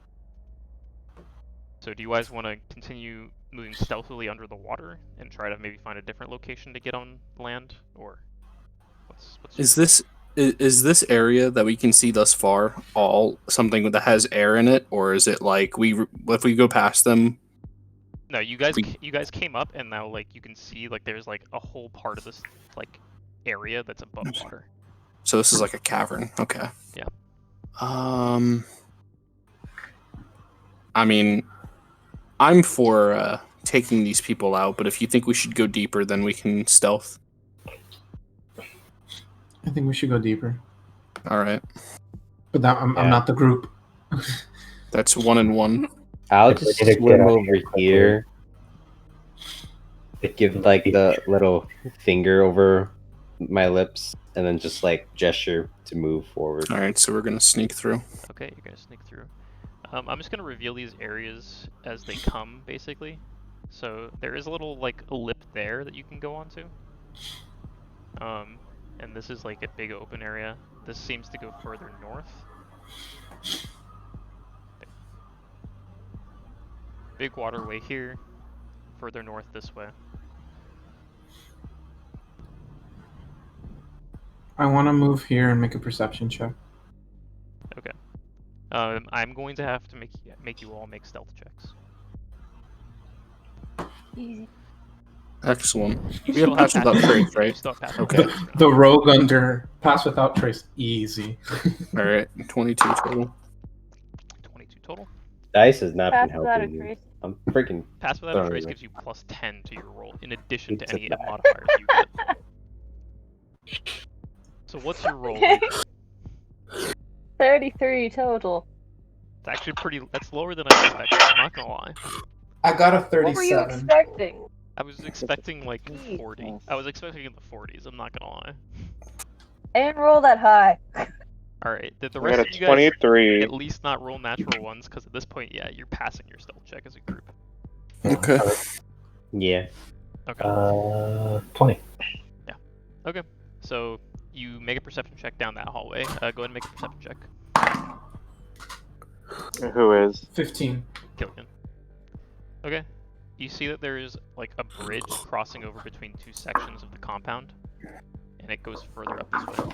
So do you guys want to continue moving stealthily under the water and try to maybe find a different location to get on land, or what's Is this area that we can see thus far all something that has air in it, or is it like if we go past them? No, you guys came up, and now like you can see like there's like a whole part of this like area that's above water. So this is like a cavern. Okay. Yeah. I mean, I'm for taking these people out, but if you think we should go deeper, then we can stealth. I think we should go deeper. All right. But that, I'm not the group. That's 1 and 1. I'll If we just need to get swim out over here quickly. here. Give like the little finger over my lips, and then just like gesture to move forward. All right, so we're gonna sneak through. Okay, you're gonna sneak through. I'm just gonna reveal these areas as they come, basically. So there is a little like a lip there that you can go onto. And this is like a big open area. This seems to go further north. Big waterway here, further north this way. I want to move here and make a perception check. Okay. I'm going to have to make you all make stealth checks. Easy. Excellent. You We have still pass have without pass- trace, you right? still have pass Okay. without trace. The rogue under pass without trace, easy. All right, 22 total. 22 total. Dice has not Pass been without a helping me. trace. I'm freaking. Pass without a Sorry. trace gives you plus 10 to your roll, in addition to It's a any bad. modifiers you get. So what's your roll? Okay. 33 total. It's actually that's lower than I expected, I'm not gonna lie. I got a What were you 37. expecting? I was expecting like Jesus. 40. I was expecting in the 40s, I'm not gonna lie. And roll that high. Alright, did the We rest got of a you guys 23. at least not roll natural ones? Because at this point, yeah, you're passing your stealth check as a group. Okay. Yeah. Okay. 20. Okay. So you make a perception check down that hallway. Go ahead and make a perception check. Who is? 15. Killian. Okay. You see that there is like a bridge crossing over between two sections of the compound, and it goes further up this way.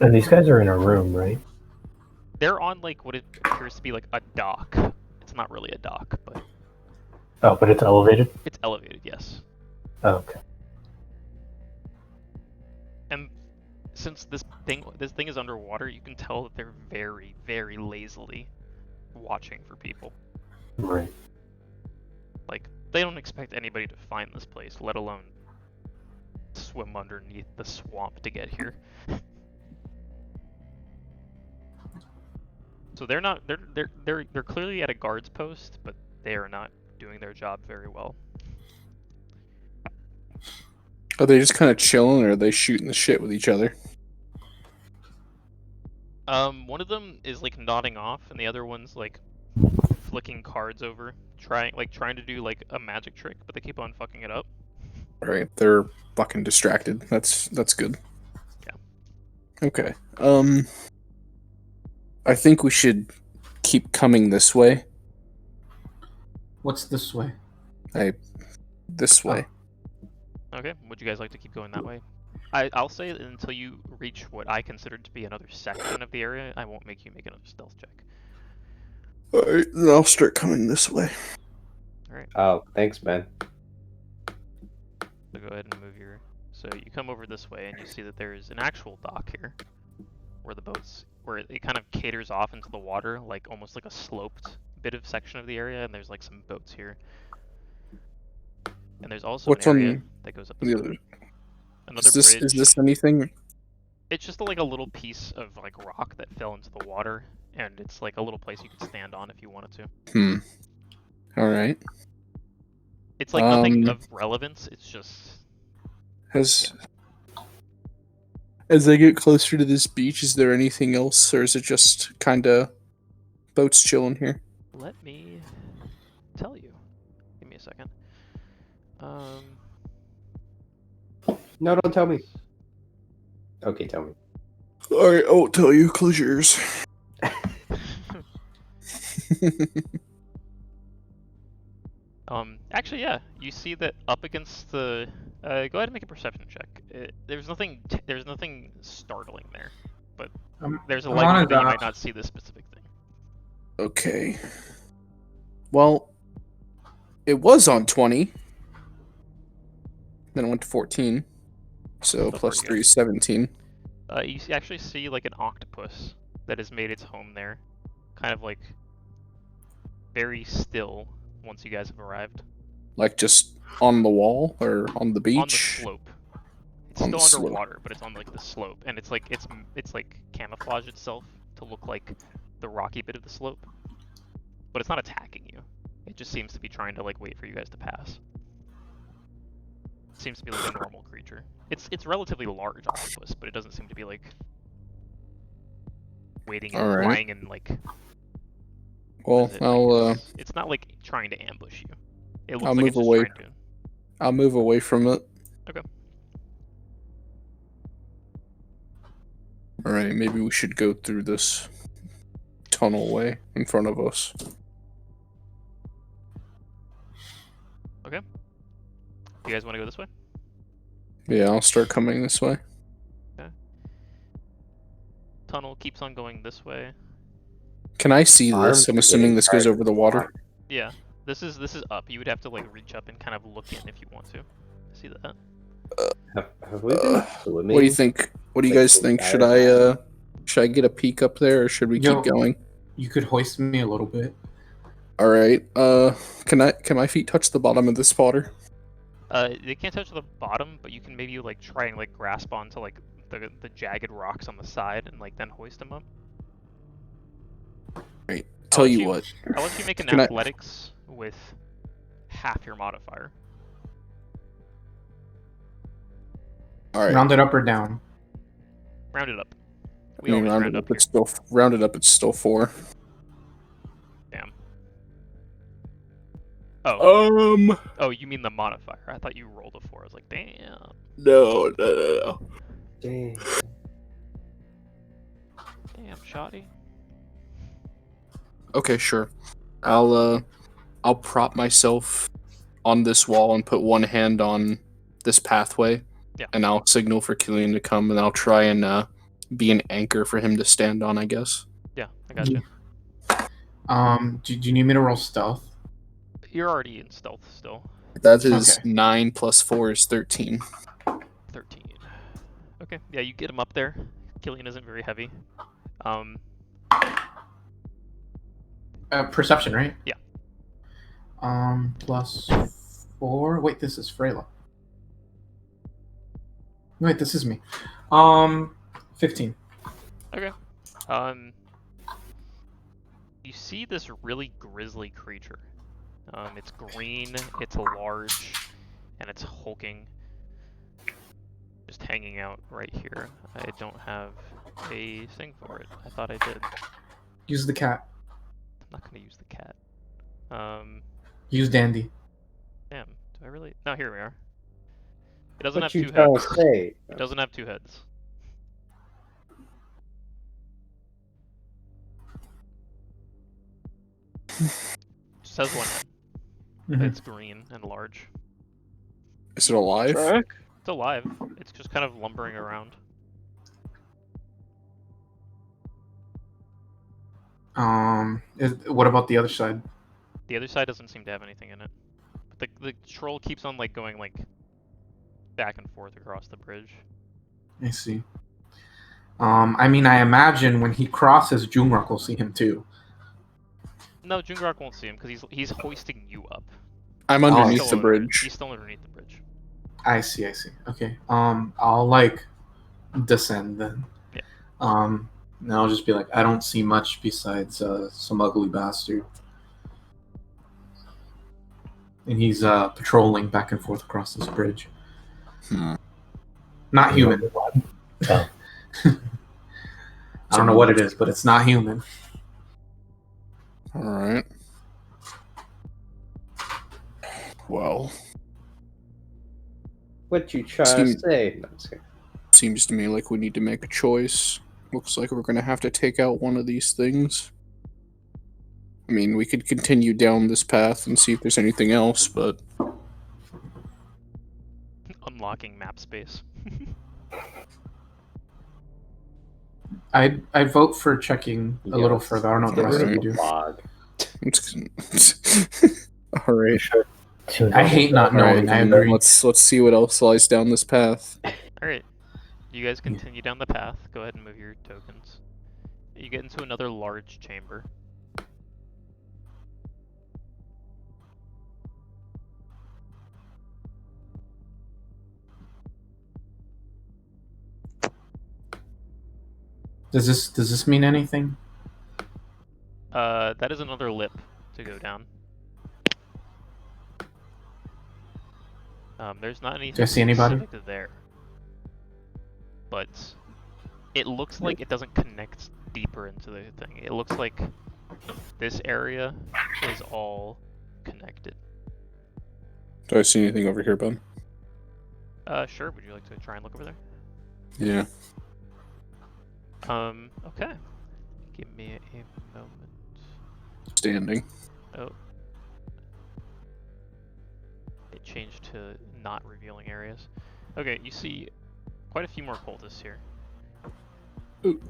And these guys are in a room, right? They're on like what it appears to be like a dock. It's not really a dock, but Oh, but it's elevated? it's elevated, yes. Oh, okay. And since this thing is underwater, you can tell that they're very, very lazily watching for people. Right. Like, they don't expect anybody to find this place, let alone swim underneath the swamp to get here. So they're clearly at a guard's post, but they are not doing their job very well. Are they just kind of chilling, or are they shooting the shit with each other? One of them is like nodding off, and the other one's like flicking cards over, trying to do like a magic trick, but they keep on fucking it up. Right, they're fucking distracted. That's good. Yeah. Okay. I think we should keep coming this way. What's this way? This way. Okay, would you guys like to keep going that way? I'll say that until you reach what I consider to be another section of the area, I won't make you make another stealth check. Alright, then I'll start coming this way. Alright, Oh, thanks, man. so go ahead and move your... So you come over this way and you see that there's an actual dock here, where the boats... where it kind of caters off into the water, like almost like a sloped bit of section of the area, and there's like some boats here. And there's also What's an area on that goes up the this other? way. Another Is bridge. this anything? It's just like a little piece of like rock that fell into the water, and it's like a little place you could stand on if you wanted to. Alright. It's like nothing of relevance, it's just... As I get closer to this beach, is there anything else, or is it just kinda boats chilling here? Let me tell you. Give me a second. No, don't tell me. Okay, tell me. Alright, I won't tell you. Close your ears. Actually, yeah. You see that up against the... go ahead and make a perception check. There's nothing startling there, but there's a likelihood that you might not see this specific thing. Okay. Well, it was on 20. Then it went to 14. So Still plus pretty 3 good. is 17. You actually see like an octopus that has made its home there, kind of like very still, once you guys have arrived. Like just on the wall or on the beach? On the slope. It's On the still slope. underwater, but it's on like the slope, and it's like camouflaged itself to look like the rocky bit of the slope. But it's not attacking you. It just seems to be trying to like wait for you guys to pass. It seems to be like a normal creature. It's relatively large octopus, but it doesn't seem to be like waiting and Alright. flying and like. Well, what is it? I'll It's not like trying to ambush you. It looks I'll like move it's just away. trying to. I'll move away from it. Okay. Alright, maybe we should go through this tunnel way in front of us. Okay. You guys want to go this way? Yeah, I'll start coming this way. Tunnel keeps on going this way. Can I see Arms this? I'm are assuming getting this goes tired. over the water. Yeah. This is up. You would have to like reach up and kind of look in if you want to. See that? Have we been swimming? What do you think? What do you guys think? Should I get a peek up there or should we Yo. keep going? You could hoist me a little bit. Alright, can my feet touch the bottom of this water? They can't touch the bottom, but you can maybe like try and like grasp onto like the jagged rocks on the side and like then hoist them up. Right. Tell let you you- what. I'll let you make an Can I- athletics with half your modifier. Alright. Round it up or down. Round it up. I We mean, always round rounded up up, here. it's still rounded up. It's still 4. Damn. Oh. Um. Oh, you mean the modifier? I thought you rolled a 4. I was like, damn. No. Dang. Damn, shoddy. Okay, sure. I'll prop myself on this wall and put one hand on this pathway. Yeah. And I'll signal for Killian to come, and I'll try and be an anchor for him to stand on, I guess. Yeah, I got you. Do you need me to roll stealth? You're already in stealth still. That is Okay. 9 plus 4 is 13. 13. Okay, yeah, you get him up there. Killian isn't very heavy. Perception, right? Yeah. Plus 4. Wait, this is Freyla. Wait, this is me. 15. Okay. You see this really grisly creature. It's green, it's large, and it's hulking. Just hanging out right here. I don't have a thing for it. I thought I did. Use the cat. I'm not gonna use the cat. Use Dandy. Damn. Do I really? No, here we are. It doesn't What have you 2 trying heads. to say? It doesn't have 2 heads. Just has 1 head. Mhm. It's green and large. Is it alive? It's alive. It's just kind of lumbering around. What about the other side? The other side doesn't seem to have anything in it. But the troll keeps on like going like back and forth across the bridge. I see. I mean, I imagine when he crosses, Jungrak will see him too. No, Jungrak won't see him because he's hoisting you up. I'm He's underneath still the under- bridge. He's still underneath the bridge. I see. Okay. I'll like descend then. Yeah. And I'll just be like, I don't see much besides some ugly bastard. And he's patrolling back and forth across this bridge. Not human. Oh. I don't know what it is, but it's not human. Alright. Well, What you trying to Seem- say? No, I'm just kidding. seems to me like we need to make a choice. Looks like we're gonna have to take out one of these things. I mean, we could continue down this path and see if there's anything else, but Unlocking map space. I vote for checking a little Yes. further. I don't know what the Get rest rid of you of the do. log. Alright. I hate not knowing. I then agree. let's see what else lies down this path. Alright. You guys continue down the path. Go ahead and move your tokens. You get into another large chamber. Does this mean anything? That is another lip to go down. There's not anything Do I see anybody? specific there, but it looks like it doesn't connect deeper into the thing. It looks like this area is all connected. Do I see anything over here, bud? Sure. Would you like to try and look over there? Yeah. Okay. Give me a moment. Standing. Oh. It changed to not revealing areas. Okay, you see quite a few more cultists here. Ooh.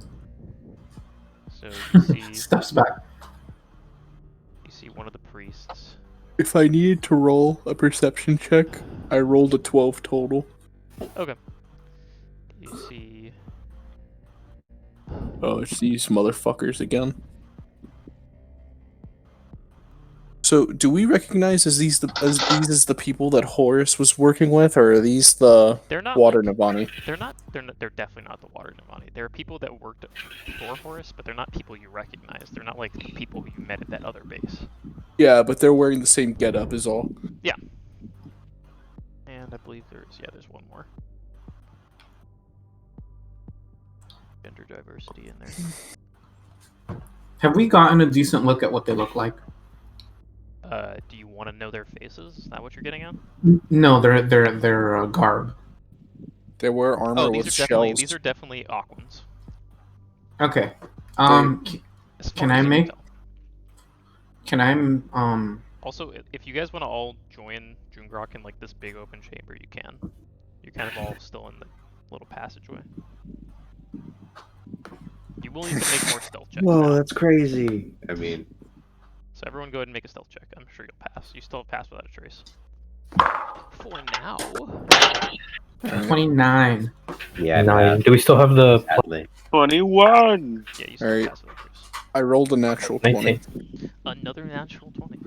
So you see Steps back. you see one of the priests. If I needed to roll a perception check, I rolled a 12 total. Okay. You see Oh, it's these motherfuckers again. So, do we recognize as these the people that Horus was working with, or are these the they're not Water like, Navani? they're definitely not the Water Navani. They're people that worked for Horus, but they're not people you recognize. They're not like the people who you met at that other base. Yeah, but they're wearing the same getup is all. Yeah. And I believe there's one more. Gender diversity in there. Have we gotten a decent look at what they look like? Do you want to know their faces? Is that what you're getting at? No, their garb. They wear armor Oh, with these are shells. definitely Aquans. Okay. As Can far I as you make? tell. Can I Also, if you guys want to all join Jungrak in like this big open chamber, you can. You're kind of all still in the little passageway. You will need to make more stealth checks Whoa, now. that's crazy. I mean, So everyone go ahead and make a stealth check. I'm sure you'll pass. You still have passed without a trace. For now. 29? yeah, 9. Do we still have the sadly. 21! Yeah, you still Alright. pass without a trace. I rolled a natural 20. 19? Another natural 20.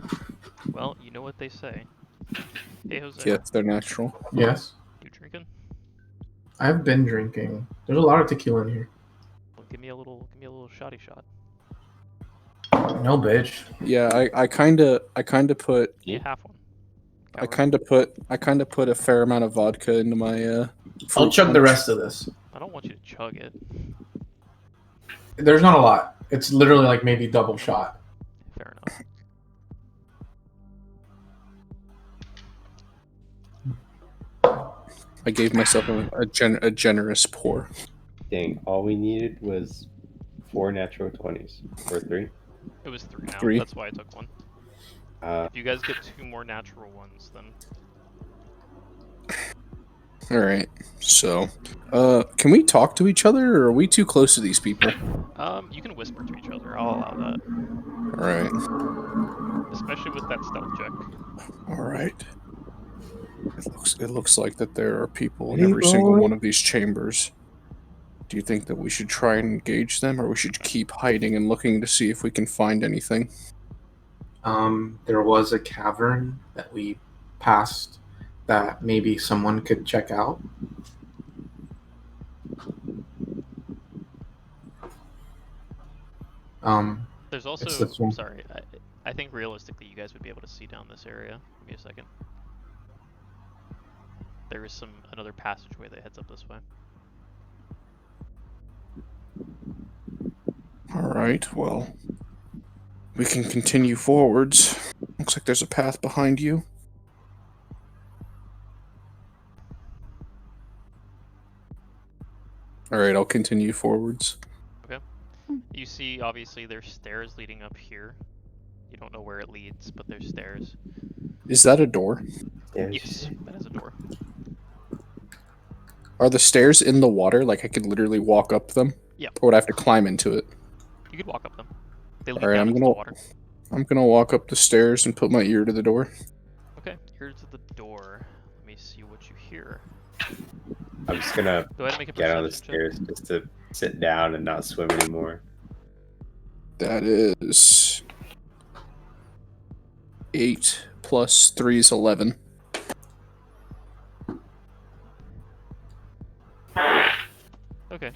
Well, you know what they say. Hey, Jose. Yes, they're natural. Yes. You drinking? I've been drinking. There's a lot of tequila in here. Well, give me a little shotty shot. No, bitch. Yeah, I kinda put You half one. I kinda put a fair amount of vodka into my I'll fruit chug the punch. rest of this. I don't want you to chug it. There's not a lot. It's literally like maybe double shot. Fair enough. I gave myself a generous pour. Dang, all we needed was 4 natural 20s. Or 3. It was 3 now. 3. That's why I took 1. If you guys get 2 more natural ones, then Alright, so, can we talk to each other, or are we too close to these people? you can whisper to each other. I'll allow that. Alright, Especially with that stealth check. alright. It looks like that there are people in every single one of these chambers. Do you think that we should try and engage them, or we should keep hiding and looking to see if we can find anything? There was a cavern that we passed that maybe someone could check out. There's also, It's this one. sorry, I think realistically you guys would be able to see down this area. Give me a second. There is another passageway that heads up this way. Alright, well, we can continue forwards. Looks like there's a path behind you. Alright, I'll continue forwards. You see, obviously, there's stairs leading up here. You don't know where it leads, but there's stairs. Is that a door? Yes, that is a door. Are the stairs in the water? Like I could literally walk up them? Yeah. Or would I have to climb into it? You could walk up them. They lead Alright, down into the water. I'm gonna walk up the stairs and put my ear to the door. Okay, here's the door. Let me see what you hear. I'm just gonna Go ahead and make a get on the perception check. stairs just to sit down and not swim anymore. That is 8 plus 3 is 11. Okay,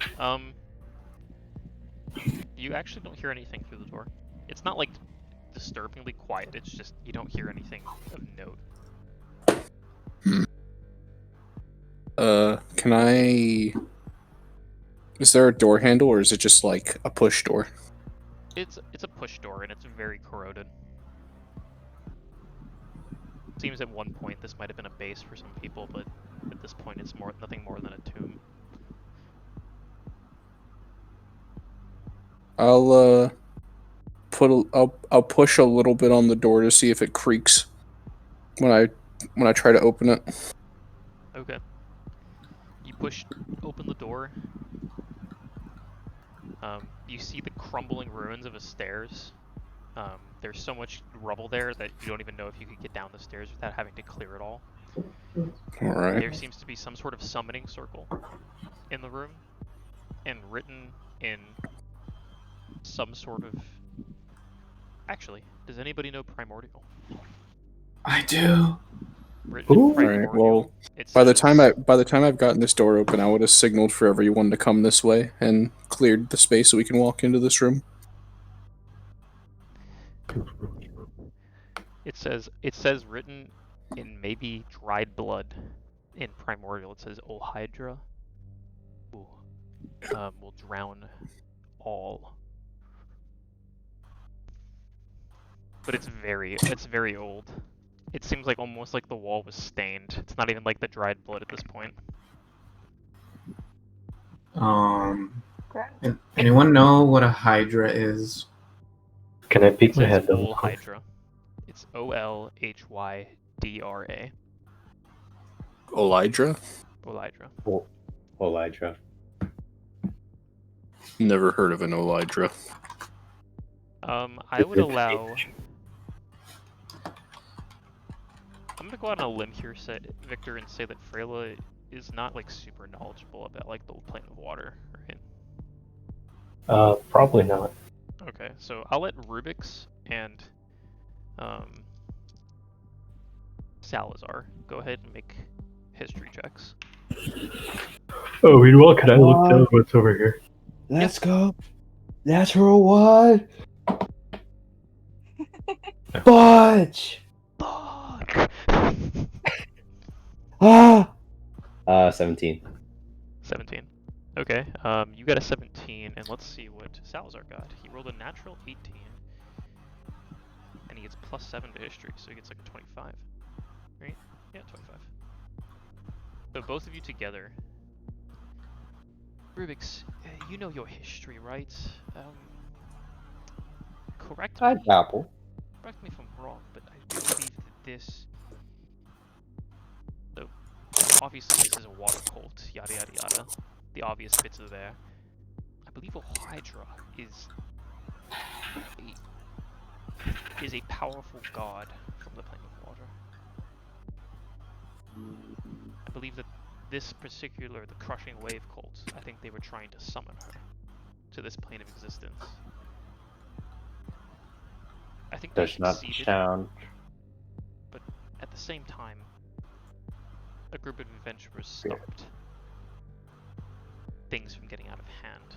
You actually don't hear anything through the door. It's not like disturbingly quiet, it's just you don't hear anything of note. Can I... Is there a door handle, or is it just like a push door? It's a push door, and it's very corroded. Seems at one point this might have been a base for some people, but at this point it's nothing more than a tomb. I'll I'll push a little bit on the door to see if it creaks when I try to open it. Okay. You push open the door. You see the crumbling ruins of a stairs. There's so much rubble there that you don't even know if you could get down the stairs without having to clear it all. Alright. There seems to be some sort of summoning circle in the room, and written in some sort of... Actually, does anybody know Primordial? I do. Written in Alright, Primordial, well, it by the says- time I've gotten this door open, I would have signaled for everyone to come this way and cleared the space so we can walk into this room. It says written in maybe dried blood in Primordial. It says "O Hydra will drown all." But it's very old. It seems like almost like the wall was stained. It's not even like the dried blood at this point. Anyone know what a Hydra is? Can I peek It my says head though? Ol Hydra. It's OLHYDRA. Olydra? Olydra. Olydra. Never heard of an Olydra. I would allow... I'm gonna go out on a limb here, Victor, and say that Freyla is not like super knowledgeable about like the plane of water, right? Probably not. Okay, so I'll let Rubyx and Salazar go ahead and make history checks. Oh, meanwhile, can I look down what's over here? Let's go. Natural one. Fudge. Fuck! Ah. 17. 17. Okay, you got a 17, and let's see what Salazar got. He rolled a natural 18, and he gets +7 to history, so he gets like a 25. Right? Yeah, 25. So both of you together. Rubyx, you know your history, right? Correct I me. dabble. Correct me if I'm wrong, but I do believe that this... So, obviously this is a water cult, yada yada yada. The obvious bits are there. I believe a Hydra is a powerful god from the plane of water. I believe that this particular, the Crushing Wave cult, I think they were trying to summon her to this plane of existence. I think they Does not succeeded, sound. but at the same time, a group of adventurers stopped things from getting out of hand.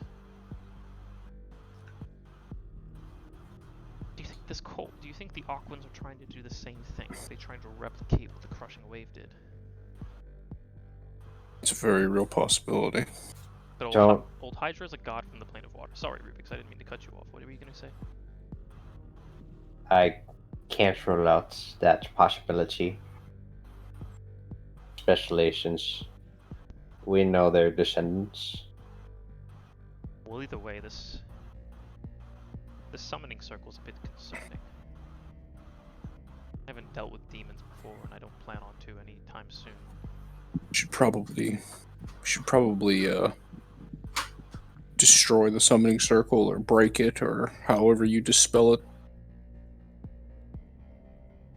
Do you think this cult, do you think the Aquans are trying to do the same thing? Are they trying to replicate what the Crushing Wave did? It's a very real possibility. But Don't- old Hydra is a god from the plane of water. Sorry, Rubyx, I didn't mean to cut you off. What were you going to say? I can't rule out that possibility. Especially since we know their descendants. Well, either way, this summoning circle is a bit concerning. I haven't dealt with demons before, and I don't plan on to anytime soon. Should probably destroy the summoning circle or break it or however you dispel it.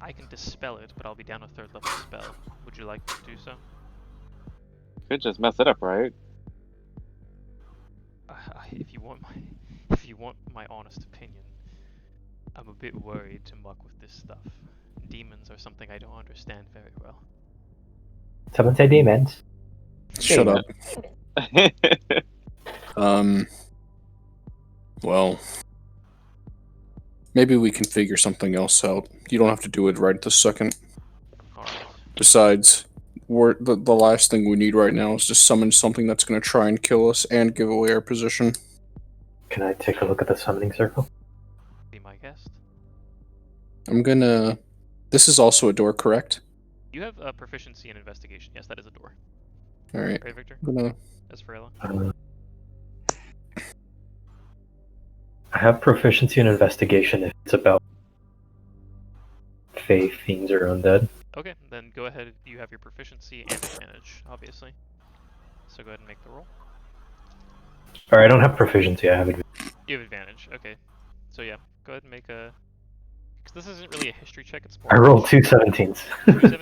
I can dispel it, but I'll be down a 3rd level spell. Would you like to do so? Could just mess it up, right? If you want my honest opinion, I'm a bit worried to muck with this stuff. Demons are something I don't understand very well. Someone say demons. Shut up. Well, maybe we can figure something else out. You don't have to do it right this second. Alright. Besides, the last thing we need right now is to summon something that's going to try and kill us and give away our position. Can I take a look at the summoning circle? Be my guest. I'm gonna... This is also a door, correct? You have proficiency in investigation. Yes, that is a door. Alright. Right, Victor? I'm gonna... That's Freyla. I have proficiency in investigation if it's about Fae, fiends, or undead. Okay, then go ahead. You have your proficiency and advantage, obviously. So go ahead and make the roll. Or I don't have proficiency, I have advantage. You have advantage. Okay. So yeah, go ahead and make a... Because this isn't really a history check, it's more... I rolled 2 17s. 17s?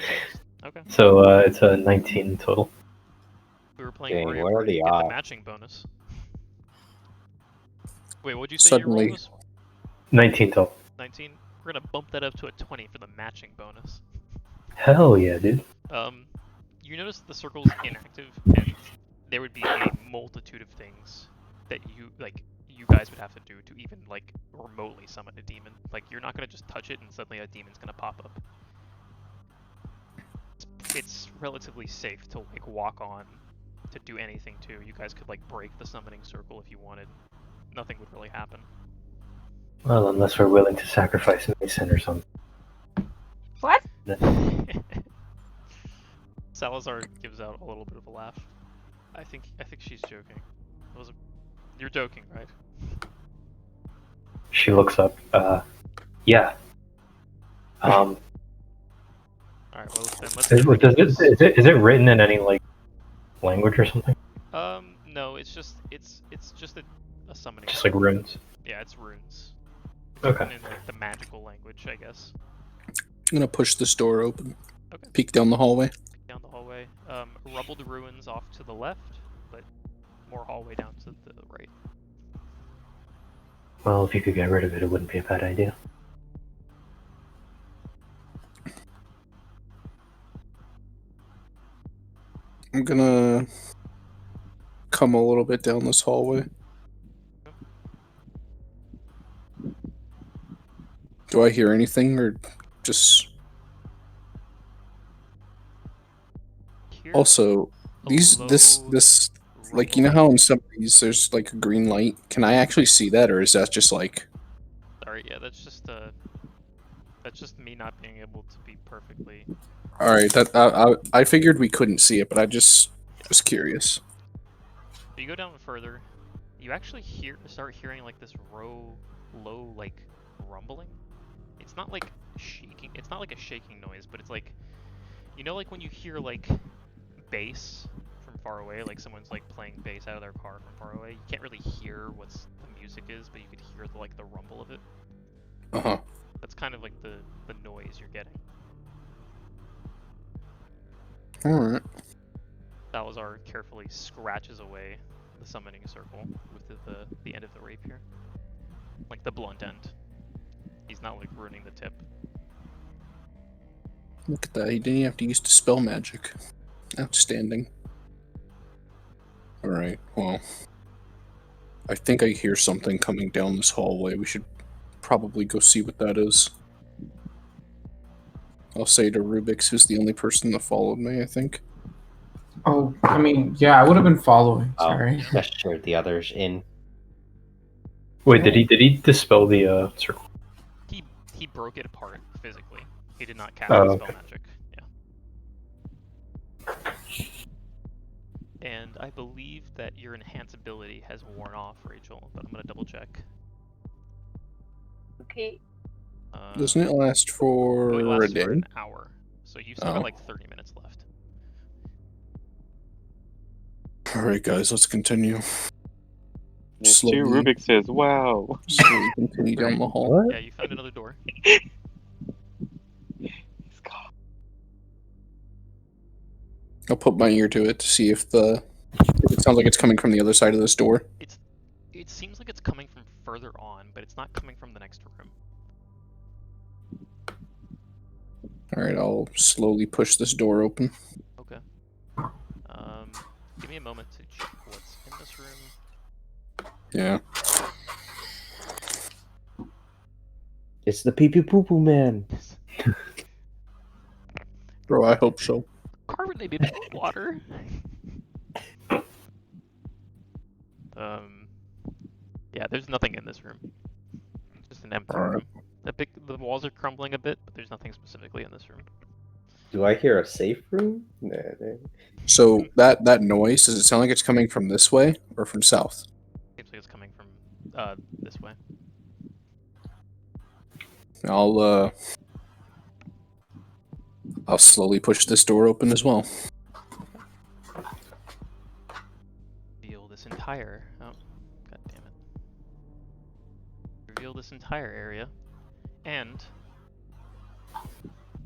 Okay. So it's a 19 total. We were playing Dang, Warrior what are Party the to get the odds? matching bonus. Wait, what'd you say your roll Suddenly... was? 19 total. 19? We're gonna bump that up to a 20 for the matching bonus. Hell yeah, dude. You notice that the circle's inactive, and there would be a multitude of things that you guys would have to do to even remotely summon a demon. Like, you're not gonna just touch it and suddenly a demon's gonna pop up. It's relatively safe to walk on to do anything to. You guys could break the summoning circle if you wanted. Nothing would really happen. Well, unless we're willing to sacrifice Mason or something. What? Salazar gives out a little bit of a laugh. I think she's joking. You're joking, right? She looks up. Yeah. Alright, well then let's... Is it written in any language or something? No, it's just a summoning. Just like runes. Yeah, it's runes. Okay. In the magical language, I guess. I'm gonna push this door open. Okay. Peek down the hallway. Down the hallway. Rubbled ruins off to the left, but more hallway down to the right. Well, if you could get rid of it, it wouldn't be a bad idea. I'm gonna come a little bit down this hallway. Do I hear anything, or just... Also, this, you know how in some of these there's a green light? Can I actually see that, or is that just Sorry, yeah, that's just me not being able to be perfectly... Alright, I figured we couldn't see it, but I just was curious. You go down further, you actually start hearing this low rumbling. It's not shaking, it's not a shaking noise, but it's you know when you hear bass from far away, someone's playing bass out of their car from far away. You can't really hear what the music is, but you could hear the rumble of it. Uh-huh. That's kind of the noise you're getting. Alright. Salazar carefully scratches away the summoning circle with the end of the rapier. The blunt end. He's not ruining the tip. Look at that, he didn't have to use dispel magic. Outstanding. Alright, well... I think I hear something coming down this hallway. We should probably go see what that is. I'll say to Rubyx, who's the only person that followed me, I think. Oh, I mean, yeah, I would have been following. Sorry. Gestured the others in. Wait, did he dispel the circle? He broke it apart physically. He did not cast Oh, spell okay. magic. Yeah. And I believe that your enhance ability has worn off, Rachel, but I'm gonna double check. Okay. Doesn't it last It for lasts a day? for an hour, so you've still Oh. got 30 minutes left. Alright guys, let's continue. There's two Rubyxes, wow. Slowly continue down the hall. Yeah, you found another door. He's gone. I'll put my ear to it to see if it sounds like it's coming from the other side of this door. It seems like it's coming from further on, but it's not coming from the next room. Alright, I'll slowly push this door open. Okay. Give me a moment to check what's in this room. Yeah. It's the pee pee poo poo man. Bro, I hope so. Carbonated water. Yeah, there's nothing in this room. Just an empty Alright. room. The walls are crumbling a bit, but there's nothing specifically in this room. Do I hear a safe room? Nah. So that noise, does it sound like it's coming from this way or from south? Seems like it's coming from this way. I'll slowly push this door open as well. Reveal this entire god damn it. Reveal this entire area. And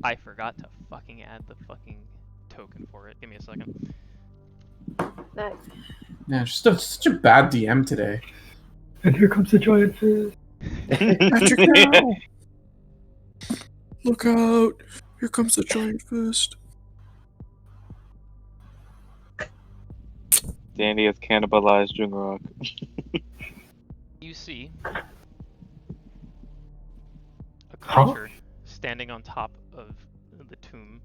I forgot to fucking add the fucking token for it. Give me a second. Nice. Yeah, such a bad DM today. And here comes the giant fish. Magic now! Look out! Here comes the giant fist. Dandy has cannibalized Jungrak. You see a creature standing on top of the tomb,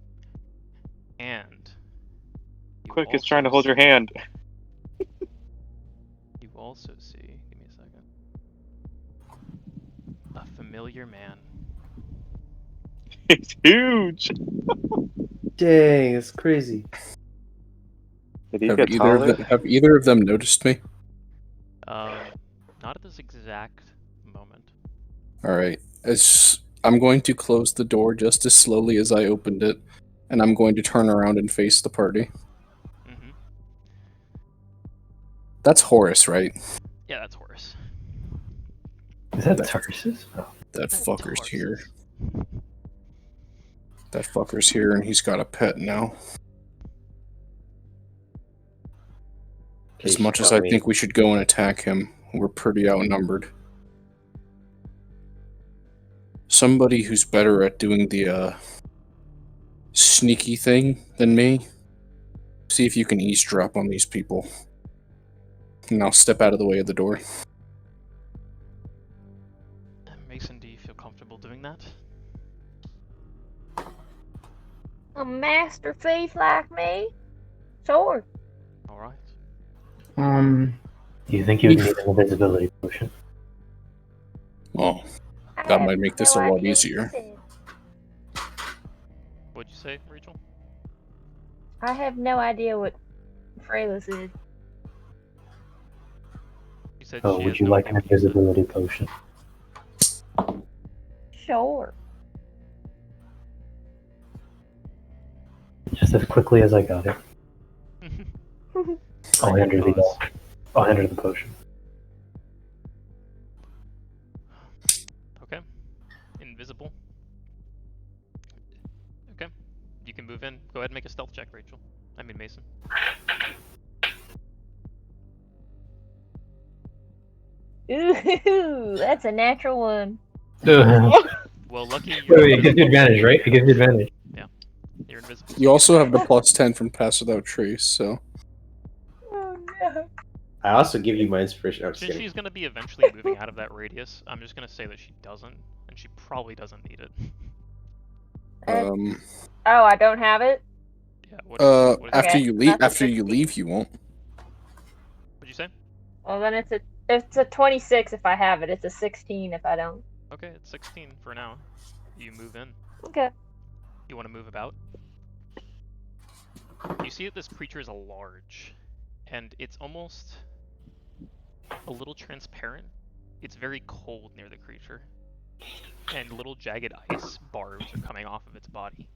and you Quick, it's also trying to hold your hand. You also see, give me a second, a familiar man. It's huge. Dang, it's crazy. Did he Have get either, taller? have either of them noticed me? Not at this exact moment. Alright. I'm going to close the door just as slowly as I opened it, and I'm going to turn around and face the party. Mm-hmm. That's Horus, right? Yeah, that's Horus. Is that Tarsus? Oh. That That's fucker's Horus. here. That fucker's here, and he's got a pet now. As much as I think we should go and attack him, we're pretty outnumbered. Somebody who's better at doing the sneaky thing than me, see if you can eavesdrop on these people. And I'll step out of the way of the door. Mason, do you feel comfortable doing that? A master thief like me? Sure. Alright. Do you think you would need an invisibility potion? Oh, I that have might make this no a lot idea what easier. you said. What'd you say, Rachel? I have no idea what Freyla said. You said Oh, she would has you no like idea an what you said. invisibility potion? Sure. Just as quickly as I got it. I'll hand her the potion. Okay. Invisible. Okay. You can move in. Go ahead and make a stealth check, Rachel. I mean Mason. Ooh, that's a natural one. Well, lucky Wait, you're it gives you advantage, right? It gives you advantage. You're invisible. You also have the +10 from Pass Without Trace, so... Oh no. I also give you my inspiration. I'm just Since kidding. she's gonna be eventually moving out of that radius, I'm just gonna say that she doesn't, and she probably doesn't need it. Oh, I don't have it? Yeah, what is after Okay, you leave, that's a you won't. What'd you say? Well, then it's a 26 if I have it. It's a 16 if I don't. Okay, it's 16 for now. You move in. Okay. You want to move about? You see that this creature is large, and it's almost a little transparent. It's very cold near the creature, and little jagged ice barbs are coming off of its body.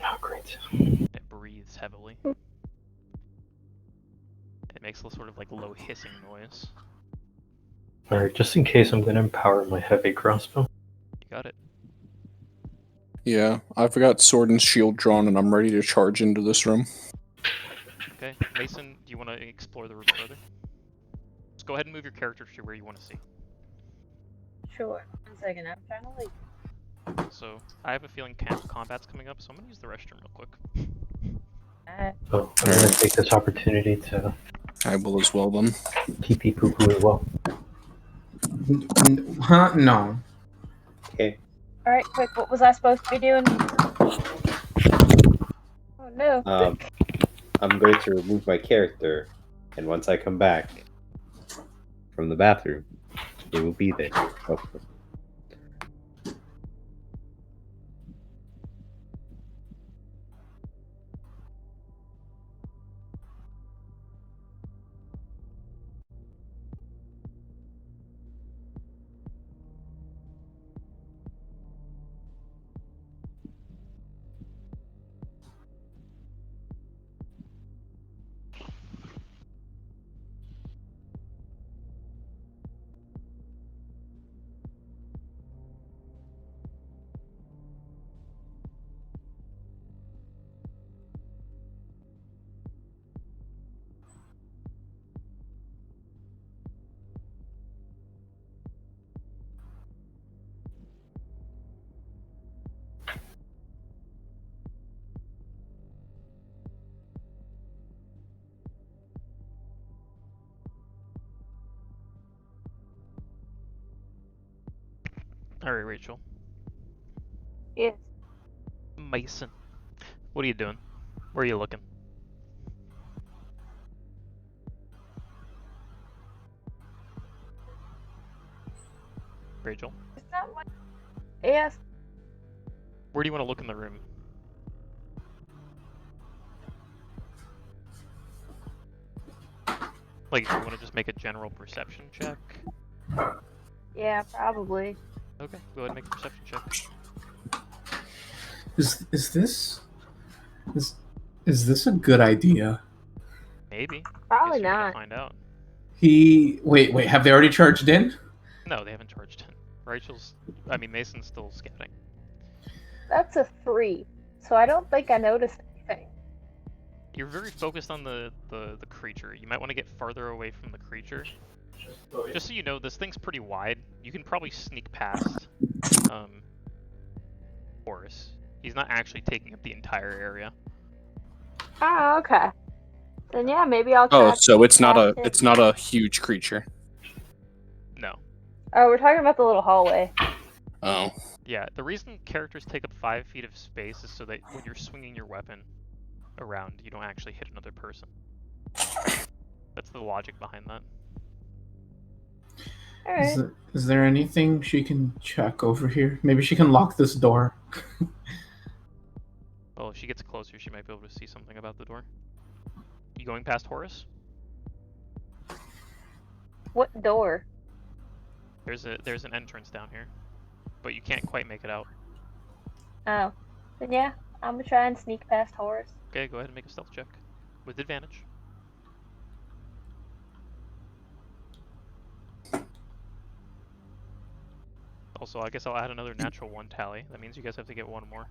Oh, great. It breathes heavily. It makes a sort of like low hissing noise. Alright, just in case, I'm gonna empower my heavy crossbow. You got it. Yeah, I've got sword and shield drawn, and I'm ready to charge into this room. Okay, Mason, do you want to explore the room further? Just go ahead and move your character to where you want to see. Sure. 1 second, I'm trying to leave. So, I have a feeling combat's coming up, so I'm gonna use the restroom real quick. So I'm gonna take this opportunity to I will as well, then. pee poo poo as well. Huh? No. Okay. Alright, quick, what was I supposed to be doing? Oh no. I'm going to remove my character, and once I come back from the bathroom, it will be there. Hopefully. Alright, Rachel. Yes. Mason. What are you doing? Where are you looking? Rachel? It's not what... Yes. Where do you want to look in the room? Like, do you want to just make a general perception check? Yeah, probably. Okay, go ahead and make a perception check. Is this a good idea? Maybe. Probably Guess you're gonna not. find out. Wait, have they already charged in? No, they haven't charged in. Mason's still scouting. That's a 3, so I don't think I noticed anything. You're very focused on the creature. You might want to get farther away from the creature. Just so you know, this thing's pretty wide. You can probably sneak past Horus. He's not actually taking up the entire area. Oh, okay. Then yeah, maybe I'll try. Oh, so it's not past it. a huge creature. No. Oh, we're talking about the little hallway. Oh. Yeah, the reason characters take up 5 feet of space is so that when you're swinging your weapon around, you don't actually hit another person. That's the logic behind that. Alright. Is there anything she can check over here? Maybe she can lock this door. Well, if she gets closer, she might be able to see something about the door. You going past Horus? What door? There's an entrance down here, but you can't quite make it out. Oh. Then yeah, I'm gonna try and sneak past Horus. Okay, go ahead and make a stealth check with advantage. Also, I guess I'll add another natural 1 tally. That means you guys have to get 1 more.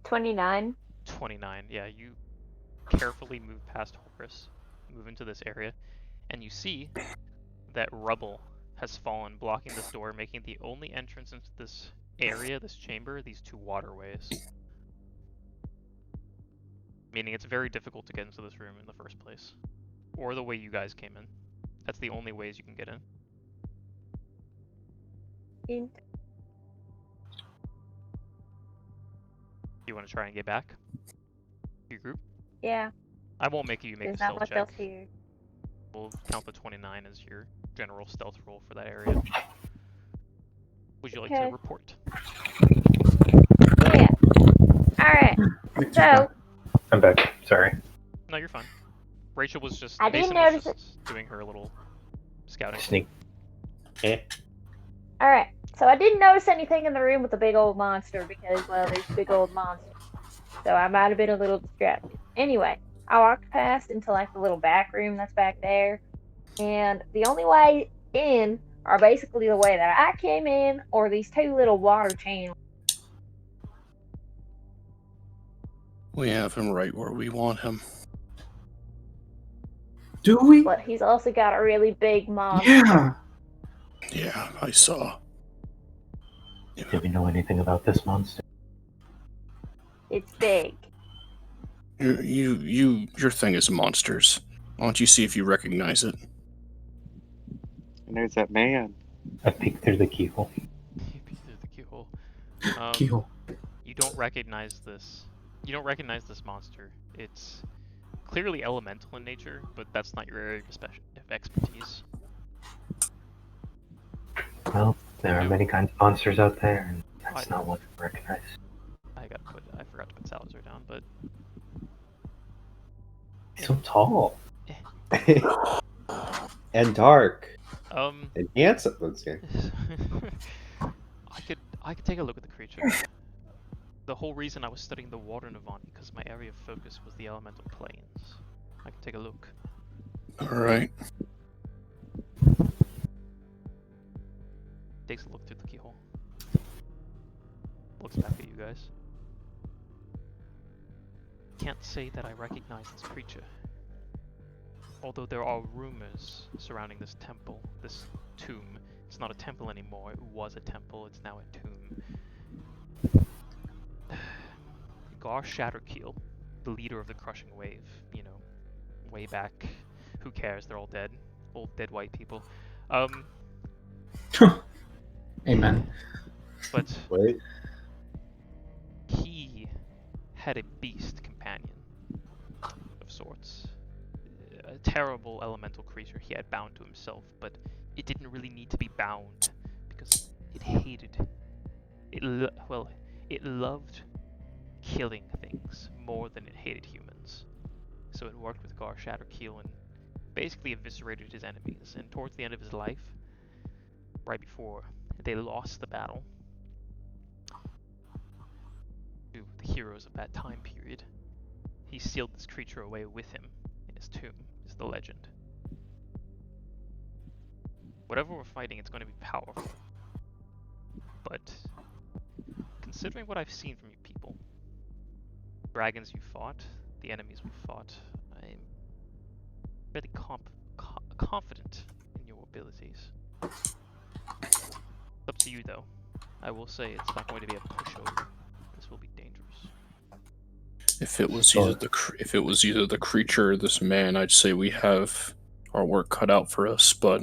29. 29. Yeah, you carefully move past Horus, move into this area, and you see that rubble has fallen, blocking this door, making the only entrance into this area, this chamber, these 2 waterways. Meaning it's very difficult to get into this room in the first place. Or the way you guys came in. That's the only ways you can get in. You want to try and get back to your group? Yeah. I won't make you make a There's not stealth much check. else here. We'll count the 29 as your general stealth roll for that area. Would you like to report? Yeah. Alright. So, I'm back. Sorry. No, you're fine. Rachel was just I didn't Mason was notice just doing her little scouting. Sneak. Eh? alright. So I didn't notice anything in the room with the big old monster because, well, there's big old monsters. So I might have been a little distracted. Anyway, I walked past into like the little back room that's back there. And the only way in are basically the way that I came in or these 2 little water channels. We have him right where we want him. Do we? But he's also got a really big monster. Yeah. Yeah, I saw. Do we know anything about this monster? It's big. Your thing is monsters. Why don't you see if you recognize it? And there's that man. I peeked through the keyhole. You peeked through the keyhole. Keyhole. You don't recognize this. You don't recognize this monster. It's clearly elemental in nature, but that's not your area of expertise. Well, there are many kinds of monsters out there, and that's not one to recognize. I forgot to put Salazar down, but He's so tall. And dark. um, And handsome. Let's see. I could take a look at the creature. The whole reason I was studying the water Nirvana because my area of focus was the elemental planes. I could take a look. Alright. Takes a look through the keyhole. Looks back at you guys. Can't say that I recognize this creature. Although there are rumors surrounding this temple, this tomb. It's not a temple anymore, it was a temple, it's now a tomb. Gar Shatterkeel, the leader of the Crushing Wave, you know, way back. Who cares, they're all dead. Old dead white people. Amen. But Wait. he had a beast companion of sorts. A terrible elemental creature he had bound to himself, but it didn't really need to be bound because it hated. It loved killing things more than it hated humans. So it worked with Gar Shatterkeel and basically eviscerated his enemies. And towards the end of his life, right before they lost the battle to the heroes of that time period, he sealed this creature away with him in his tomb, is the legend. Whatever we're fighting, it's going to be powerful. But considering what I've seen from you people, dragons you fought, the enemies we fought, I'm really confident in your abilities. It's up to you though. I will say it's not going to be a pushover. This will be dangerous. If it was either the creature or this man, I'd say we have our work cut out for us, but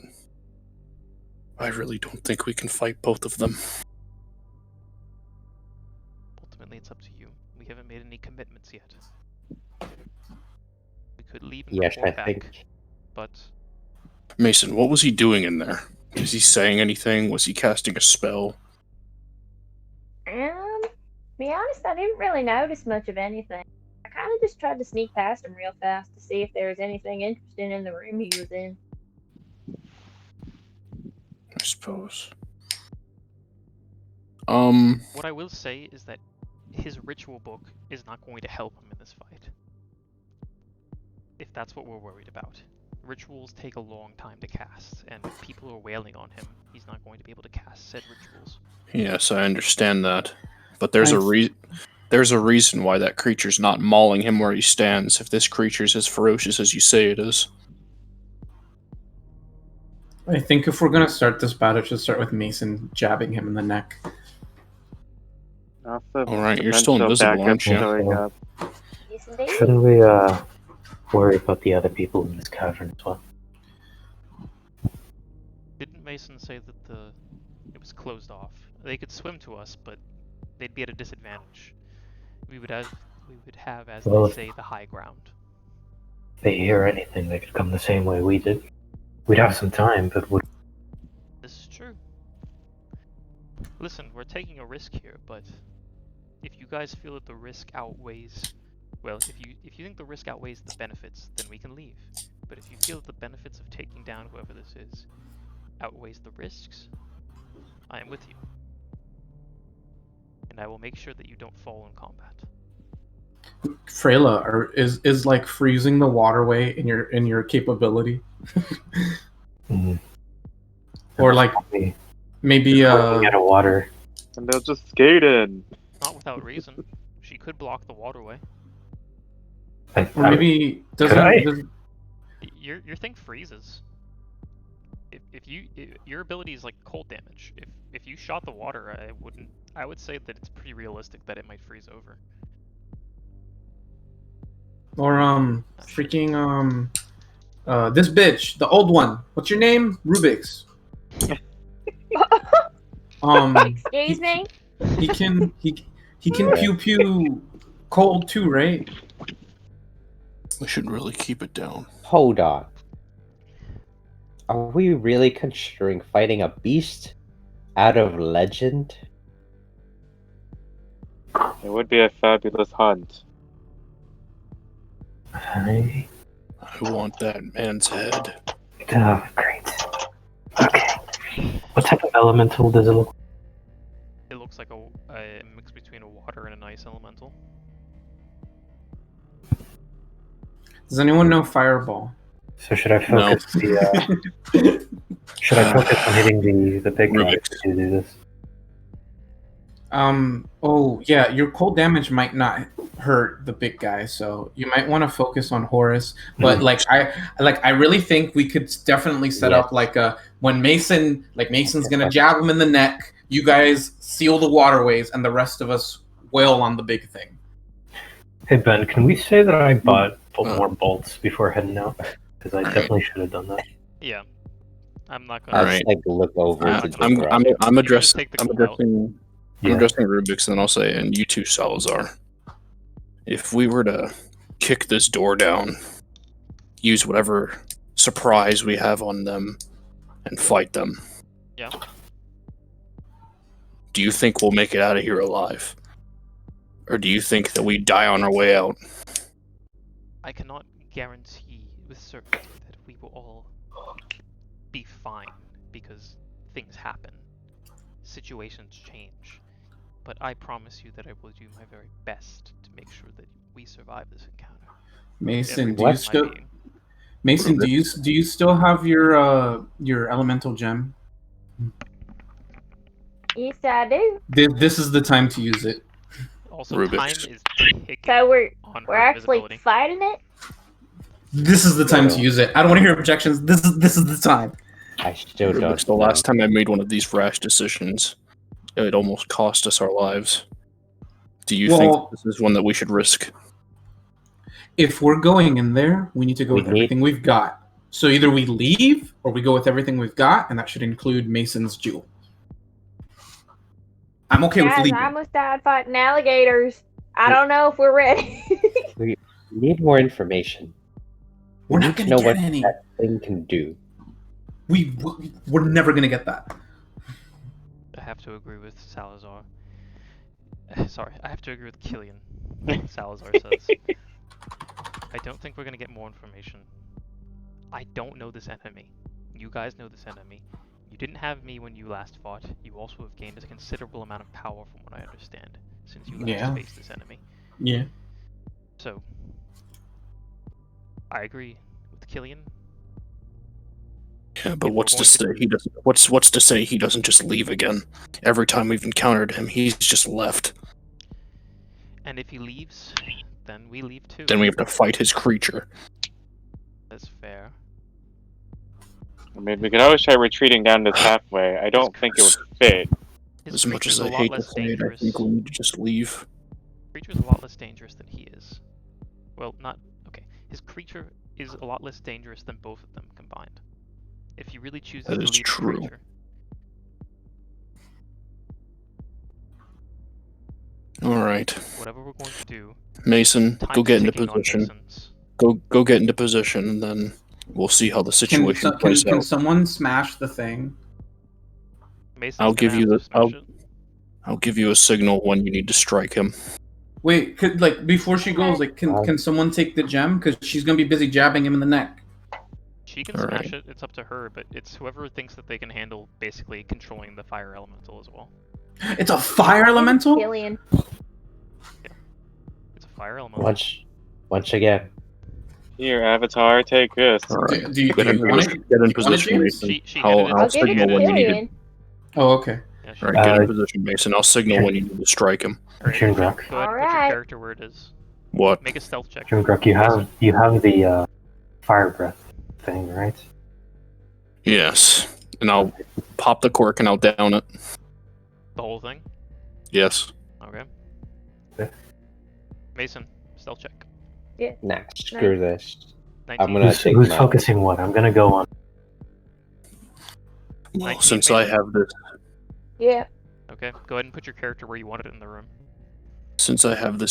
I really don't think we can fight both of them. Ultimately, it's up to you. We haven't made any commitments yet. We could leave and Yes, report I back, think. but Mason, what was he doing in there? Was he saying anything? Was he casting a spell? To be honest, I didn't really notice much of anything. I kind of just tried to sneak past him real fast to see if there was anything interesting in the room he was in. I suppose. what I will say is that his ritual book is not going to help him in this fight. If that's what we're worried about. Rituals take a long time to cast, and if people are wailing on him, he's not going to be able to cast said rituals. Yes, I understand that. But there's a reason why that creature's not mauling him where he stands, if this creature's as ferocious as you say it is. I think if we're gonna start this battle, it should start with Mason jabbing him in the neck. Alright, you're still invisible, aren't you? Yes, indeed. Shouldn't we worry about the other people in this cavern as well? Didn't Mason say that it was closed off? They could swim to us, but they'd be at a disadvantage. We would have, as Well, they say, the high ground. If they hear anything, they could come the same way we did. We'd have some time, but would. This is true. Listen, we're taking a risk here, but if you guys feel that the risk outweighs, well, if you think the risk outweighs the benefits, then we can leave. But if you feel that the benefits of taking down whoever this is outweighs the risks, I am with you. And I will make sure that you don't fall in combat. Freyla, is like freezing the waterway in your capability? Or like maybe get a water. And they'll just skate in. Not without reason. She could block the waterway. or maybe doesn't Your thing freezes. If your ability is like cold damage. If you shot the water, I would say that it's pretty realistic that it might freeze over. or freaking this bitch, the old one. What's your name? Rubyx. Excuse me? He can pew pew cold too, right? We should really keep it down. Hold on. Are we really considering fighting a beast out of legend? It would be a fabulous hunt. I... I want that man's head. Oh, great. Okay. What type of elemental does it look like? It looks like a mix between a water and an ice elemental. Does anyone know Fireball? So should I focus should I focus on hitting the big guy Rubyx. to do this? Oh yeah, your cold damage might not hurt the big guy, so you might want to focus on Horus. But I really think we could definitely set up like when Mason's gonna jab him in the neck, you guys seal the waterways, and the rest of us wail on the big thing. Hey Ben, can we say that I bought more bolts before heading out? Because I definitely should have done that. Yeah. I'm not gonna. All Let's right. like look over to Jungrak. I'm addressing take the call out. I'm addressing Rubyx, and then I'll say, and you too, Salazar. If we were to kick this door down, use whatever surprise we have on them, and fight them. Yeah. Do you think we'll make it out of here alive? Or do you think that we die on our way out? I cannot guarantee with certainty that we will all be fine because things happen. Situations change. But I promise you that I will do my very best to make sure that we survive this encounter. Mason, Every do you still have your elemental gem? Yes, I do. This is the time to use it. Also, Rubyx. time is ticking So we're on her actually invisibility. fighting it? This is the time to use it. I don't want to hear objections. This is the time. I still Rubyx, don't the know. last time I made one of these rash decisions, it almost cost us our lives. Do you think this is one that we should risk? If we're going in there, we need to go with everything we've got. So either we leave or we go with everything we've got, and that should include Mason's jewel. I'm okay with Guys, leaving. I almost died fighting alligators. I don't know if we're ready. We need more information. We're We not need going to to know get what any. that thing can do. We're never going to get that. I have to agree with Salazar. Sorry, I have to agree with Killian. Salazar says. I don't think we're going to get more information. I don't know this enemy. You guys know this enemy. You didn't have me when you last fought. You also have gained a considerable amount of power from what I understand, since you last faced this enemy. Yeah. So, I agree with Killian. Yeah, but what's to say he doesn't? What's to say he doesn't just leave again? Every time we've encountered him, he's just left. And if he leaves, then we leave too. Then we have to fight his creature. That's fair. I mean, we could always try retreating down this halfway. I don't think it would fit. As much as I hate to say it, I think we need to just leave. Creature's a lot less dangerous than he is. Well, not... Okay. His creature is a lot less dangerous than both of them combined. If he really chooses to leave the creature. Alright. Whatever we're going to do... Mason, go get into ticking on position. Mason's. Go get into position, and then we'll see how the situation plays Can out. someone smash the thing? Mason's I'll give gonna you have the to smash it. I'll give you a signal when you need to strike him. Wait, before she goes, can someone take the gem? Because she's gonna be busy jabbing him in the neck. She can smash it, it's up to her, but it's whoever thinks that they can handle basically controlling the fire elemental as well. It's a fire elemental? Killian. Yeah. It's a fire elemental. Once again. Here, Avatar, take this. Alright. Do you Get in want it? position, James? Mason. She I'll give it signal to when you need to. Killian. Oh, okay. Yeah, Alright, get in position, Mason. I'll signal when you need to strike him. Alright, Jungrak. go ahead and put your Alright. character where it is. What? Make a stealth check. Jungrak, you have the fire breath thing, right? Yes. And I'll pop the cork and I'll down it. The whole thing? Yes. Okay. Okay. Mason, stealth check. Nah, screw this. 19. I'm gonna take Who's my... focusing what? I'm gonna go on. Well, 19, since I Mason? have this, Yeah. Okay, go ahead and put your character where you want it in the room.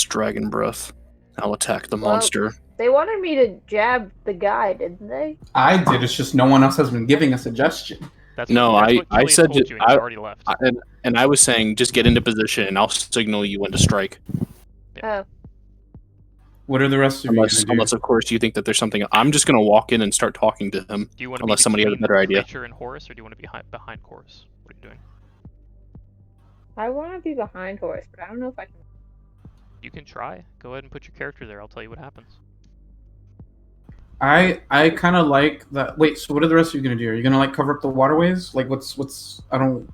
dragon breath, I'll attack the Well, monster. They wanted me to jab the guy, didn't they? I did. It's just no one else has been giving a suggestion. That's No, what I Killian said told you, and he's already left. and I was saying just get into position, and I'll signal you when to strike. Oh. What are the rest of you Unless, gonna do? unless of course you think that there's something. I'm just gonna walk in and start talking to him. Do you want to Unless be somebody has a between better idea. Creature and Horus, or do you want to be behind Horus? What are you doing? I want to be behind Horus, but I don't know if I can. You can try. Go ahead and put your character there. I'll tell you what happens. I kind of like that. Wait, so what are the rest of you gonna do? Are you gonna like cover up the waterways? Like, what's? I don't.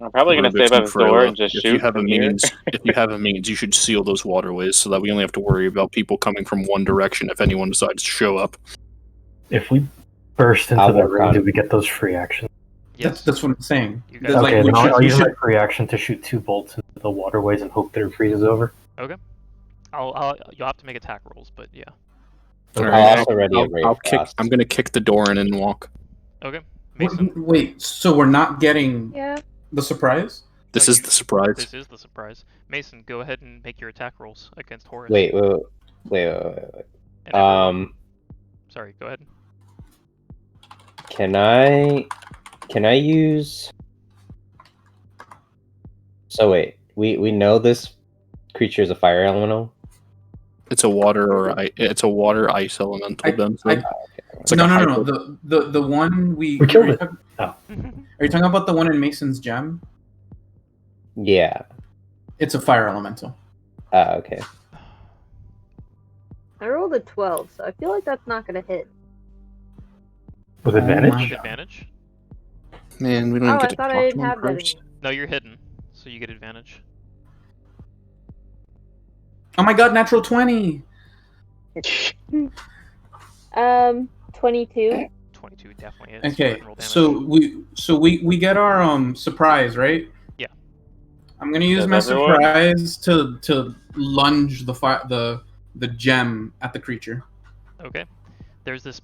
I'm probably gonna stay Rubyx by and the door Freyla, and just if shoot you have a from here. means, if you have a means, you should seal those waterways so that we only have to worry about people coming from one direction if anyone decides to show up. If we burst into I'll the work room, on do it. we get those free actions? Yes. That's what I'm saying. You guys- Like, Okay, we then should- I'll we use my should- free action to shoot 2 bolts into the waterways and hope that it freezes over. Okay. You'll have to make attack rolls, but yeah. All Okay. right, I'll also ready a Ray I'll of kick. Frost. I'm gonna kick the door in and walk. Okay. Mason. Wait, so we're not getting Yeah. the surprise? This No, is the surprise. This is the surprise. Mason, go ahead and make your attack rolls against Horus. Wait. And everyone- Sorry, go ahead. Can I use? So wait, we know this creature is a fire elemental. It's a water ice elemental. Ben said. It's like no, a no, hyper- no. The one we killed it. Are you talking about the one in Mason's gem? Yeah. It's a fire elemental. Okay. I rolled a 12, so I feel like that's not gonna hit. With Oh advantage? my With God. advantage? Man, we don't Oh, get I to thought talk I to didn't him have that first. anymore. No, you're hidden, so you get advantage. Oh my god, natural 20! 22. 22 definitely hits. Go ahead Okay, and roll damage. so we get our surprise, right? Yeah. I'm gonna use Does my everyone? surprise to lunge the gem at the creature. Okay. There's this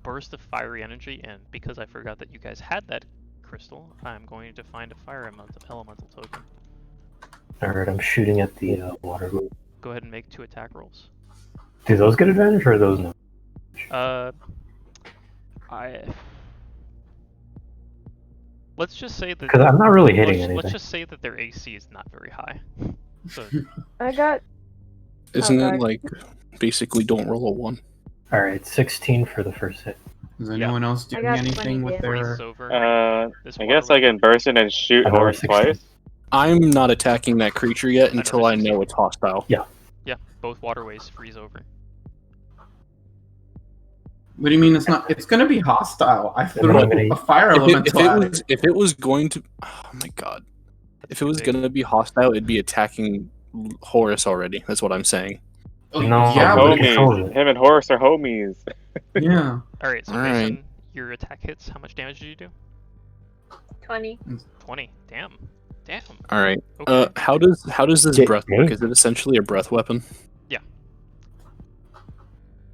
burst of fiery energy, and because I forgot that you guys had that crystal, I'm going to find a fire elemental token. Alright, I'm shooting at the water. Go ahead and make 2 attack rolls. Do those get advantage or are those no? Let's just say that. Because I'm not really hitting let's anything. just say that their AC is not very high. So I got. Isn't Oh, it God. like basically don't roll a 1? Alright, 16 for the first hit. Is Yeah. anyone else doing got anything 20 with damage. their? breeze over. This I guess I waterway. can burst in and shoot Another Horus 16. twice. I'm not attacking that creature yet until I Another know it's hostile. Yeah, both waterways freeze over. What do you mean it's not? It's gonna be hostile. I Then threw I'm gonna- a fire elemental at it. If it was going to, oh my god, if it was Big. gonna be hostile, it'd be attacking Horus already. That's what I'm saying. Oh, No, yeah, but but it controls Homies. it. Him and Horus are homies. yeah. Alright, so Alright. Mason, your attack hits. How much damage did you do? 20. 20. Damn. All right. Okay. How does this Get breath me? work? Is it essentially a breath weapon? Yeah.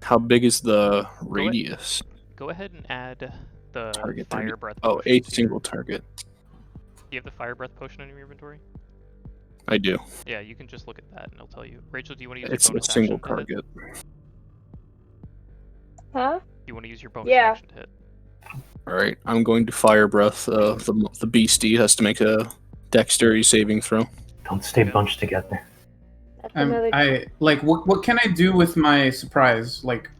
How big is the radius? Go ahead and add the Target fire 30. breath. Oh, potion a to single your- target. Do you have the fire breath potion in your inventory? I do. Yeah, you can just look at that and it'll tell you. Rachel, do you want to use It's your a bonus single action to hit? target. Huh? You want to use your bonus Yeah. action to hit? All right. I'm going to fire breath. The beastie has to make a dexterity saving throw. Don't stay bunched together. That's another. I like what can I do with my surprise? Like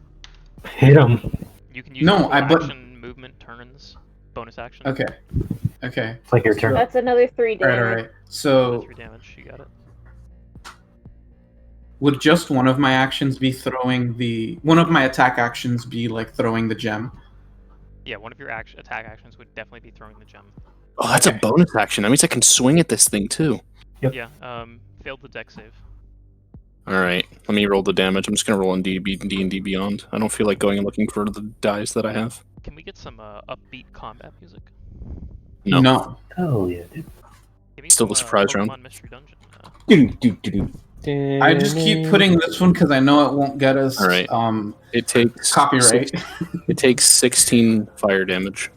Hit him. You can use No, your I- but- action, movement, turns, bonus action. okay. It's like your turn. That's another 3 All damage. right, all right. So 3 damage. You got it. would just one of my actions be one of my attack actions be like throwing the gem? Yeah, one of your attack actions would definitely be throwing the gem. Oh, that's Okay. a bonus action. That means I can swing at this thing too. Yep. Yeah. Failed the deck save. All right. Let me roll the damage. I'm just gonna roll in D&D Beyond. I don't feel like going and looking for the dice that I have. Can we get some upbeat combat music? No. Oh yeah, dude. Give me Still some, the surprise round. Pokemon Mystery Dungeon. I just keep putting this one because I know it won't get us All right. It takes copyright. It takes 16 fire damage.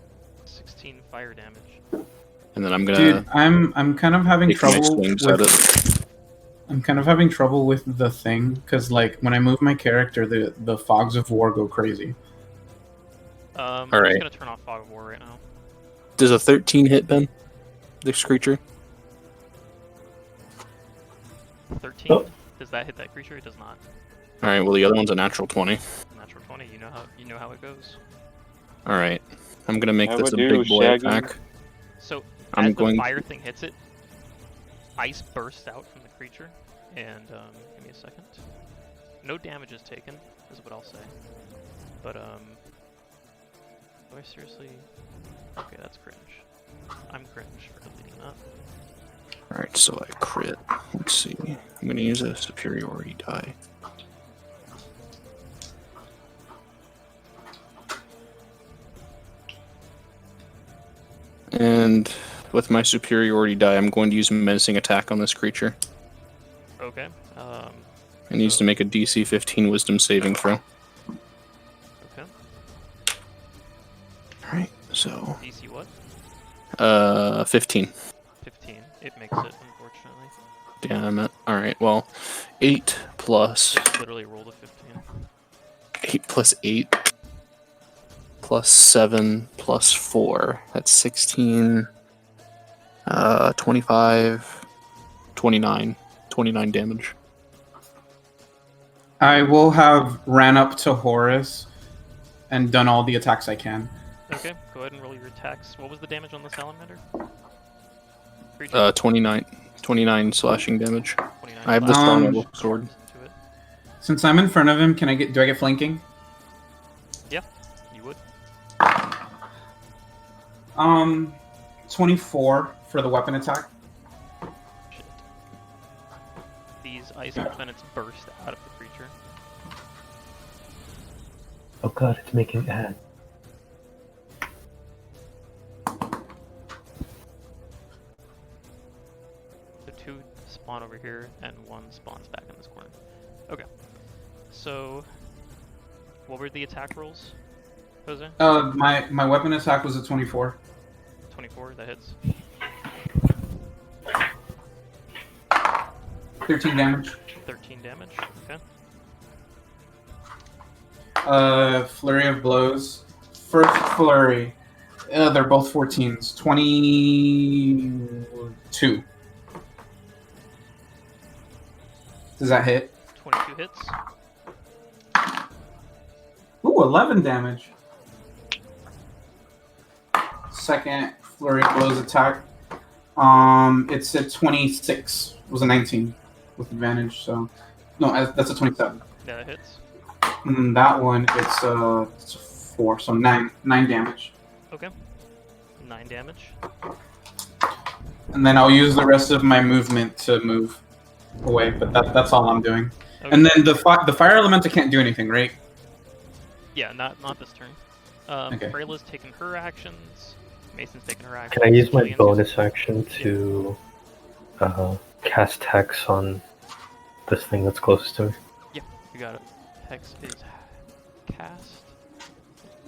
and then I'm gonna. Dude, I'm kind of having take my trouble swings at with. I'm kind of having trouble with the thing because, like, when I move my character, the fogs of war go crazy. I'm Alright. just gonna turn off Fog of War right now. Does a 13 hit, Ben? This creature? 13? Oh. Does that hit that creature? It does not. Alright, well the other one's a natural 20. Natural 20. You know how it goes. Alright. I'm gonna make I this a would do, big boy Shaggy. attack. So I'm as the going fire thing hits it, ice bursts out from the creature, and give me a second. No damage is taken, is what I'll say. But do I seriously? Okay, that's cringe. I'm cringe for deleting that. Alright, so I crit. Let's see. I'm gonna use a superiority die. And with my superiority die, I'm going to use a menacing attack on this creature. Okay. It needs to make a DC 15 Wisdom saving throw. Okay. Alright, so... DC what? 15. 15. It makes it, unfortunately. Damn it. Alright, well, 8 plus... Just literally rolled a 15. 8 plus 8 plus 7 plus 4. That's 16... 25... 29. 29 damage. I will have ran up to Horus and done all the attacks I can. Okay, go ahead and roll your attacks. What was the damage on the salamander? 29 slashing damage. 29 I have the slashing strong damage sword. to it. Since I'm in front of him, do I get flanking? Yeah, you would. 24 for the weapon attack. Shit. These ice implements burst out of the creature. Oh god, it's making ads. So 2 spawn over here, and 1 spawns back in this corner. Okay. So, what were the attack rolls, Jose? My weapon attack was a 24. 24, that hits. 13 damage. 13 damage, okay. Flurry of blows. First flurry. They're both 14s. 22. Does that hit? 22 hits. Ooh, 11 damage. Second flurry of blows attack. It's a 26. It was a 19 with advantage. So, no, that's a 27. Yeah, that hits. And that one, it's a 4, so 9 damage. Okay. 9 damage. And then I'll use the rest of my movement to move away, but that's all I'm doing. Okay. And then the fire elemental can't do anything, right? Yeah, not this turn. Okay. Freyla's taking her actions. Mason's taking her actions. Can I use my Killian's bonus using- action to cast Hex on this thing that's closest to me? Yeah, you got it. Hex is cast.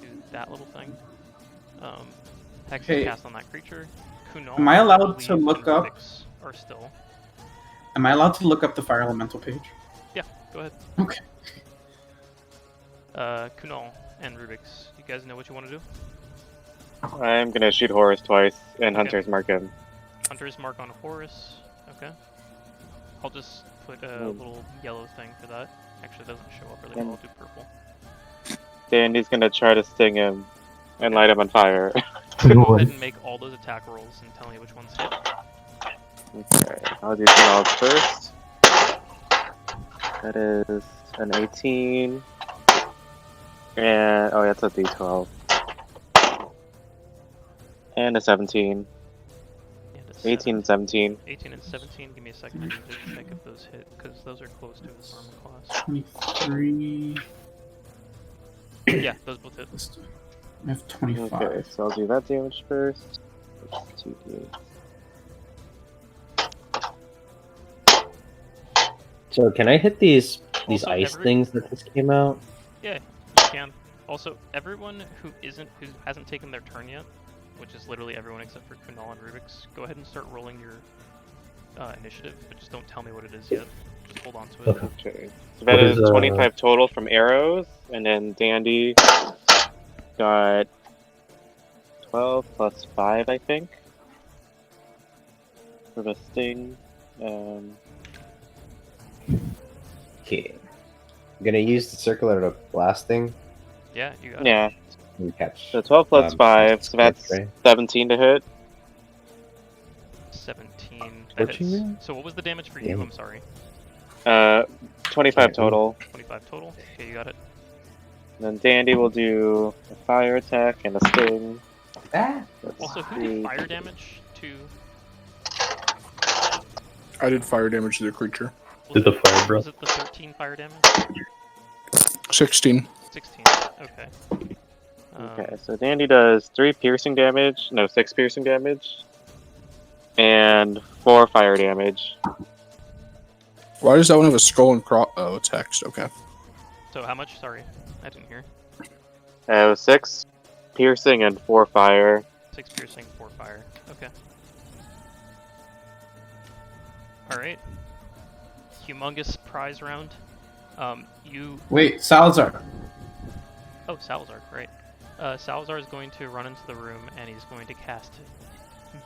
Do that little thing. Hex Okay. is cast on that creature. Kunal, Am I allowed believe, to look and up- Rubyx are still. Am I allowed to look up the fire elemental page? Yeah, go ahead. Okay. Kunal and Rubyx, you guys know what you want to do? I'm gonna shoot Horus twice and Okay. Hunter's Mark him. Hunter's Mark on Horus. Okay. I'll just put a little yellow thing for that. Actually, it doesn't show up really well. I'll do purple. Then he's gonna try to sting him and light him on fire. Go ahead and make all those attack rolls and tell me which ones hit. Okay, I'll do Kunal's first. That is an 18. And, oh, that's a D12. And a 17. And a 18 and 17. 18 and 17. Give me a second. I need to check if those hit, because those are close to his armor class. 23. Yeah, those both hit. I have 25. Okay, so I'll do that damage first. Which is 2d8. So can I hit these Also, ice every- things that just came out? Yeah, you can. Also, everyone who hasn't taken their turn yet, which is literally everyone except for Kunal and Rubyx, go ahead and start rolling your initiative, but just don't tell me what it is yet. Just hold on to it. Okay. So that is 25 total from arrows, and then Dandy got 12 plus 5, I think, for the sting. Okay. I'm gonna use the circular blasting. Yeah, you got it. Yeah. And catch. So 12 plus 5, so that's right? 17 to hit. 17. That hits. Scorching ray? So what was the damage for you? Yeah. I'm sorry. 25 total. 25 total. Okay, you got it. And then Dandy will do a fire attack and a sting. Ah! Also, who did fire damage to? I did fire damage to the creature. Did the fire breath? Was it the 13 fire damage? 16. 16. Okay. Okay, so Dandy does 6 piercing damage, and 4 fire damage. Why does that one have a skull and cross? Oh, it's hexed. Okay. So how much? Sorry, I didn't hear. It was 6 piercing and 4 fire. 6 piercing, 4 fire. Okay. Alright. Humongous prize round. Wait, Salazar. Oh, Salazar, great. Salazar is going to run into the room and he's going to cast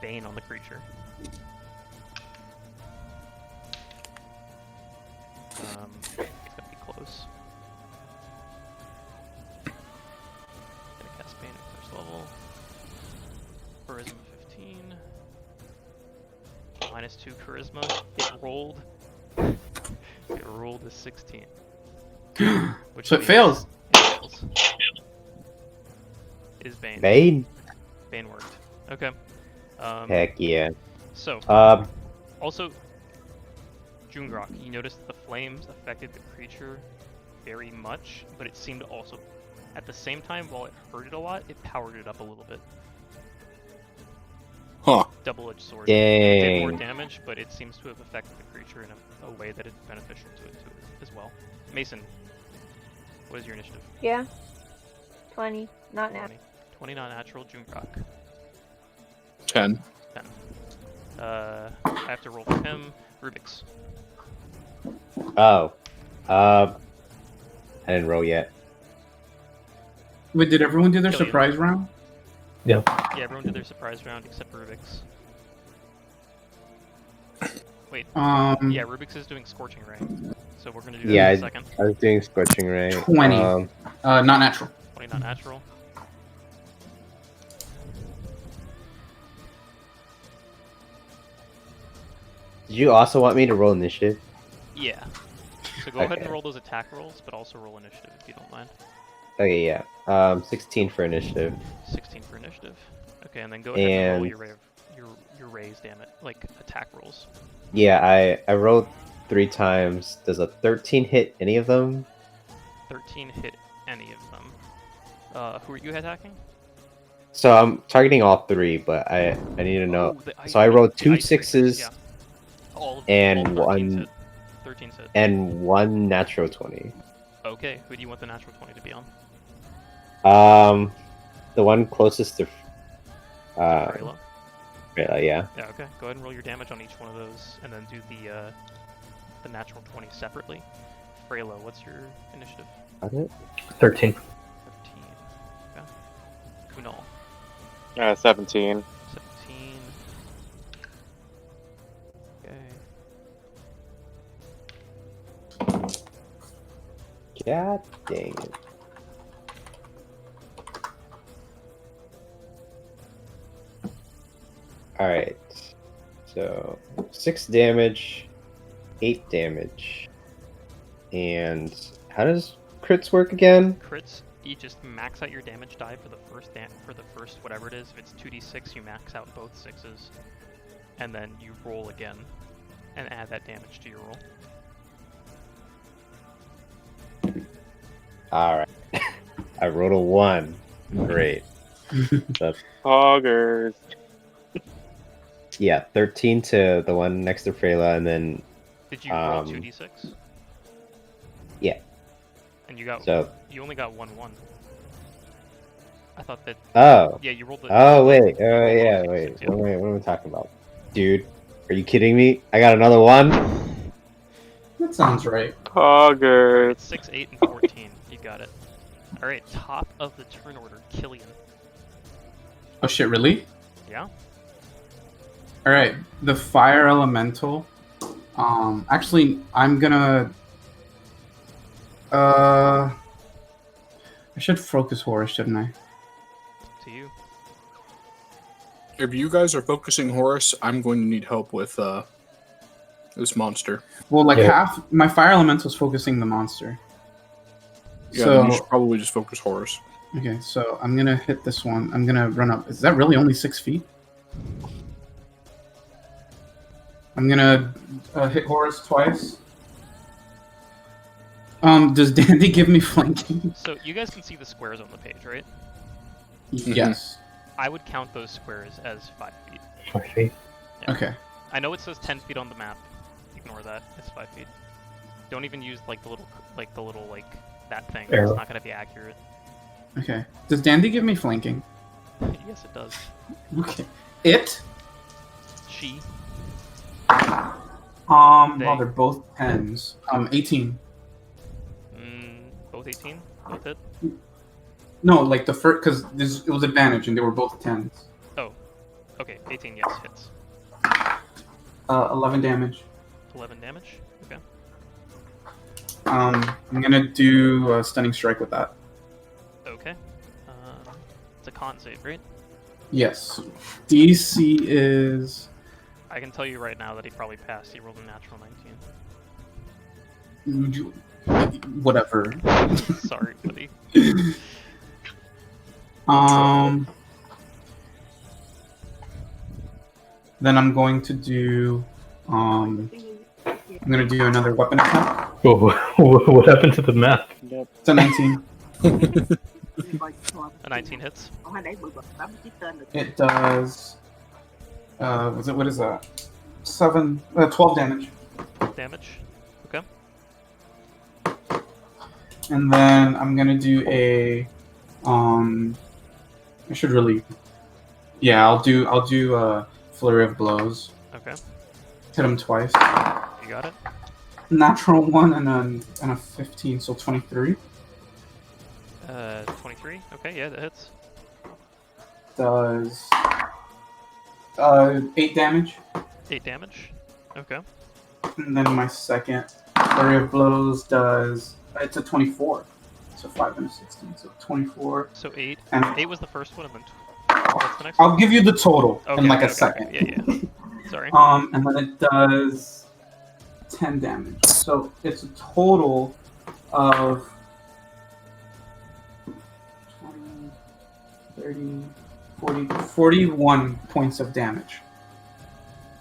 Bane on the creature. It's gonna be close. Gonna cast Bane at first level. Charisma 15. -2 charisma. It rolled. It rolled a 16. Which So it means fails. It fails. It is Bane. Bane? Bane worked. Okay. Heck yeah. So, also, Jungrak, you noticed that the flames affected the creature very much, but it seemed also, at the same time, while it hurt it a lot, it powered it up a little bit. Huh. Double-edged sword. It did more Dang. damage, but it seems to have affected the creature in a way that is beneficial to it as well. Mason, what is your initiative? Yeah. 20. Not now. 20 non-natural, Jungrak. 10. 10. I have to roll for him. Rubyx. Oh. I didn't roll yet. Wait, did everyone do their Killian. surprise round? Yeah, everyone did their surprise round except Rubyx. Wait. Yeah, Rubyx is doing Scorching Ray. So we're gonna do that in a second. I was doing Scorching Ray. 20. Not natural. 20 not natural. Did you also want me to roll initiative? Yeah. So go ahead and Okay. roll those attack rolls, but also roll initiative if you don't mind. Okay, yeah. 16 for initiative. 16 for initiative. Okay, and then go ahead and roll And- your ray of, your rays, damn it, like attack rolls. Yeah, I rolled 3 times. Does a 13 hit any of them? 13 hit any of them. Who are you attacking? So I'm targeting all 3, but I need to know. Oh, the So I rolled 2 ice creatures, 6s yeah. All of and all 13's one hit. 13's hit. and 1 natural 20. Okay, who do you want the natural 20 to be on? The one closest to Freyla? Freyla, yeah. Yeah, okay. Go ahead and roll your damage on each one of those, and then do the natural 20 separately. Freyla, what's your initiative? Got it? 13. 13. Okay. Kunal, 17. 17. Okay. God dang it. Alright. So 6 damage, 8 damage. And how does crits work again? Crits, you just max out your damage die for the first whatever it is. If it's 2d6, you max out both 6s, and then you roll again, and add that damage to your roll. Alright. I rolled a 1. Great. So, Hoggers. yeah, 13 to the one next to Freyla, and then Did you roll 2d6? yeah. And you got So you only got 1/1. I thought that. Oh. Yeah, you rolled the. Oh, wait. you rolled Yeah, all wait. 6, yeah. What am I talking about? Dude, are you kidding me? I got another one? That sounds right. Poggers. It's 6, 8, and 14. You got it. Alright, top of the turn order, Killian. Oh shit, really? Yeah? Alright, the fire elemental. Actually, I'm gonna... I should focus Horus, shouldn't I? To you. If you guys are focusing Horus, I'm going to need help with this monster. Well, like Yeah. half... My fire elemental's focusing the monster. Yeah, So- you should probably just focus Horus. Okay, so I'm gonna hit this one. I'm gonna run up. Is that really only 6 feet? I'm gonna hit Horus twice. Does Dandy give me flanking? So, you guys can see the squares on the page, right? Yes. I would count those squares as 5 feet. 5 feet. Yeah. Okay. I know it says 10 feet on the map. Ignore that. It's 5 feet. Don't even use like the little that thing. Arrow. It's not gonna be accurate. Okay. Does Dandy give me flanking? Yes, it does. Okay. It? She. Well, They. they're both 10s. 18. Both 18? Both hit? No, like the first, because it was advantage and they were both 10s. Oh. Okay, 18, yes, hits. 11 damage. 11 damage? Okay. I'm gonna do a stunning strike with that. Okay. It's a con save, right? Yes. DC is... I can tell you right now that he probably passed. He rolled a natural 19. Whatever. Sorry, buddy. Then I'm going to do I'm gonna do another weapon attack. Whoa, what happened to the map? It's a 19. A 19 hits. It does what is that? 12 damage. Damage. Okay. And then I'm gonna do a I should really I'll do a flurry of blows. Okay. Hit him twice. You got it. Natural 1 and a 15, so 23. 23. Okay, yeah, that hits. Does 8 damage. 8 damage. Okay. And then my second flurry of blows does it's a 24. So 5 and a 16, so 24. So 8. And 8 was the first one, and then what's the next I'll one? give you the total Okay, in like okay, a second. Okay. Yeah. Sorry. And then it does 10 damage. So it's a total of 20, 30, 40, 41 points of damage.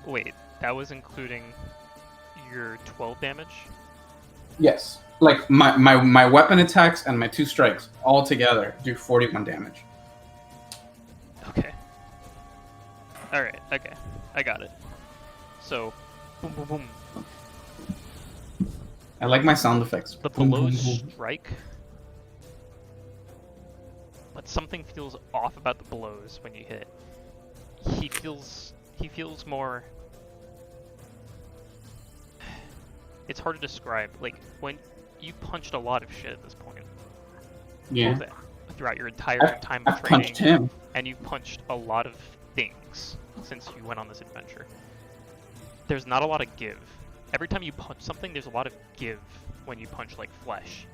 Wait, that was including your 12 damage? Yes. Like my weapon attacks and my 2 strikes all together do 41 damage. Okay. Alright, okay. I got it. So, boom, boom, boom. I like my sound effects. The Boom, below boom, boom. strike. But something feels off about the blows when you hit. He feels more... It's hard to describe. Like, when you punched a lot of shit at this point. Yeah. Throughout your entire time of I've training. punched him. And you've punched a lot of things since you went on this adventure. There's not a lot of give. Every time you punch something, there's a lot of give when you punch, like, flesh.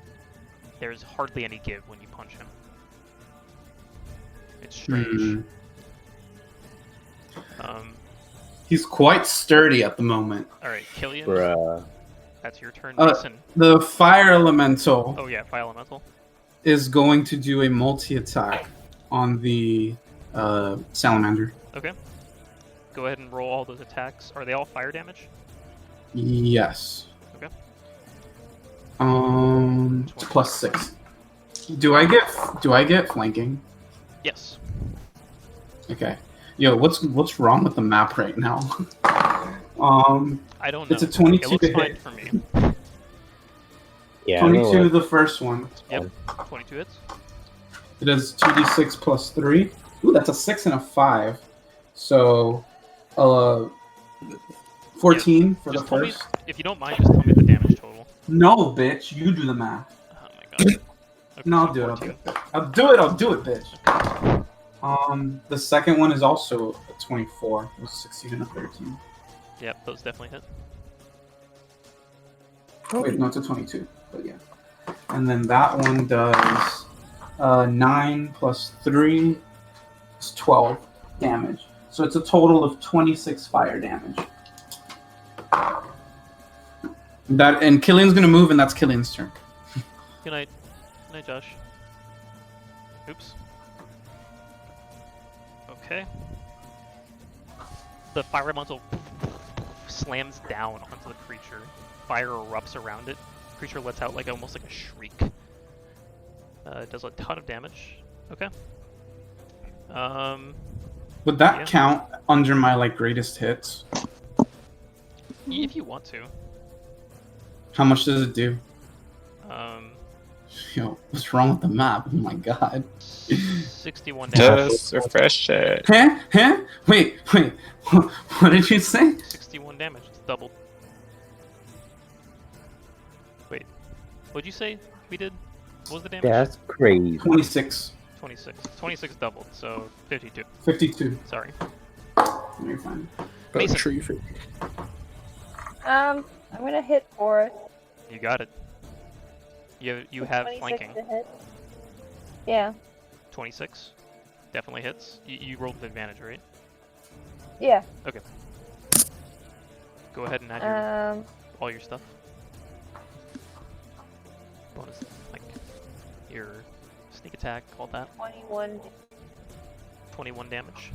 There's hardly any give when you punch him. It's strange. He's quite sturdy at the moment. Alright, Killian. Bruh. That's your turn. Uh, The fire elemental Oh yeah, fire elemental. is going to do a multi-attack on the salamander. Okay. Go ahead and roll all those attacks. Are they all fire damage? Yes. Okay. It's plus 6. Do I get flanking? Yes. Okay. Yo, what's wrong with the map right now? I don't know. It's a 22 It looks to fine hit. for me. Yeah, I don't know 22 what- the first one. Yep. 22 hits. It does 2d6 plus 3. Ooh, that's a 6 and a 5. So, 14 for the Just tell me, first. if you don't mind, just tell me the damage total. No, bitch. You do the math. Oh my god. Okay, No, so I'll do it. 14. I'll do it, bitch. The second one is also a 24. It was 16 and a 13. Yep, those definitely hit. Wait, no, it's a 22. But yeah. And then that one does 9 plus 3 is 12 damage. So it's a total of 26 fire damage. That and Killian's gonna move, and that's Killian's turn. Good night. Good night, Josh. Oops. Okay. The fire elemental slams down onto the creature. Fire erupts around it. The creature lets out almost like a shriek. It does a ton of damage. Okay. Would that Yeah. count under my greatest hits? If you want to. How much does it do? Um, Yo, what's wrong with the map? Oh my god. 61 damage. Just refresh it. Huh? Wait. What did you say? 61 damage. It's doubled. Wait. What'd you say we did? What was the damage? That's crazy. 26. 26. 26 doubled, so 52. 52. Sorry. You're fine. Mason. Tree for I'm gonna hit for it. You got it. You have 26 flanking. to hit. Yeah. 26. Definitely hits. You rolled with advantage, right? Yeah. Okay. Go ahead and add all your stuff. Bonus, your sneak attack, all that. 21. 21 damage.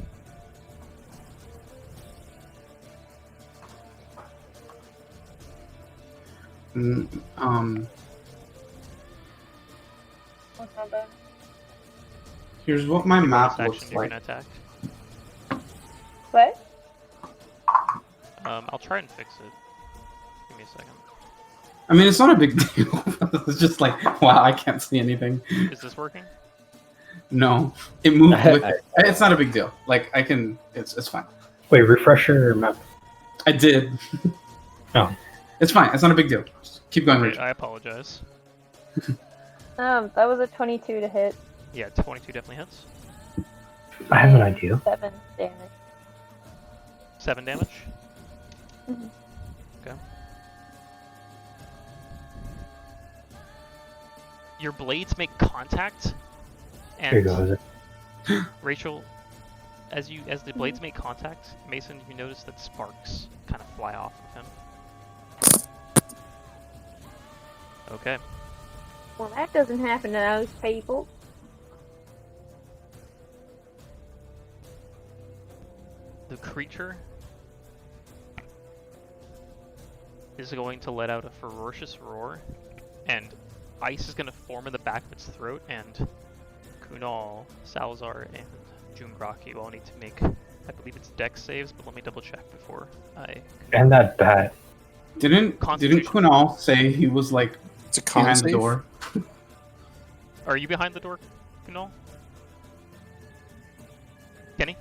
What's my bonus? Here's what my map Bonus looks action, you're like. gonna attack. What? I'll try and fix it. Give me a second. I mean, it's not a big deal. It's just wow, I can't see anything. Is this working? No, it moved with it. It's not a big deal. I can. It's fine. Wait, refresh your map. I did. Oh. It's fine. It's not a big deal. Just keep going, Great, Rachel. I apologize. That was a 22 to hit. Yeah, 22 definitely hits. I have an idea. 7 damage. 7 damage? Mhm. Okay. Your blades make contact, Here you and go. Rachel, as the blades make contact, Mason, you notice that sparks kind of fly off of him. Okay. Well, that doesn't happen to those people. The creature is going to let out a ferocious roar, and ice is going to form in the back of its throat, and Kunal, Salazar, and Jungrak, you all need to make, I believe it's dex saves, but let me double check before I... And that bat. Didn't Constitution. Kunal say he was It's a con behind the save? door? Are you behind the door, Kunal? Kenny?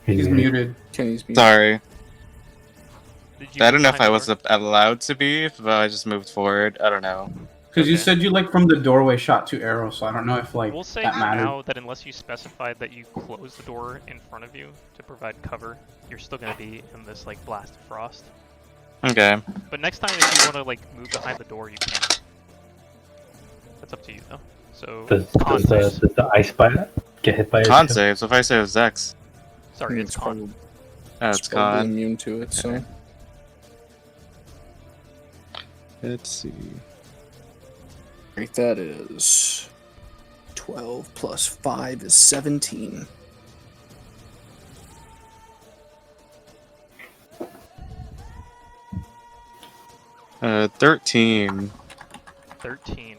He's muted. Kenny's muted. Sorry. Did you I don't know if behind I the was door? allowed to be, but I just moved forward. I don't know. Because you Okay. said you from the doorway shot 2 arrows, so I don't know if We'll say that for mattered. now that unless you specified that you close the door in front of you to provide cover, you're still going to be in this blast of frost. Okay. But next time if you want to move behind the door, you can. That's up to you though. So con saves. Does the ice bat get hit by it? Con too? saves. If I say it was Dex. Sorry, it's con. probably, Oh, it's probably con. immune to it, so. Let's see. Right, that is 12 plus 5 is 17. Uh, 13. 13.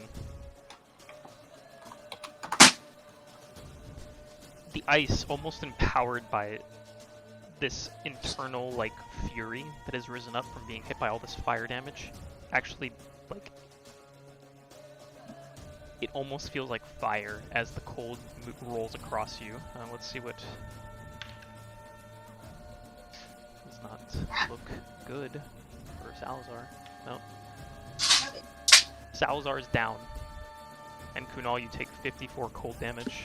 The ice, almost empowered by this internal fury that has risen up from being hit by all this fire damage, actually it almost feels like fire as the cold rolls across you. Let's see what does not look good for Salazar. No. Salazar is down. And Kunal, you take 54 cold damage.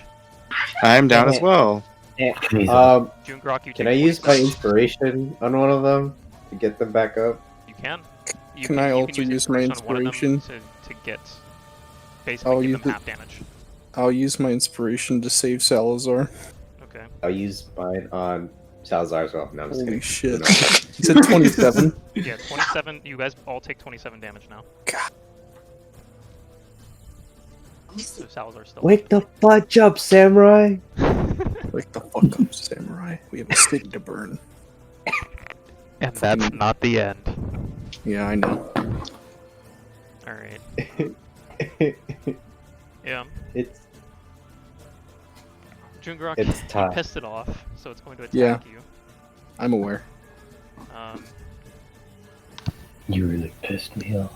I'm down as well. Jungrak, you take Can I use my 27. inspiration on one of them to get them back up? You can. Can I also use my on one of them inspiration? to get basically give them half damage. I'll use my inspiration to save Salazar. Okay. I'll use mine on Salazar as well. No, I'm just Holy kidding. shit. You said 27? Yeah, 27. You guys all take 27 damage now. God. So Salazar's still. Wake the fudge up, samurai! Wake the fuck up, samurai. We have a city to burn. And that's not the end. Yeah, I know. Alright. Yeah. It's Jungrak, it's you tough. pissed it off, so it's going to attack Yeah. you. I'm aware. You really pissed me off.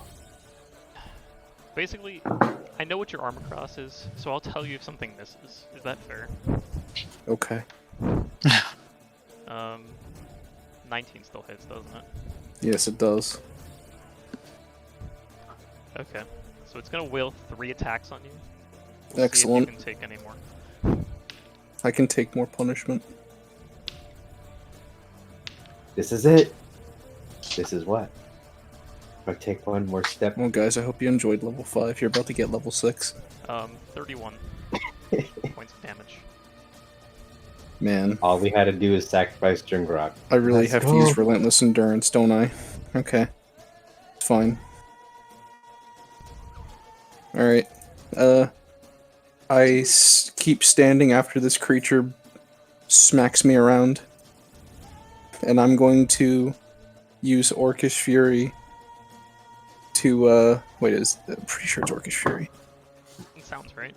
Basically, I know what your armor class is, so I'll tell you if something misses. Is that fair? Okay. 19 still hits, doesn't it? Yes, it does. Okay. So it's gonna wheel 3 attacks on you. Excellent. See if you can take any more. I can take more punishment. This is it. This is what? If I take one more step. Well, guys, I hope you enjoyed level 5. You're about to get level 6. 31 points of damage. Man, All we had to do is sacrifice Jungrak. I really Let's have go. to use Relentless Endurance, don't I? Okay. Fine. Alright. Keep standing after this creature smacks me around. And I'm going to use Orcish Fury to, I'm pretty sure it's Orcish Fury. It sounds right.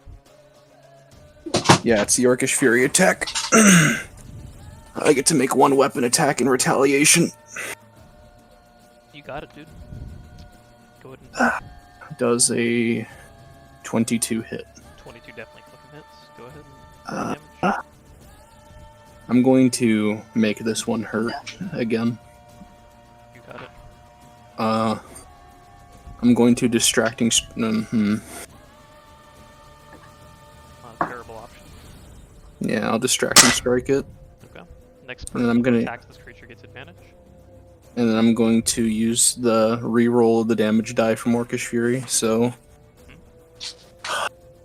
Yeah, it's the Orcish Fury attack. I get to make one weapon attack in retaliation. You got it, dude. Go ahead and... Does a 22 hit. 22 definitely fucking hits. Go ahead and roll damage. I'm going to make this one hurt again. You got it. I'm going to distracting. Not a terrible option. Yeah, I'll distracting strike it, Okay. Next And then person I'm who gonna- attacks this creature gets advantage. and then I'm going to use the reroll of the damage die from Orcish Fury. So,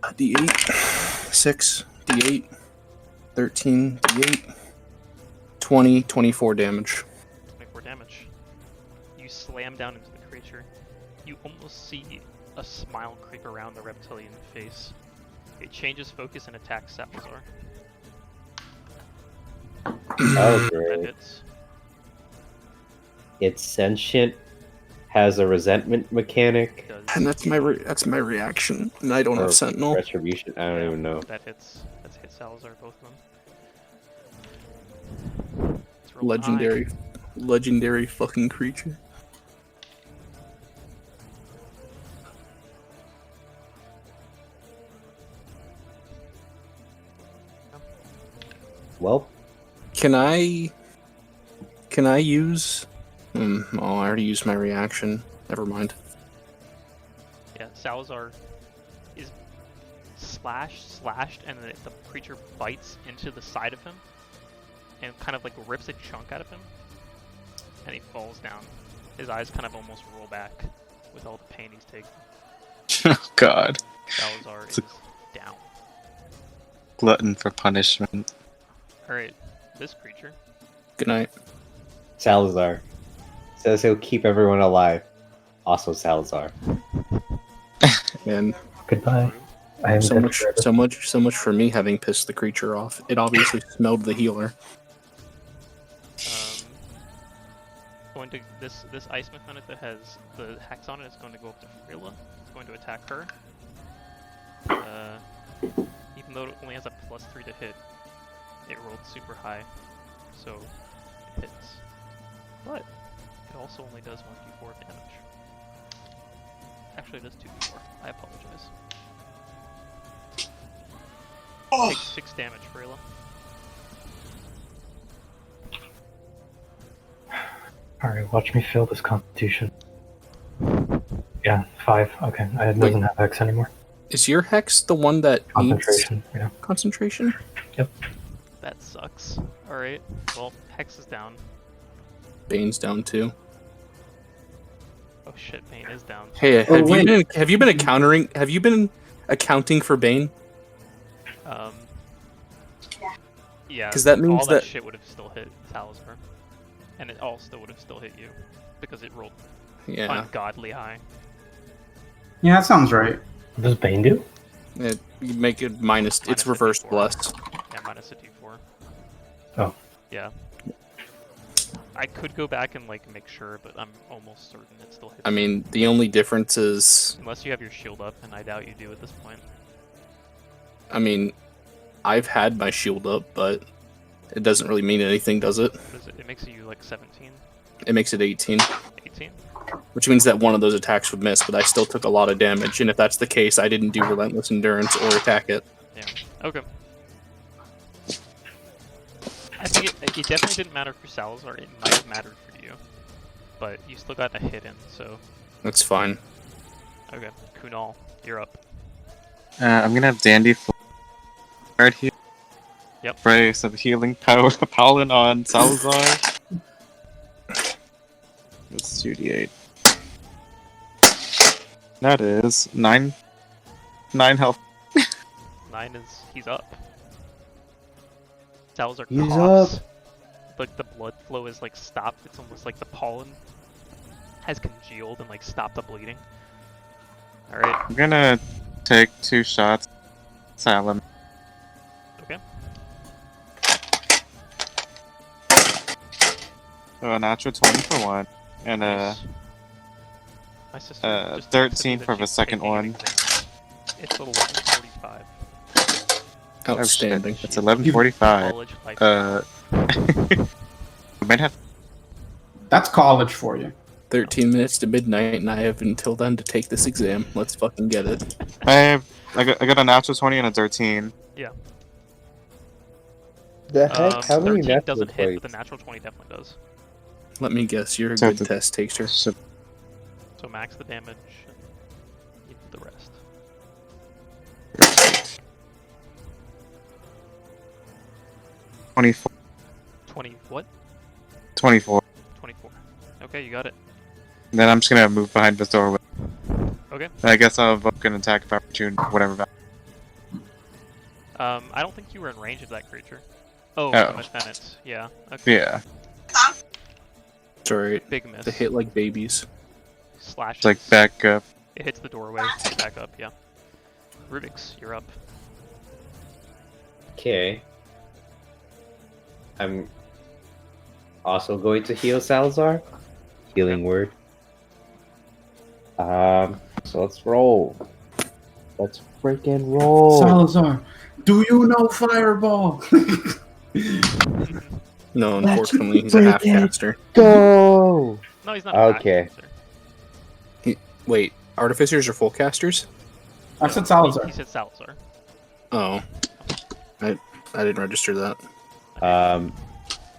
D8, 6, D8, 13, D8, 20, 24 damage. 24 damage. You slam down into the creature. You almost see a smile creep around the reptilian face. It changes focus and attacks Salazar. Oh, That great. hits. It's sentient, has a resentment mechanic, Does And that's my reaction. And I don't or have Sentinel. retribution. I don't even know. That hits. That's hit Salazar, both of them. Let's roll Legendary fucking creature. Well, Can I use? Oh, I already used my reaction. Never mind. Yeah, Salazar is slashed, and the creature bites into the side of him, and kind of like rips a chunk out of him, and he falls down. His eyes kind of almost roll back with all the pain he's taken. Oh god. Salazar It's is a- down. Glutton for punishment. Alright, this creature. Good night. Salazar says he'll keep everyone alive. Also Salazar. And Goodbye. I haven't so done much, forever. so much for me having pissed the creature off. It obviously smelled the healer. Going to this ice mechanic that has the hex on it is going to go up to Freyla. It's going to attack her. Even though it only has a +3 to hit, it rolled super high, so it hits. But it also only does 1d4 damage. Actually, it does 2d4. I apologize. Take 6 damage, Freyla. Alright, watch me fail this constitution. Yeah, 5. Okay, it doesn't have hex anymore. Is your hex the one that Concentration, needs yeah. concentration? Yep. That sucks. Alright, well, Hex is down. Bane's down too. Oh shit, Bane is down. Hey, have you been accounting for Bane? Yeah, 'Cause that means all that that- shit would have still hit Talisman. And it all still would have still hit you. Because it rolled ungodly high. Yeah, that sounds right. What does Bane do? You make it minus it's a reversed D4. bless. Yeah, minus a D4. Oh. Yeah. I could go back and like make sure, but I'm almost certain it still hits. I mean, the only difference is, Unless you have your shield up, and I doubt you do at this point. I mean, I've had my shield up, but it doesn't really mean anything, does it? It makes you like 17? It makes it 18. 18? Which means that one of those attacks would miss, but I still took a lot of damage, and if that's the case, I didn't do Relentless Endurance or attack it. Yeah. Okay. I think it definitely didn't matter for Salazar. It might have mattered for you, but you still got a hit in, so. That's fine. Okay, Kunal, you're up. I'm gonna have Dandy right here. Yep. Spray some healing power pollen on Salazar. It's 2d8. That is 9 health. 9 is he's up. Salazar He's coughs. Like the blood flow is like stopped. It's almost like the pollen has congealed and like stopped the bleeding. All right. I'm gonna take 2 shots. Salem. Okay. So a natural 20 for one, and Nice. My sister just 13 texted me for that the she's second taking an one. exam. It's 11:45. Outstanding. It's 11:45. College life. I might have. That's college for you. 13 minutes to midnight, and I have until then to take this exam. Let's fucking get it. I got a natural 20 and a 13. Yeah. The heck? How many 13 natural doesn't hit, but the 20s? natural 20 definitely does. Let me guess, you're a So good the- test taker. So So max the damage, and you do the rest. 24. 20 what? 24. 24. Okay, you got it. And then I'm just gonna move behind this doorway. Okay. I guess I'll invoke an attack of opportunity, whatever. I don't think you were in range of that creature. Oh, Oh. from Lieutenant. Yeah. Okay. Yeah. It's alright. Big miss. They hit like babies. Slash. It's like back up. It hits the doorway. Back up. Yeah. Rubyx, you're up. Okay. I'm also going to heal Salazar. Healing word. So let's roll. Let's freaking roll. Salazar, do you know Fireball? No, Let's unfortunately, he's a break half it. caster. Go! No, he's not. Okay. Wait, artificers are full casters? I said Salazar. He said Salazar. Oh. I didn't register that.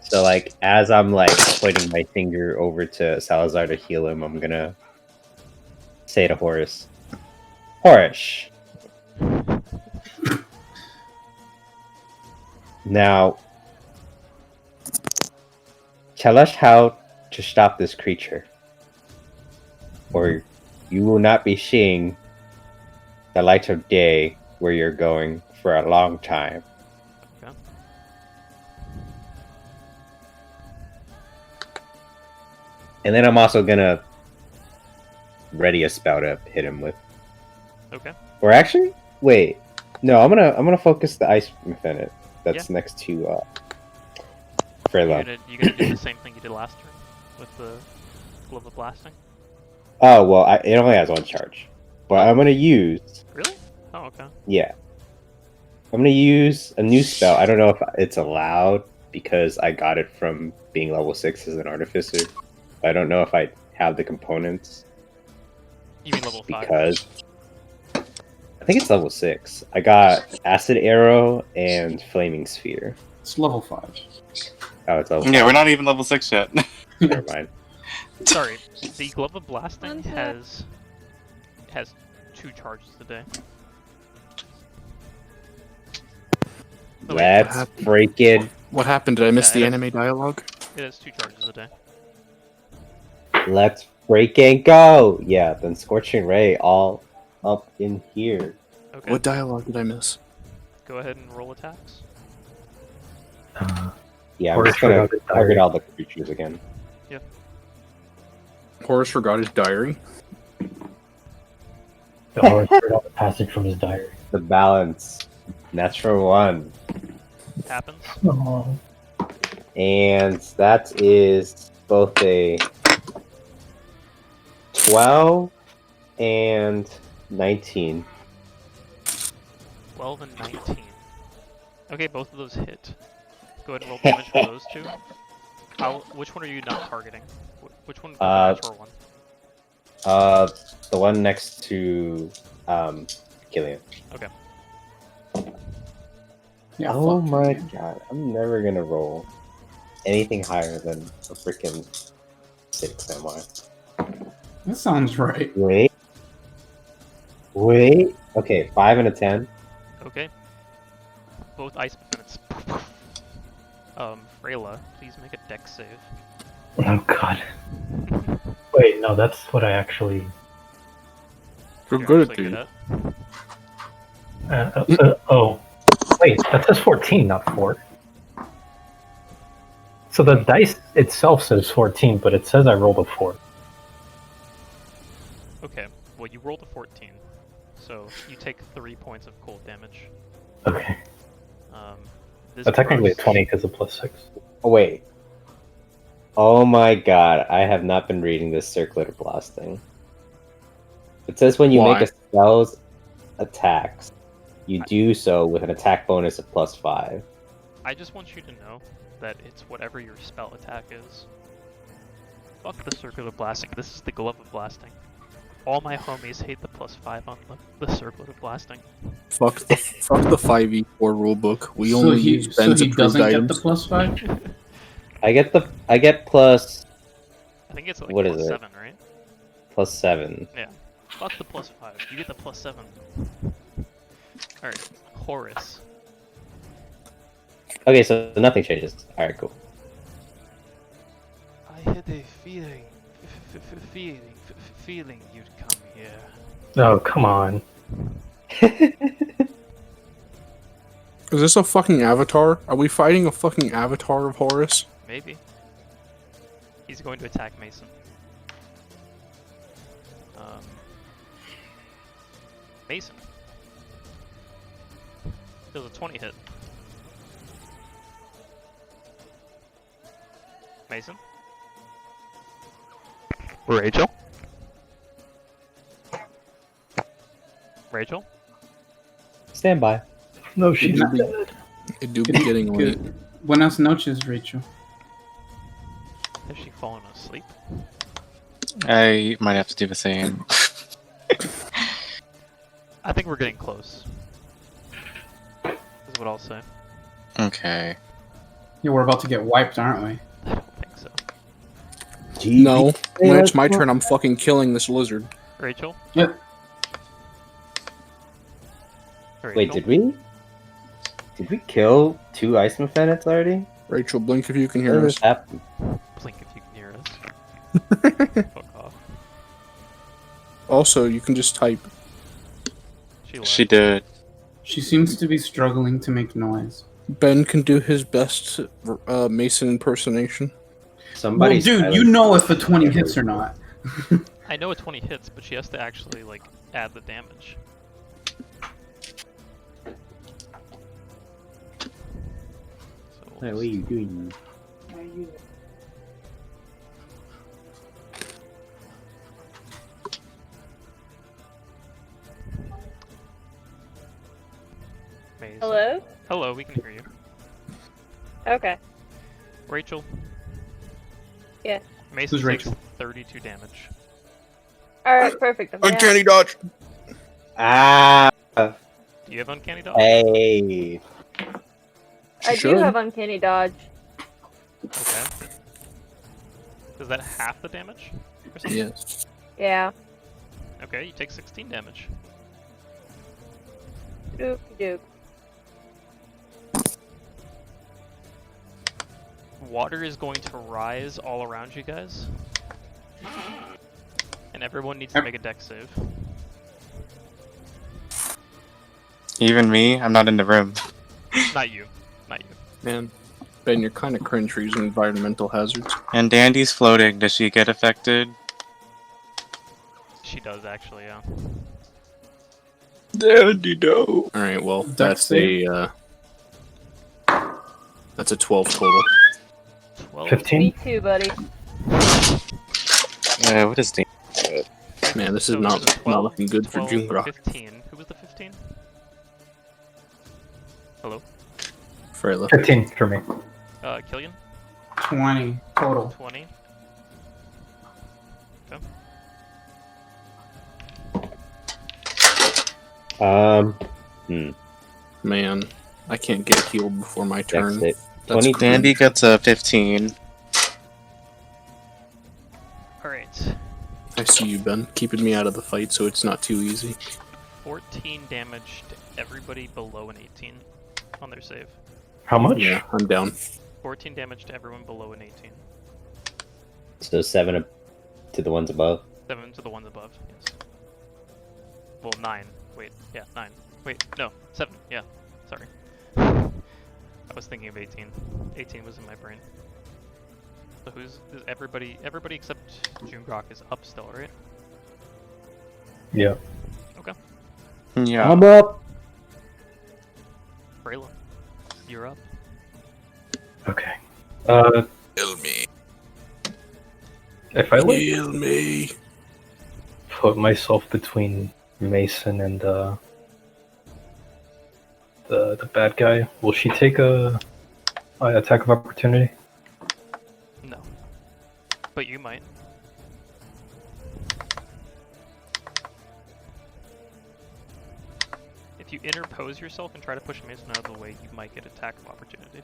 So like as I'm like pointing my finger over to Salazar to heal him, I'm gonna say to Horus, Horus. Now tell us how to stop this creature, or you will not be seeing the light of day where you're going for a long time. Okay. And then I'm also gonna ready a spell to hit him with. Okay. Or actually, wait. No, I'm gonna focus the ice within it. That's next to You Freyla. gonna do the same thing you did last turn with the glove of blasting? Oh well, it only has one charge, but I'm gonna use. Really? Oh, okay. Yeah, I'm gonna use a new spell. I don't know if it's allowed because I got it from being level 6 as an artificer. I don't know if I have the components You mean level 5? because I think it's level 6. I got Acid Arrow and Flaming Sphere. It's level 5. Oh, it's level Yeah, 5. we're not even level 6 yet. Never mind. Sorry, the Glove of Blasting has 2 charges a day. Oh, wait, Let's freaking... What happened? Did I miss Yeah, the it is. anime dialogue? It has 2 charges a day. Let's freaking go! Yeah, then Scorching Ray all up in here. Okay. What dialogue did I miss? Go ahead and roll attacks. Yeah, Or we're just gonna forgot the target diary. all the creatures again. Horace forgot his diary. Or read out the passage from his diary. The balance. Natural 1. Happens. Oh. And that is both a 12 and 19. 12 and 19. Okay, both of those hit. Go ahead and roll damage for those 2. Which one are you not targeting? Which one? The natural one. The one next to Killian. Okay. Yeah, Oh fuck. my god, I'm never gonna roll anything higher than a freaking 6, am I? That sounds right. Wait. Okay, 5 and a 10. Okay. Both ice minutes. Freyla, please make a dex save. Oh god. Wait, no, that's what I actually. You're You're good at actually these. Oh. Wait, that says 14, not 4. So the dice itself says 14, but it says I rolled a 4. Okay, well you rolled a 14, so you take 3 points of cold damage. Okay. This Technically a burst- 20 because of +6. Oh, wait. Oh my god, I have not been reading this circular blasting. It says when you Why? make a spell's attacks, you do so with an attack bonus of +5. I just want you to know that it's whatever your spell attack is. Fuck the circular blasting, this is the glove of blasting. All my homies hate the +5 on the circular blasting. Fuck the 5e4 rulebook. We So only he, use so Ben's he approved doesn't get items. the +5? I get plus I think it's like What is it? +7, right? +7. Yeah. Fuck the +5, you get the +7. Alright, Horus. Okay, so nothing changes. Alright, cool. I had a feeling you'd come here. Oh, come on. Is this a fucking avatar? Are we fighting a fucking avatar of Horus? Maybe. He's going to attack Mason. Mason. Does a 20 hit. Mason? Rachel? Rachel? Stand by. No, she's Not- dead. It do be getting late. Good. Buenas noches, Rachel. Has she fallen asleep? I might have to do the same. I think we're getting close. Is what I'll say. Okay. Yeah, we're about to get wiped, aren't we? I don't think so. No. When it's my turn, I'm fucking killing this lizard. Rachel? Yep. Rachel? Wait, did we kill 2 Aasimar already? Rachel, blink if you can What hear just us. happened? Blink if you can hear us. Fuck off. Also, you can just type. She left. She did. She seems to be struggling to make noise. Ben can do his best Mason impersonation. Somebody. Well, dude, you know if a 20 hits or not. I know a 20 hits, but she has to actually, like, add the damage. So Hey, what are you doing? Mason. Hello? Hello, we can hear you. Okay. Rachel? Yeah. Mason Who's takes Rachel? 32 damage. Alright, perfect. I'm down. Uncanny dodge! Ah! You have uncanny dodge? Hey. I do have uncanny dodge. Okay. Is that half the damage? Or something? Yes. Yeah. Okay, you take 16 damage. Doop doop. Water is going to rise all around you guys. And everyone needs to make a dex save. Even me? I'm not in the room. Not you. Not you. Man, Ben, you're kind of cringe for using environmental hazards. And Dandy's floating. Does she get affected? She does actually, yeah. Dandy, no. All right, well, Dex that's a 12 total. 12. 15? Me too, buddy. What is Dandy? Man, this is So not it was a 12, looking good for 12, Jungrak. 15. Who was the 15? Hello? Freyla. 15 for me. Killian? 20 total. 20. Okay. Man, I can't get healed before my turn. Dex save. That's 20 Dandy gets a 15. Alright. I see you, Ben, keeping me out of the fight so it's not too easy. 14 damage to everybody below an 18 on their save. How much? Yeah, I'm down. 14 damage to everyone below an 18. So 7 to the ones above. 7 to the ones above, yes. Well, 9. Wait, yeah, 9. Wait, no, 7, yeah. Sorry. I was thinking of 18. 18 was in my brain. So is everybody except Jungrak is up still, right? Yeah. Okay. Yeah. I'm up. Freyla, you're up. Okay. Kill me. If I like Kill me. put myself between Mason and the bad guy, will she take a attack of opportunity? No. But you might. If you interpose yourself and try to push Mason out of the way, you might get attack of opportunity.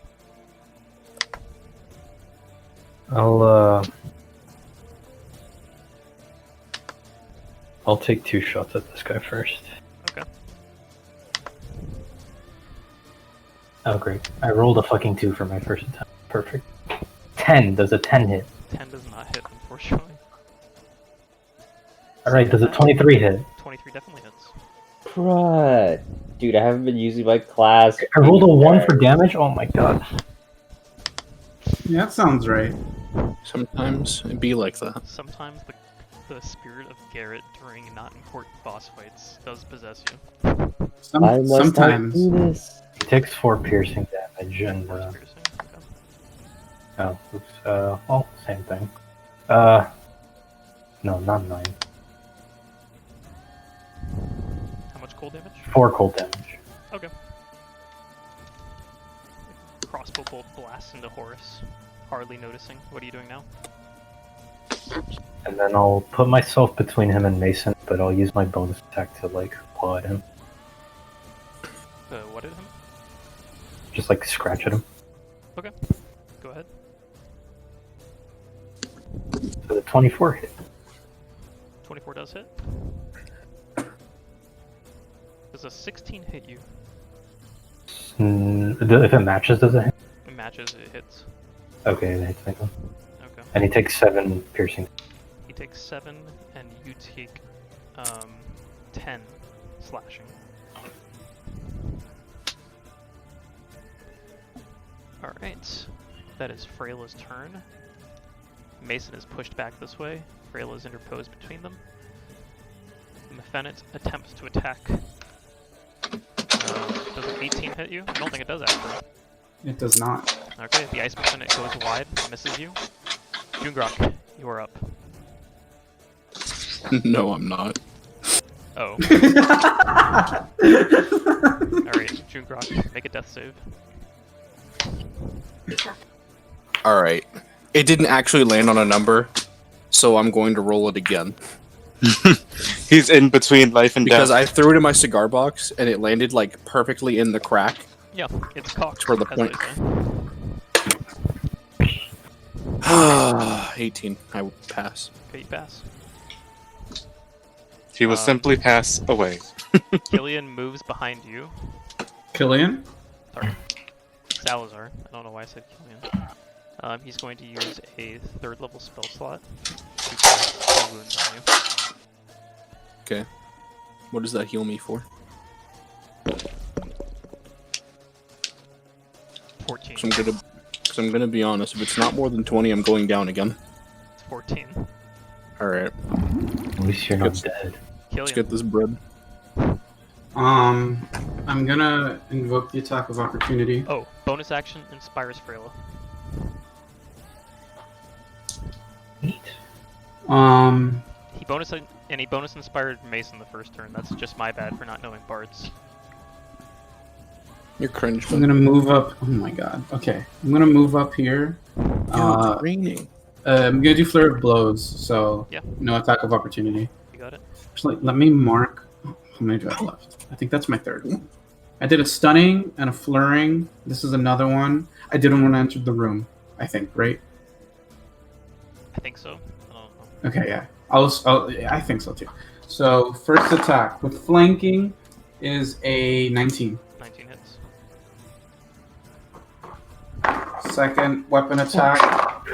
I'll take 2 shots at this guy first. Okay. Oh great. I rolled a fucking 2 for my first attempt. Perfect. 10. Does a 10 hit? 10 does not hit, unfortunately. Alright, does a 23 hit? 23 definitely hits. Crud. Dude, I haven't been using my class. I rolled a 1 for damage? Oh my god. Yeah, that sounds right. Sometimes it be like that. Sometimes the spirit of Garrett during not important boss fights does possess you. Why must Sometimes. I do this? He takes 4 piercing damage and Force piercing. Okay. oh, oops, well, same thing. No, not 9. How much cold damage? 4 cold damage. Okay. Crossbow bolt blasts into Horus, hardly noticing. What are you doing now? And then I'll put myself between him and Mason, but I'll use my bonus attack to, like, claw at him. What at him? Just, like, scratch at him. Okay. Go ahead. So the 24 hit. 24 does hit. Does a 16 hit you? If it matches, does it hit? It matches, it hits. Okay, it hits me. Okay. And he takes 7 piercing. He takes 7, and you take 10 slashing. Alright. That is Freyla's turn. Mason is pushed back this way. Freyla is interposed between them. Mephenet attempts to attack. Does an 18 hit you? I don't think it does, actually. It does not. Okay, the Ice Mephenet goes wide, misses you. Jungrak, you are up. No, I'm not. Oh. Alright, Jungrak, make a death save. Alright. It didn't actually land on a number, so I'm going to roll it again. He's in between life and Because death. I threw it in my cigar box and it landed like perfectly in the crack. Yeah, it's cocked. For the as point. I say. 18. I would pass. Okay, you pass. He will simply pass away. Killian moves behind you. Killian? Sorry. Salazar. I don't know why I said Killian. He's going to use a 3rd level spell slot to cast 2 wounds on you. Okay. What does that heal me for? 14. So I'm gonna be honest. If it's not more than 20, I'm going down again. It's 14. All right. At least you're not dead. Let's Killian. get this bread. I'm gonna invoke the attack of opportunity. Oh, bonus action inspires Freyla. Neat. He bonus inspired Mason the first turn. That's just my bad for not knowing bards. You're cringe. I'm gonna move up. Oh my god. Okay, I'm gonna move up here. It's raining. I'm gonna do flurry of blows, so Yeah. no attack of opportunity. You got it. Actually, let me mark. How many do I have left? I think that's my 3rd one. I did a stunning and a flurrying. This is another one. I did one when I entered the room. I think, right? I think so. I don't know. Okay, yeah. I think so too. So first attack with flanking is a 19. 19 hits. Second weapon attack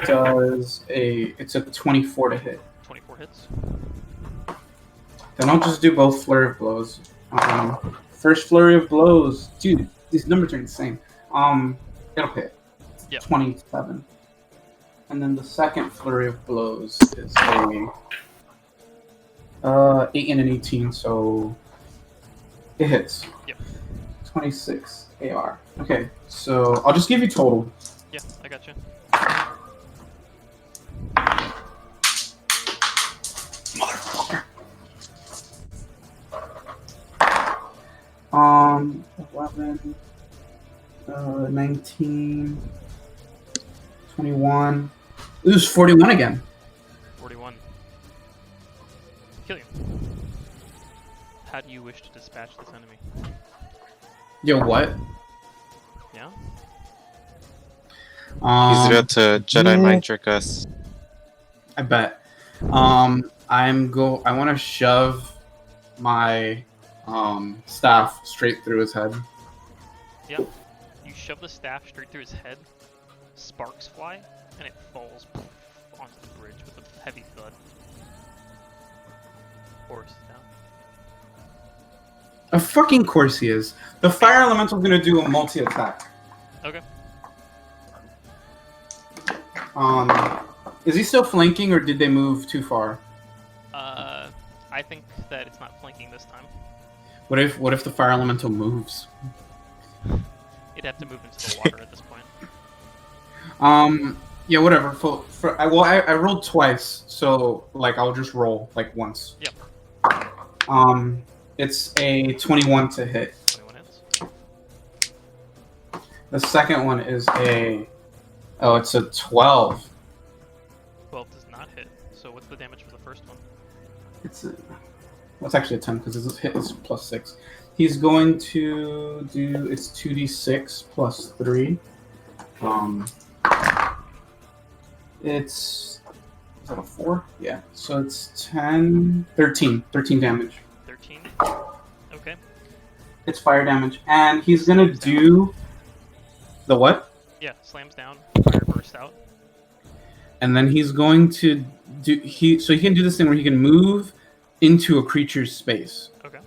it's a 24 to hit. 24 hits. Then I'll just do both flurry of blows. First flurry of blows, dude. These numbers are insane. It'll hit. Yep. 27. And then the second flurry of blows is a 8 and an 18, so it hits. Yep. 26 AR. Okay, so I'll just give you total. Yeah, I got you. Motherfucker. 11, 19, 21. It was 41 again. 41. Killian. How do you wish to dispatch this enemy? Yo, what? Yeah? He's about to Jedi mind trick us. I bet. I want to shove my staff straight through his head. Yep. You shove the staff straight through his head, sparks fly, and it falls onto the bridge with a heavy thud. Horse down. Of fucking course he is. The fire elemental's gonna do a multi-attack. Okay. Is he still flanking or did they move too far? I think that it's not flanking this time. What if the fire elemental moves? It'd have to move into the water at this point. Yeah, whatever. I rolled twice, so like I'll just roll like once. Yep. It's a 21 to hit. 21 hits. The second one is it's a 12. 12 does not hit. So what's the damage for the first one? It's actually a 10 because his hit is plus 6. He's going to do it's 2d6 plus 3. Is that a 4? Yeah. So it's 13 damage. 13? Okay. It's fire damage, and he's gonna do the what? Yeah, slams down, fire bursts out. And then he's going to do he can do this thing where he can move into a creature's space. Okay.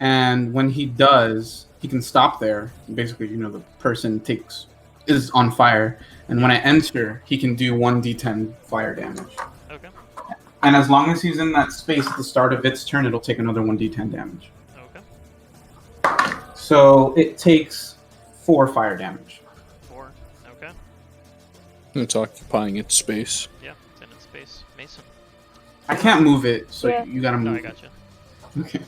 And when he does, he can stop there. Basically, the person is on fire, and when I enter, he can do 1d10 fire damage. Okay. And as long as he's in that space at the start of its turn, it'll take another 1d10 damage. Okay. So it takes 4 fire damage. 4. Okay. It's occupying its space. Yeah, it's in its space. Mason. I can't move it, so Yeah. you gotta move No, I it. gotcha. Okay.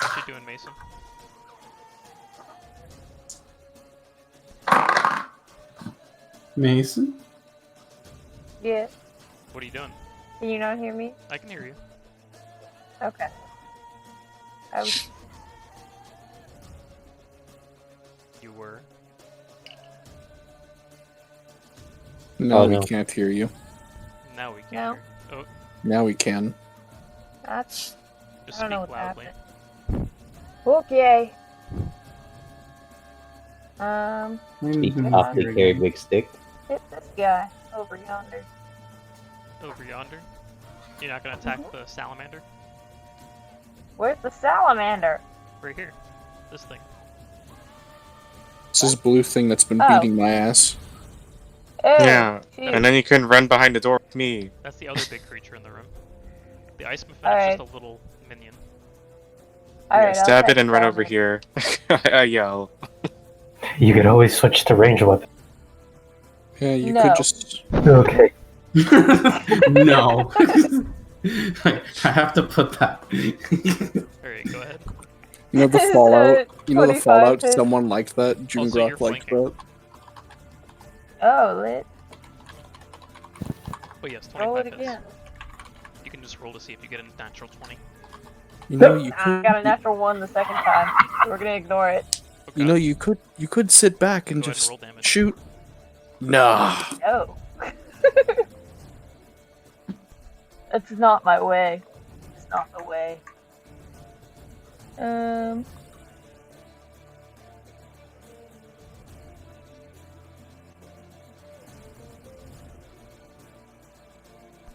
What you doing, Mason? Mason? Yeah. What are you doing? Can you not hear me? I can hear you. Okay. I was... You were. No, Oh, we no. can't hear you. Now we can No. hear. Oh, Now we can. That's... just I don't know speak what's loudly. happening. Okay. Speak I'm softly, hearing carry you. big stick. Hit this guy over yonder. Over yonder. You're not gonna attack the salamander? Where's the salamander? Right here. This thing. It's this blue thing that's been Oh. beating my ass. Oh, Yeah, jeez. and then you can run behind the door with me. That's the other big creature in the room. The ice muffin is Alright. just a little minion. Alright, I'll Stab it take and run the over salamander. here. I yell. You could always switch to range weapon. Yeah, you No. could just. Okay. No. I have to put that. Alright, go ahead. You know the Fallout. You know the 25 Fallout. hits. Someone liked that. Also, you're Jungrak liked flanking. that. Oh, lit. Oh yes, Roll 25 it hits. again. You can just roll to see if you get a natural 20. You know you I could. got a natural 1 the second time. So we're gonna ignore it. Okay. You know you could sit back and Go ahead and just roll damage. shoot. Nah. No. That's not my way. It's not the way.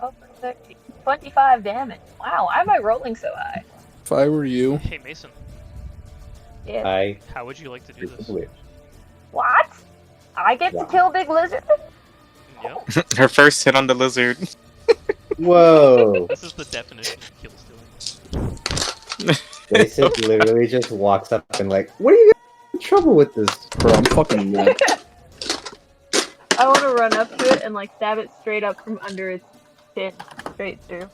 Oh, 25 damage. Wow, why am I rolling so high? If I were you, Hey Mason, Yeah. I how would you like to do this? What? I get to Wow. kill Big Lizard? Yep. Her first hit on the lizard. Whoa! This is the definition of kill stealing. Jason literally just walks up and like, what are you in trouble with this? bro, I'm fucking mad. I want to run up to it and like stab it straight up from under its chin, straight through.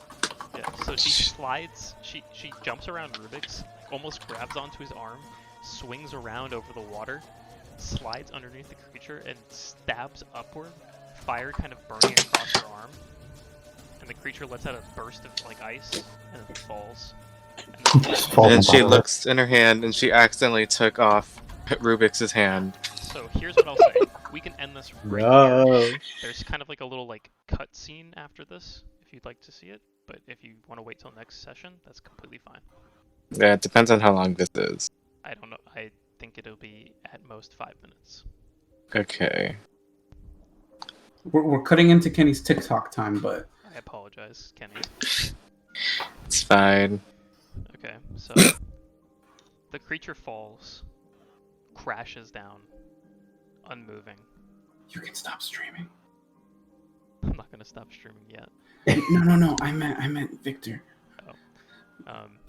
Yeah, so she slides, she jumps around Rubyx, almost grabs onto his arm, swings around over the water, slides underneath the creature, and stabs upward, fire kind of burning across her arm. And the creature lets out a burst of like ice, and then falls. And then Just falls And on she top of it. looks in her hand and she accidentally took off Rubyx's hand. So here's what I'll say. We can end this right here. No. There's kind of like a little like cut scene after this, if you'd like to see it. But if you want to wait till next session, that's completely fine. Yeah, it depends on how long this is. I don't know. I think it'll be at most 5 minutes. Okay. We're cutting into Kenny's TikTok time, but I apologize, Kenny. It's fine. Okay, so the creature falls, crashes down, unmoving. you can stop streaming. I'm not gonna stop streaming yet. No. I meant Victor.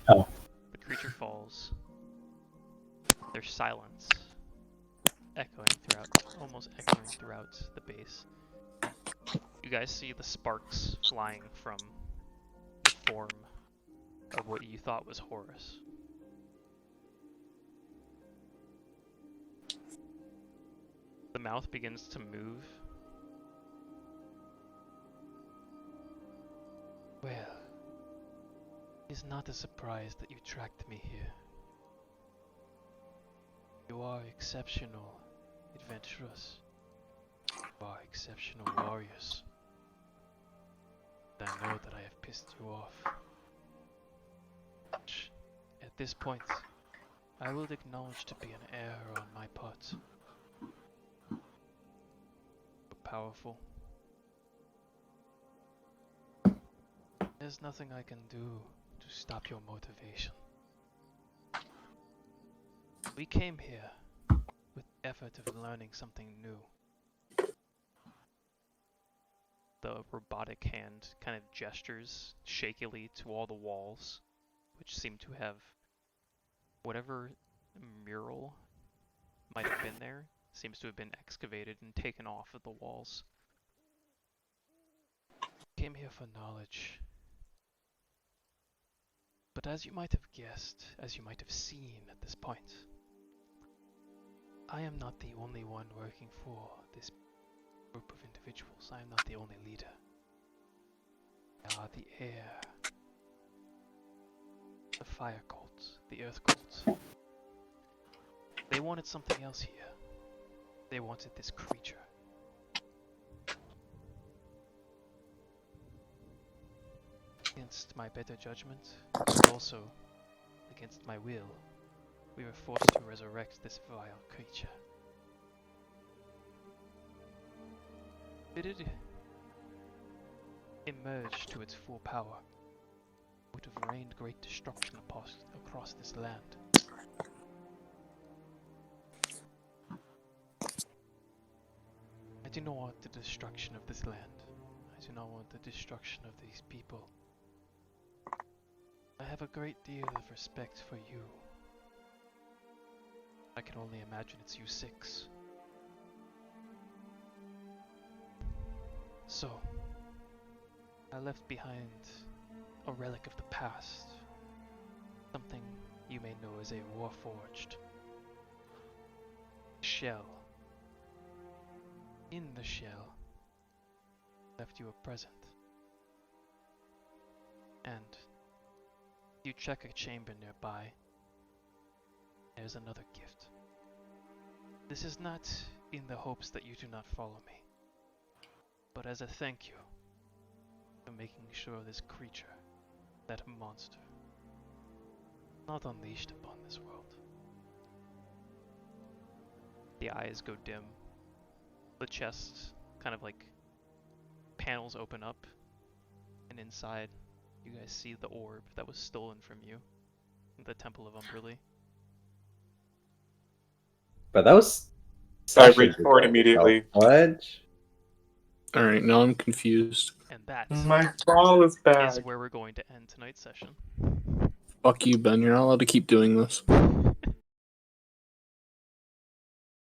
Oh. The creature falls. There's silence, almost echoing throughout the base. You guys see the sparks flying from the form of what you thought was Horus. The mouth begins to move. Well, it's not a surprise that you tracked me here. You are exceptional adventurers. You are exceptional warriors. And I know that I have pissed you off. Which, at this point, I will acknowledge to be an error on my part. But powerful. There's nothing I can do to stop your motivation. We came here with the effort of learning something new. The robotic hand kind of gestures shakily to all the walls, which seem to have whatever mural might have been there, seems to have been excavated and taken off of the walls. Came here for knowledge. But as you might have guessed, as you might have seen at this point, I am not the only one working for this group of individuals. I am not the only leader. are the air, the fire cults, the earth cults. They wanted something else here. They wanted this creature. Against my better judgment, but also against my will, we were forced to resurrect this vile creature. Did it emerge to its full power, it would have rained great destruction across this land. I do not want the destruction of this land. I do not want the destruction of these people. I have a great deal of respect for you. I can only imagine it's you six. So, I left behind a relic of the past. Something you may know as a warforged shell. In the shell, left you a present. And you check a chamber nearby, there's another gift. This is not in the hopes that you do not follow me, but as a thank you for making sure this creature, that monster, not unleashed upon this world. The eyes go dim. The chest kind of like panels open up, and inside you guys see the orb that was stolen from you in the Temple of Umberlee. But that was. I reach forward immediately. What? Alright, now I'm confused. And that My ball is back. is where we're going to end tonight's session. Fuck you, Ben. You're not allowed to keep doing this.